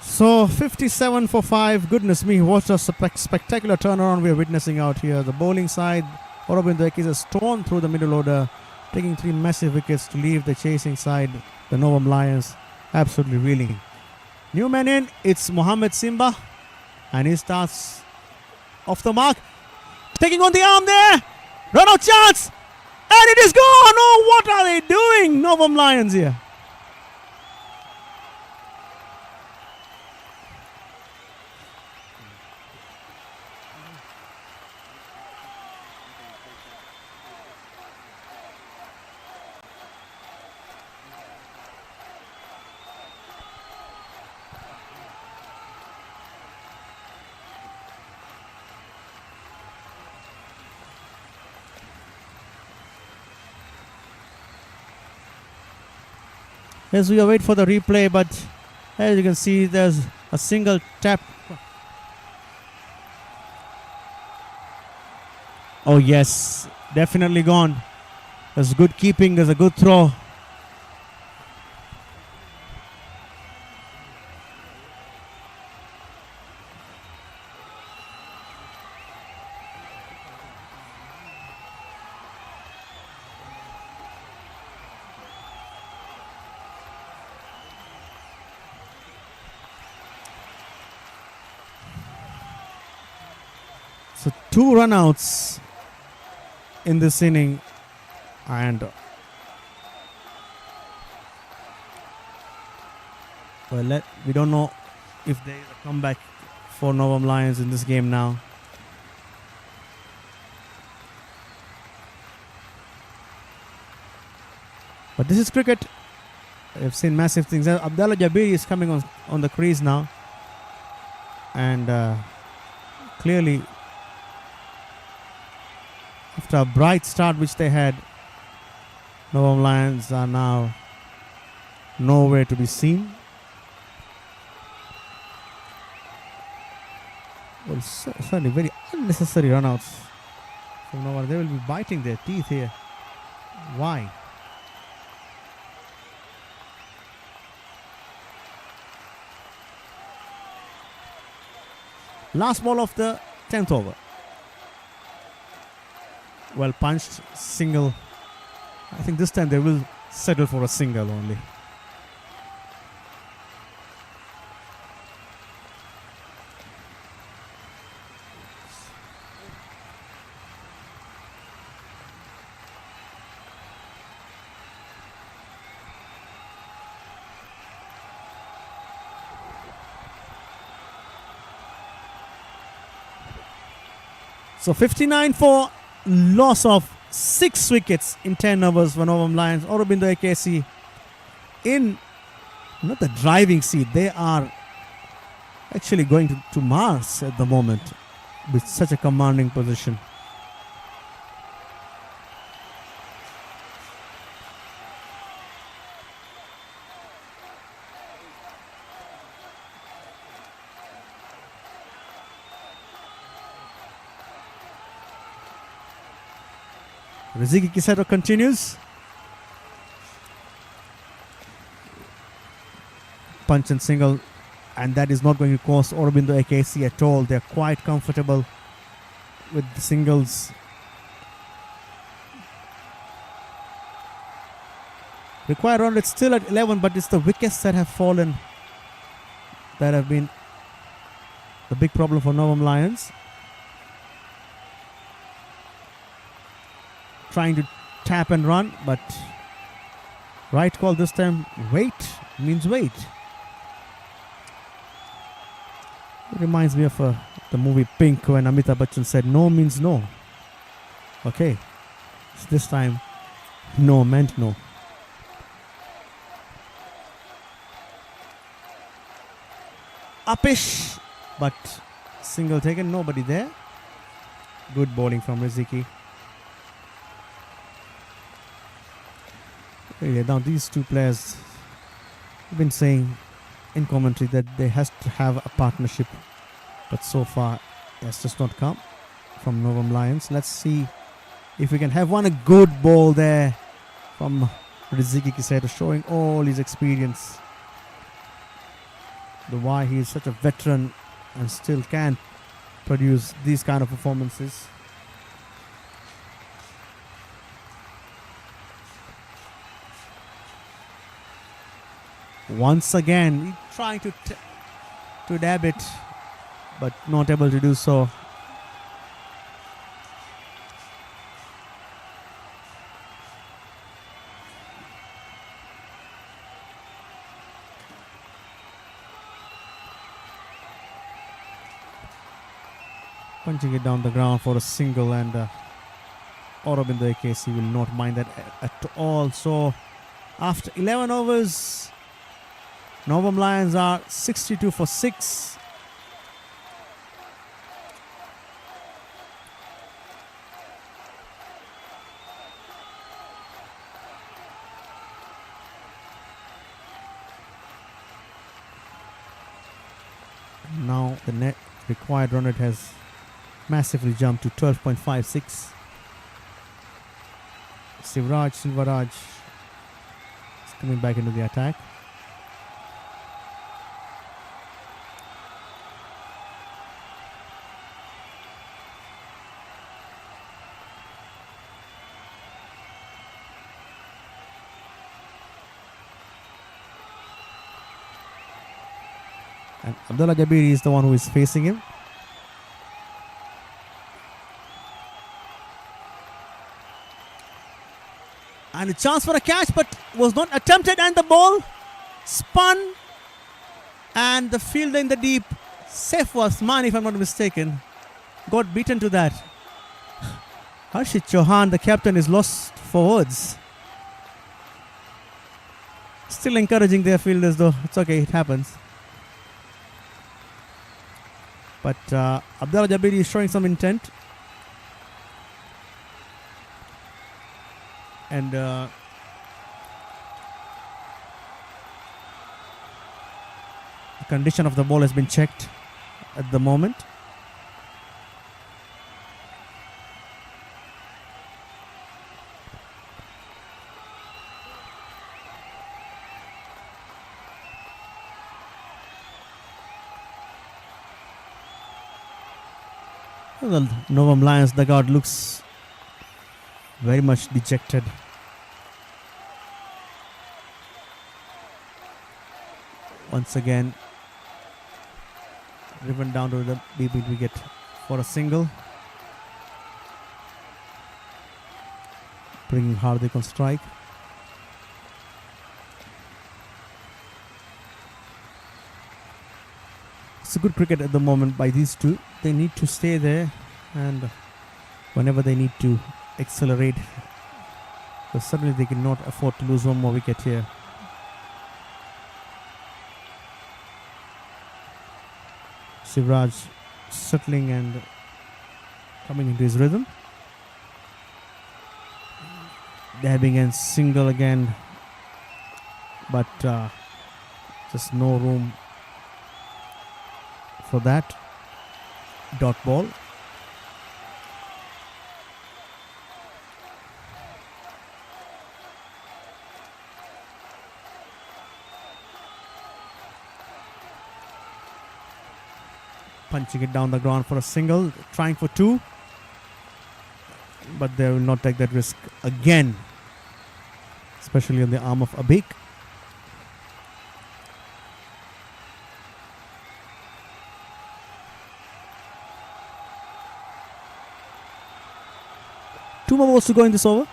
So 57 for 5. Goodness me, what a spectacular turnaround we are witnessing out here. The bowling side, Aurobindo Ekis has torn through the middle order, taking 3 massive wickets to leave the chasing side, the Novum Lions, absolutely reeling. New man in, it's Mohamed Simba, and he starts off the mark. Taking on the arm there, run out chance, and it is gone. Oh, what are they doing, Novum Lions here? As we await for the replay, but as you can see, there's a single tap. Oh yes, definitely gone. There's good keeping, there's a good throw. So 2 runouts in this inning, and well, we don't know if there is a comeback for Novum Lions in this game now. But this is cricket. I've seen massive things. Abdallah Jabiri is coming on the crease now, and clearly, after a bright start which they had, Novum Lions are now nowhere to be seen. Well, certainly very unnecessary runouts from now on. They will be biting their teeth here. Why? Last ball of the 10th over. Well punched, single. I think this time they will settle for a single only. So 59 for loss of 6 wickets in 10 overs for Novum Lions. Aurobindo AKC in not the driving seat. They are actually going to Mars at the moment with such a commanding position. Riziki Kisato continues. Punch and single, and that is not going to cost Aurobindo AKC at all. They're quite comfortable with the singles. Required run rate still at 11, but it's the wickets that have fallen that have been the big problem for Novum Lions. Trying to tap and run, but right call this time. Wait means wait. It reminds me of the movie Pink when Amitabh Bachchan said no means no. Okay, so this time no meant no. Upish, but single taken, nobody there. Good bowling from Riziki. Yeah, now these two players have been saying in commentary that they has to have a partnership, but so far that's just not come from Novum Lions. Let's see if we can have a good ball there from Riziki Kisato, showing all his experience, the why he is such a veteran and still can produce these kind of performances. Once again, trying to dab it, but not able to do so. Punching it down the ground for a single, and Aurobindo AKC will not mind that at all. So after 11 overs, Novum Lions are 62 for 6. Now the net required run rate has massively jumped to 12.56. Silvaraj is coming back into the attack. And Abdullah Jabiri is the one who is facing him. And a chance for a catch, but was not attempted, and the ball spun, and the fielder in the deep, Saif Wasmani, if I'm not mistaken, got beaten to that. Harshit Chauhan, the captain, is lost for words. Still encouraging their fielders though. It's okay, it happens. But Abdullah Jabiri is showing some intent. And the condition of the ball has been checked at the moment. The Novum Lions dugout looks very much dejected. Once again, driven down to the BB wicket for a single. Bringing Hardik on strike. It's a good cricket at the moment by these two. They need to stay there, and whenever they need to accelerate, so suddenly they cannot afford to lose one more wicket here. Shivraj settling and coming into his rhythm. Dabbing and single again, but just no room for that. Dot ball. Punching it down the ground for a single, trying for two, but they will not take that risk again, especially on the arm of Abik. Two more balls to go in this over.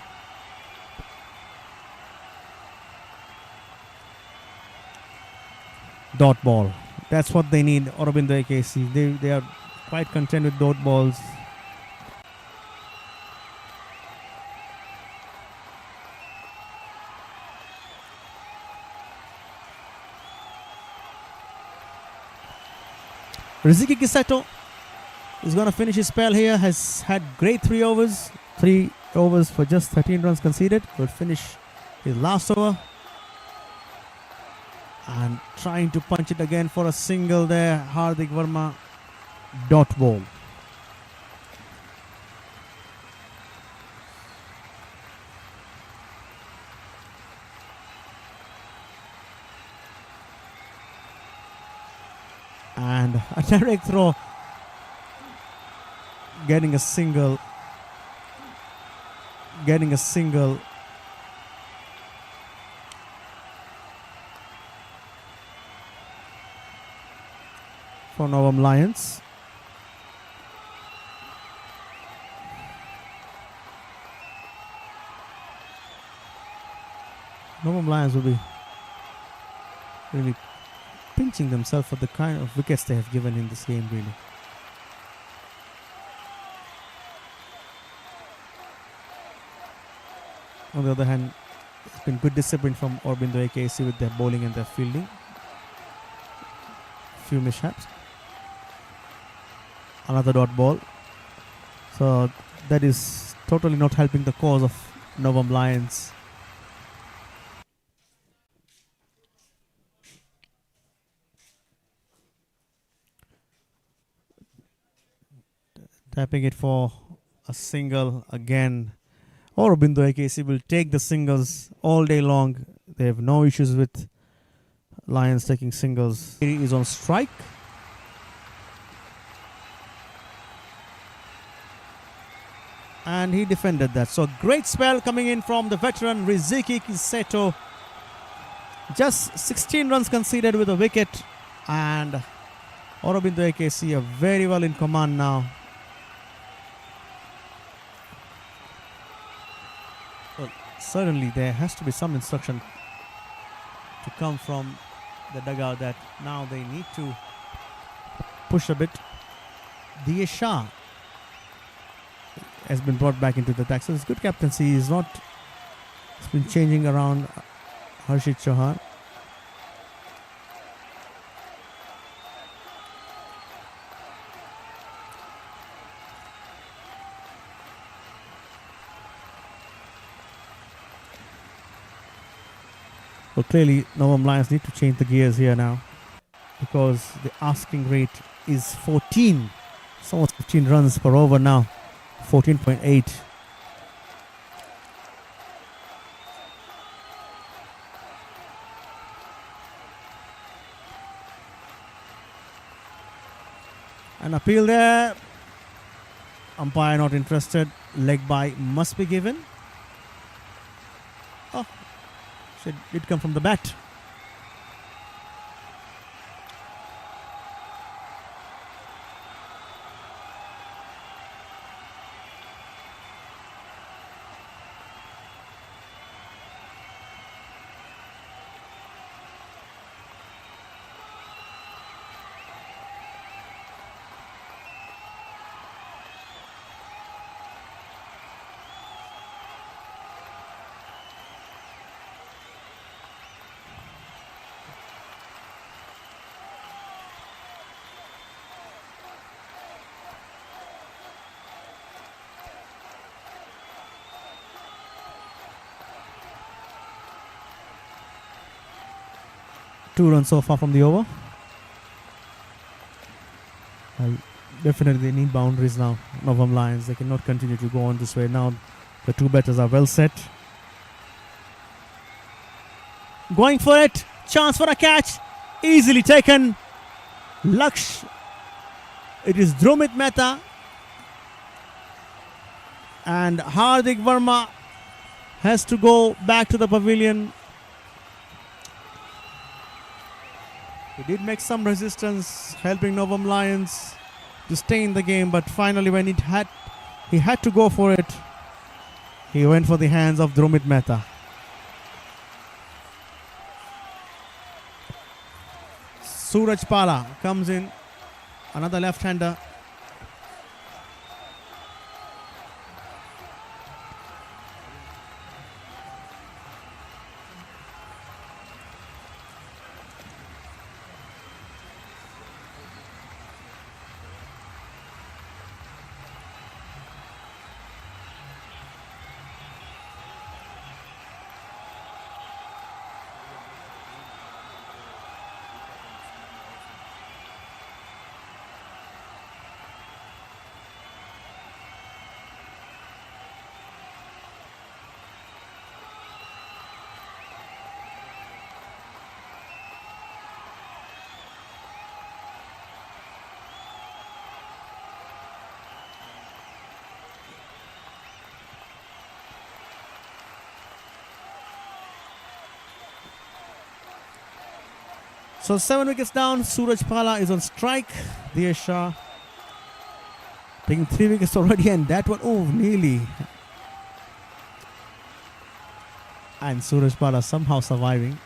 Dot ball. That's what they need, Aurobindo AKC. They are quite content with dot balls. Riziki Kisato is going to finish his spell here. Has had great 3 overs. 3 overs for just 13 runs conceded. Will finish his last over. And trying to punch it again for a single there. Hardik Verma. Dot ball. And a direct throw. Getting a single. For Novum Lions. Novum Lions will be really pinching themselves for the kind of wickets they have given in this game, really. On the other hand, it's been good discipline from Aurobindo AKC with their bowling and their fielding. Few mishaps. Another dot ball. So that is totally not helping the cause of Novum Lions. Tapping it for a single again. Aurobindo AKC will take the singles all day long. They have no issues with Lions taking singles. He is on strike. And he defended that. So great spell coming in from the veteran Riziki Kisato. Just 16 runs conceded with a wicket. And Aurobindo AKC are very well in command now. Well, certainly there has to be some instruction to come from the dugout that now they need to push a bit. Diyesh Shah has been brought back into the attack. So it's good captaincy. He's not. It's been changing around Harshit Chauhan. Well, clearly Novum Lions need to change the gears here now, because the asking rate is 14. It's almost 15 runs per over now. 14.8. An appeal there. Umpire not interested. Leg bye must be given. Oh, it did come from the bat. Two runs so far from the over. Well, definitely they need boundaries now. Novum Lions, they cannot continue to go on this way. Now the two batters are well set. Going for it. Chance for a catch. Easily taken. Laksh. It is Dromit Mehta. And Hardik Verma has to go back to the pavilion. He did make some resistance, helping Novum Lions to stay in the game, but finally when he had to go for it, he went for the hands of Dromit Mehta. Suraj Pala comes in, another left-hander. So 7 wickets down, Suraj Pala is on strike. Diyesh Shah taking 3 wickets already, and that one, oh, nearly. And Suraj Pala somehow surviving.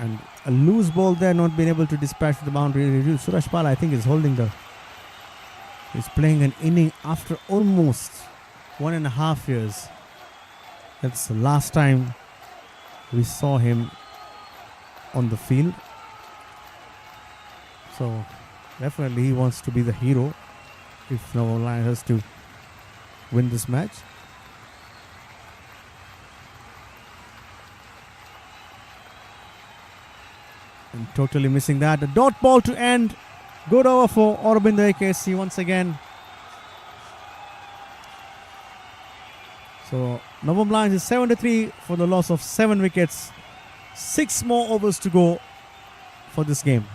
And a loose ball there, not being able to dispatch the boundary. Suraj Pala, I think, is playing an inning after almost 1.5 years. That's the last time we saw him on the field. So definitely he wants to be the hero if Novum Lions has to win this match. And totally missing that. A dot ball to end. Good over for Aurobindo AKC once again. So Novum Lions is 73 for the loss of 7 wickets. 6 more overs to go for this game.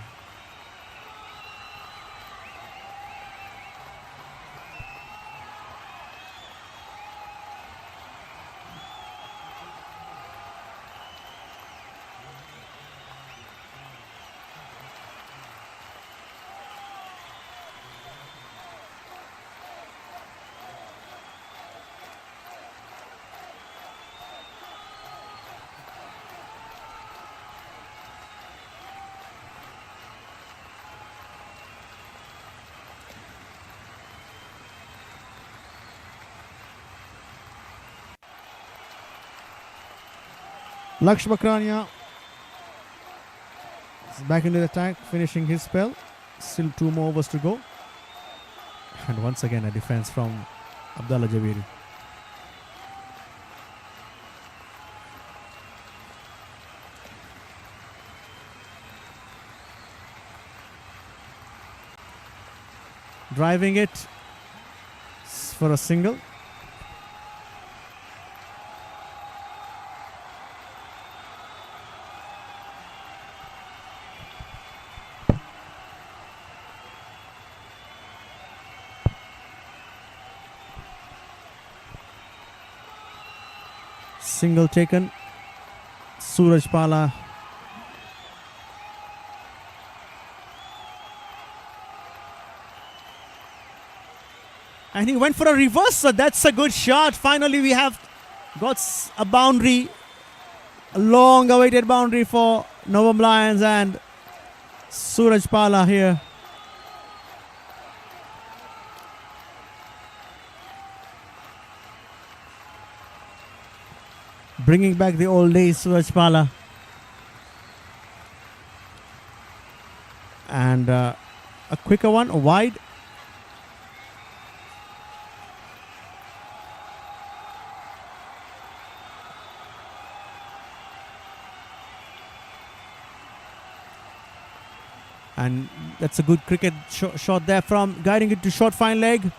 Laksh Bakrania is back into the attack, finishing his spell. Still 2 more overs to go. And once again a defense from Abdallah Jabiri. Driving it for a single. Single taken. Suraj Pala. And he went for a reverse, so that's a good shot. Finally, we have got a boundary, a long awaited boundary for Novum Lions and Suraj Pala here. Bringing back the old days, Suraj Pala. And a quicker one, wide. And that's a good cricket shot there from guiding it to short fine leg.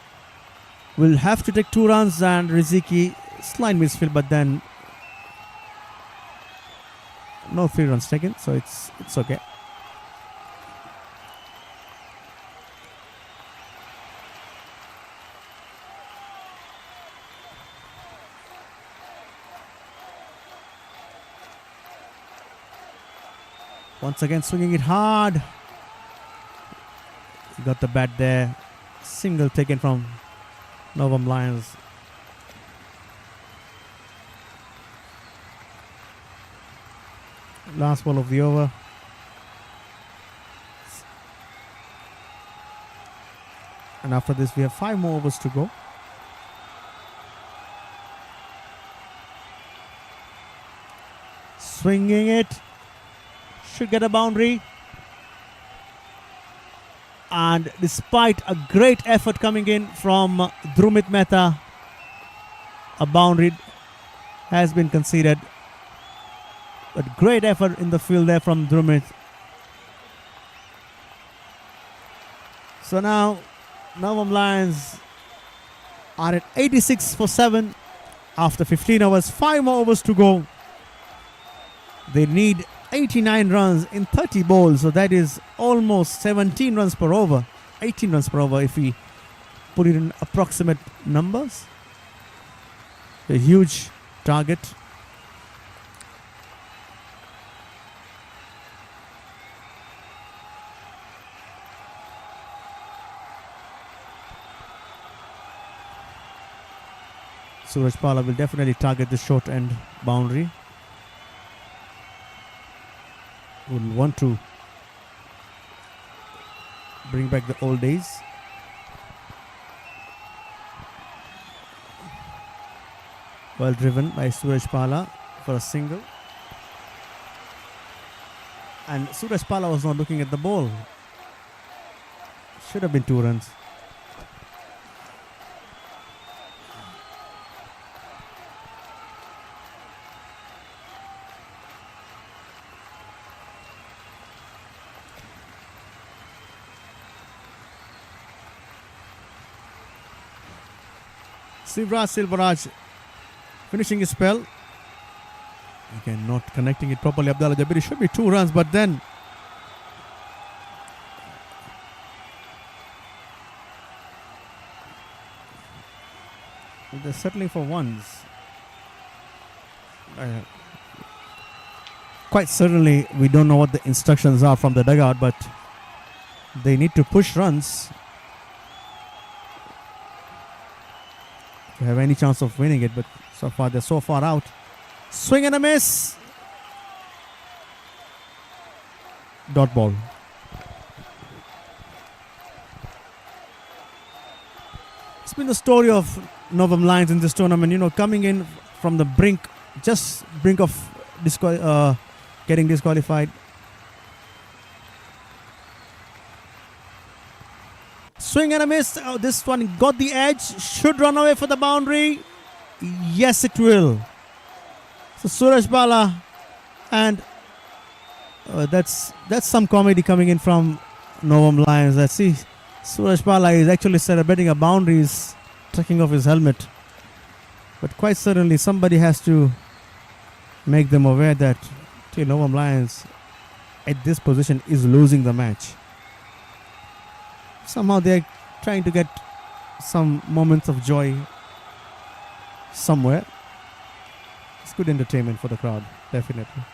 Will have to take 2 runs, and Riziki slight misfield, but then no 3 runs taken, so it's okay. Once again swinging it hard. Got the bat there. Single taken from Novum Lions. Last ball of the over. And after this we have 5 more overs to go. Swinging it. Should get a boundary. And despite a great effort coming in from Drumit Mehta, a boundary has been conceded. But great effort in the field there from Drumit. So now Novum Lions are at 86 for 7 after 15 overs. 5 more overs to go. They need 89 runs in 30 balls, so that is almost 17 runs per over, 18 runs per over if we put it in approximate numbers. A huge target. Suraj Pala will definitely target the short end boundary. Will want to bring back the old days. Well driven by Suraj Pala for a single. And Suraj Pala was not looking at the ball. Should have been 2 runs. Silvaraj finishing his spell. Again, not connecting it properly. Abdallah Jabiri should be 2 runs, but then they're settling for ones. Quite certainly, we don't know what the instructions are from the dugout, but they need to push runs to have any chance of winning it, but so far they're so far out. Swing and a miss. Dot ball. It's been the story of Novum Lions in this tournament, you know, coming in from the brink of getting disqualified. Swing and a miss. Oh, this one got the edge. Should run away for the boundary. Yes, it will. So Suraj Bala, and that's some comedy coming in from Novam Lions. Let's see. Suraj Bala is actually celebrating a boundary. He's taking off his helmet. But quite certainly somebody has to make them aware that Novam Lions at this position is losing the match. Somehow they're trying to get some moments of joy somewhere. It's good entertainment for the crowd, definitely.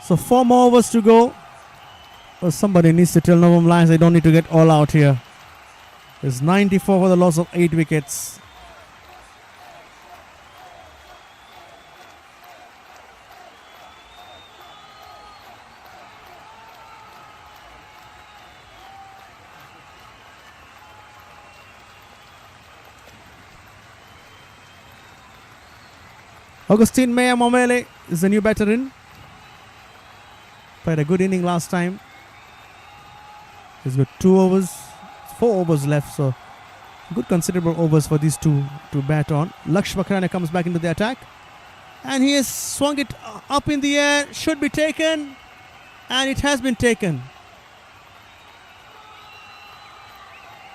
So 4 more overs to go. Well, somebody needs to tell Novam Lions they don't need to get all out here. There's 94 for the loss of 8 wickets. Augustine Maya Momele is the new batter in. Played a good inning last time. He's got 4 overs left, so good considerable overs for these two to bat on. Laksh Bakrana comes back into the attack, and he has swung it up in the air. Should be taken, and it has been taken.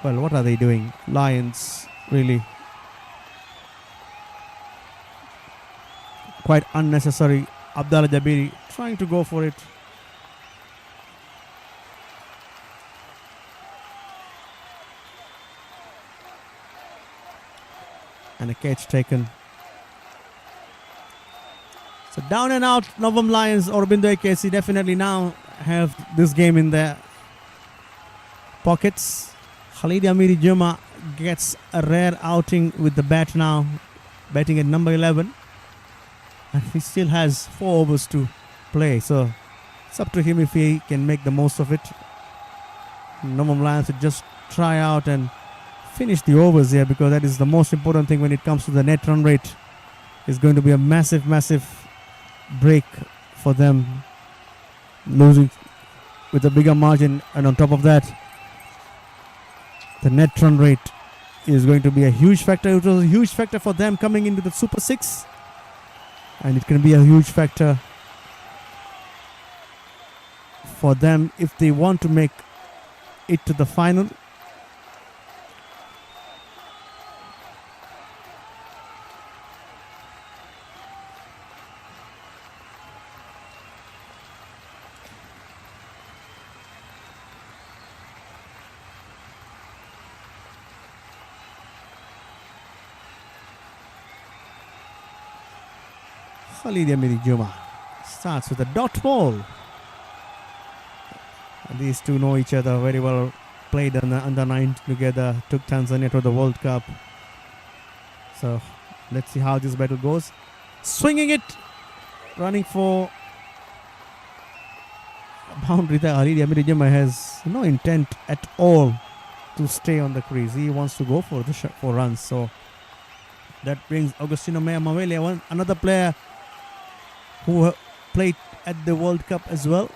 Well, what are they doing? Lions, really. Quite unnecessary. Abdallah Jabiri trying to go for it. And a catch taken. So down and out, Novam Lions, Aurobindo AKC definitely now have this game in their pockets. Khalid Amiri Juma gets a rare outing with the bat now, batting at number 11. And he still has 4 overs to play, so it's up to him if he can make the most of it. Novam Lions should just try out and finish the overs here, because that is the most important thing when it comes to the net run rate. It's going to be a massive break for them, losing with a bigger margin, and on top of that, the net run rate is going to be a huge factor. It was a huge factor for them coming into the Super 6, and it can be a huge factor for them if they want to make it to the final. Khalid Amiri Juma starts with a dot ball. And these two know each other very well. Played on the under 9 together. Took Tanzania to the World Cup. So let's see how this battle goes. Swinging it, running for a boundary there. Khalid Amiri Juma has no intent at all to stay on the crease. He wants to go for the for runs. So that brings Augustino Mea Mawele, another player who played at the World Cup as well.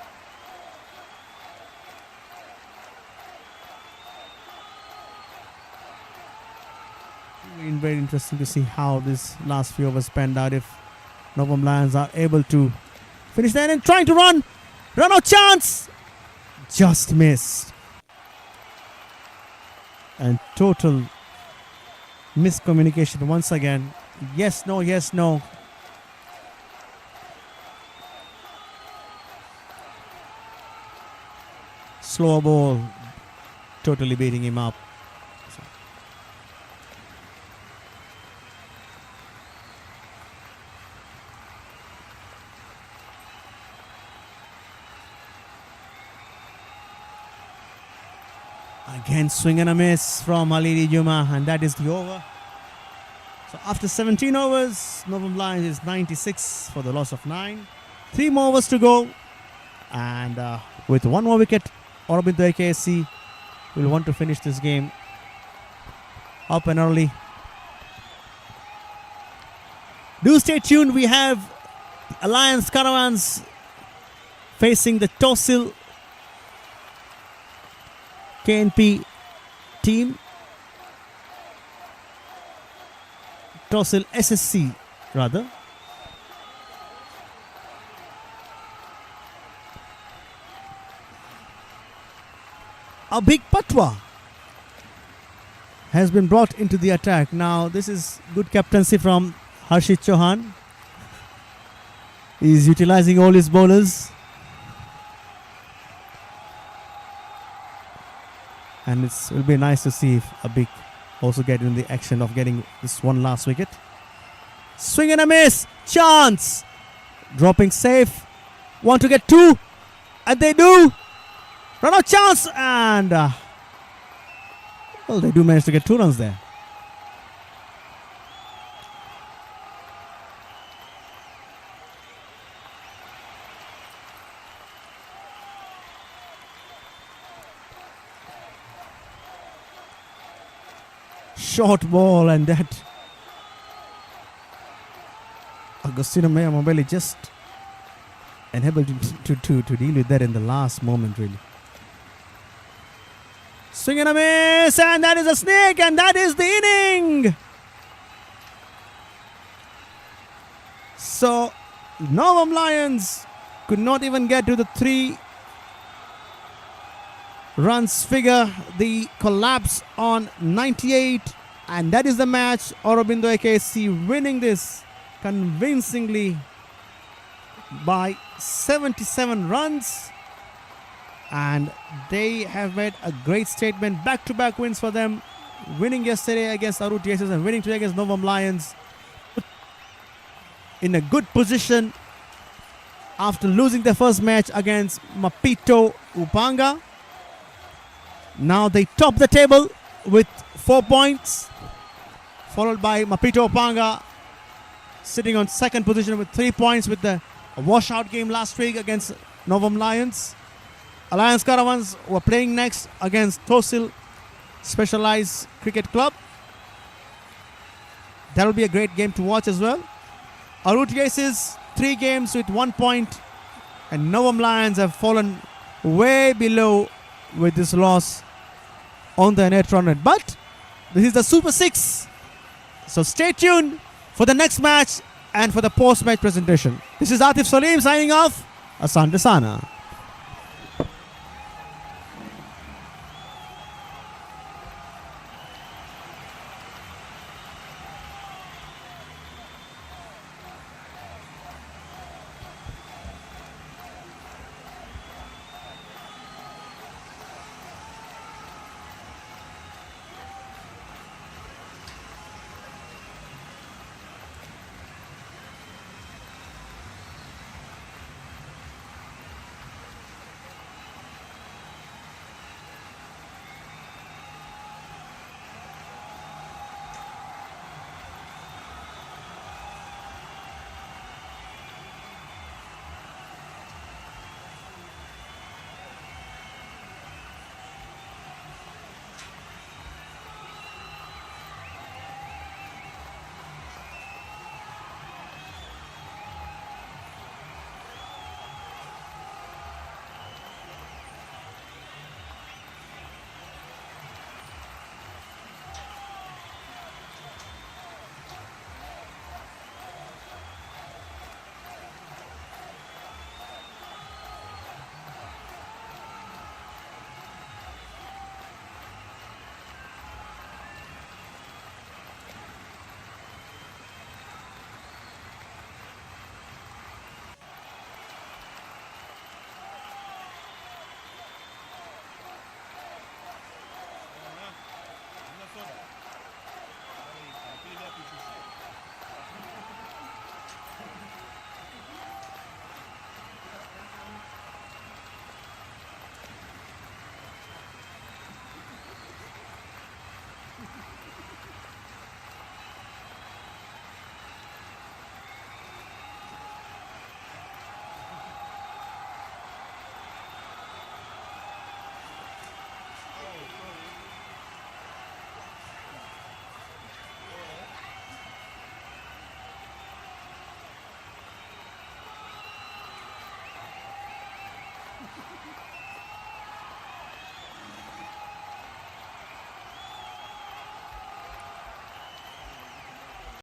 In very interesting to see how this last few overs panned out. If Novam Lions are able to finish there and trying to run out chance, just missed. And total miscommunication once again. Yes, no, yes, no. Slow ball, totally beating him up. Again, swing and a miss from Halili Juma, and that is the over. So after 17 overs, Novam Lions is 96 for the loss of 9. 3 more overs to go, and with 1 more wicket, Aurobindo AKSC will want to finish this game up and early. Do stay tuned. We have Alliance Caravans facing the Tosil KNP team. Tosil SSC rather. A big patwa has been brought into the attack. Now this is good captaincy from Harshit Chauhan. He is utilizing all his bowlers. And it will be nice to see if Abik also get in the action of getting this one last wicket. Swing and a miss. Chance. Dropping safe. Want to get 2. And they do. Run out chance. And well, they do manage to get 2 runs there. Short ball, and that Agostino Mobile just unable to deal with that in the last moment, really. Swing and a miss, and that is a snake, and that is the inning. So Novam Lions could not even get to the 3 runs figure. The collapse on 98, and that is the match. Aurobindo AKSC winning this convincingly by 77 runs, and they have made a great statement. Back-to-back wins for them, winning yesterday against Arut Aces and winning today against Novam Lions, in a good position after losing their first match against Mapito Upanga. Now they top the table with 4 points, followed by Mapito Upanga sitting on second position with 3 points with the washout game last week against Novam Lions. Alliance Caravans were playing next against Tosil Specialized Cricket Club. That will be a great game to watch as well. Arut Aces 3 games with 1 point, and Novam Lions have fallen way below with this loss on the net run rate. But this is the Super 6, so stay tuned for the next match and for the post-match presentation. This is Atif Salim signing off. Asante Sana.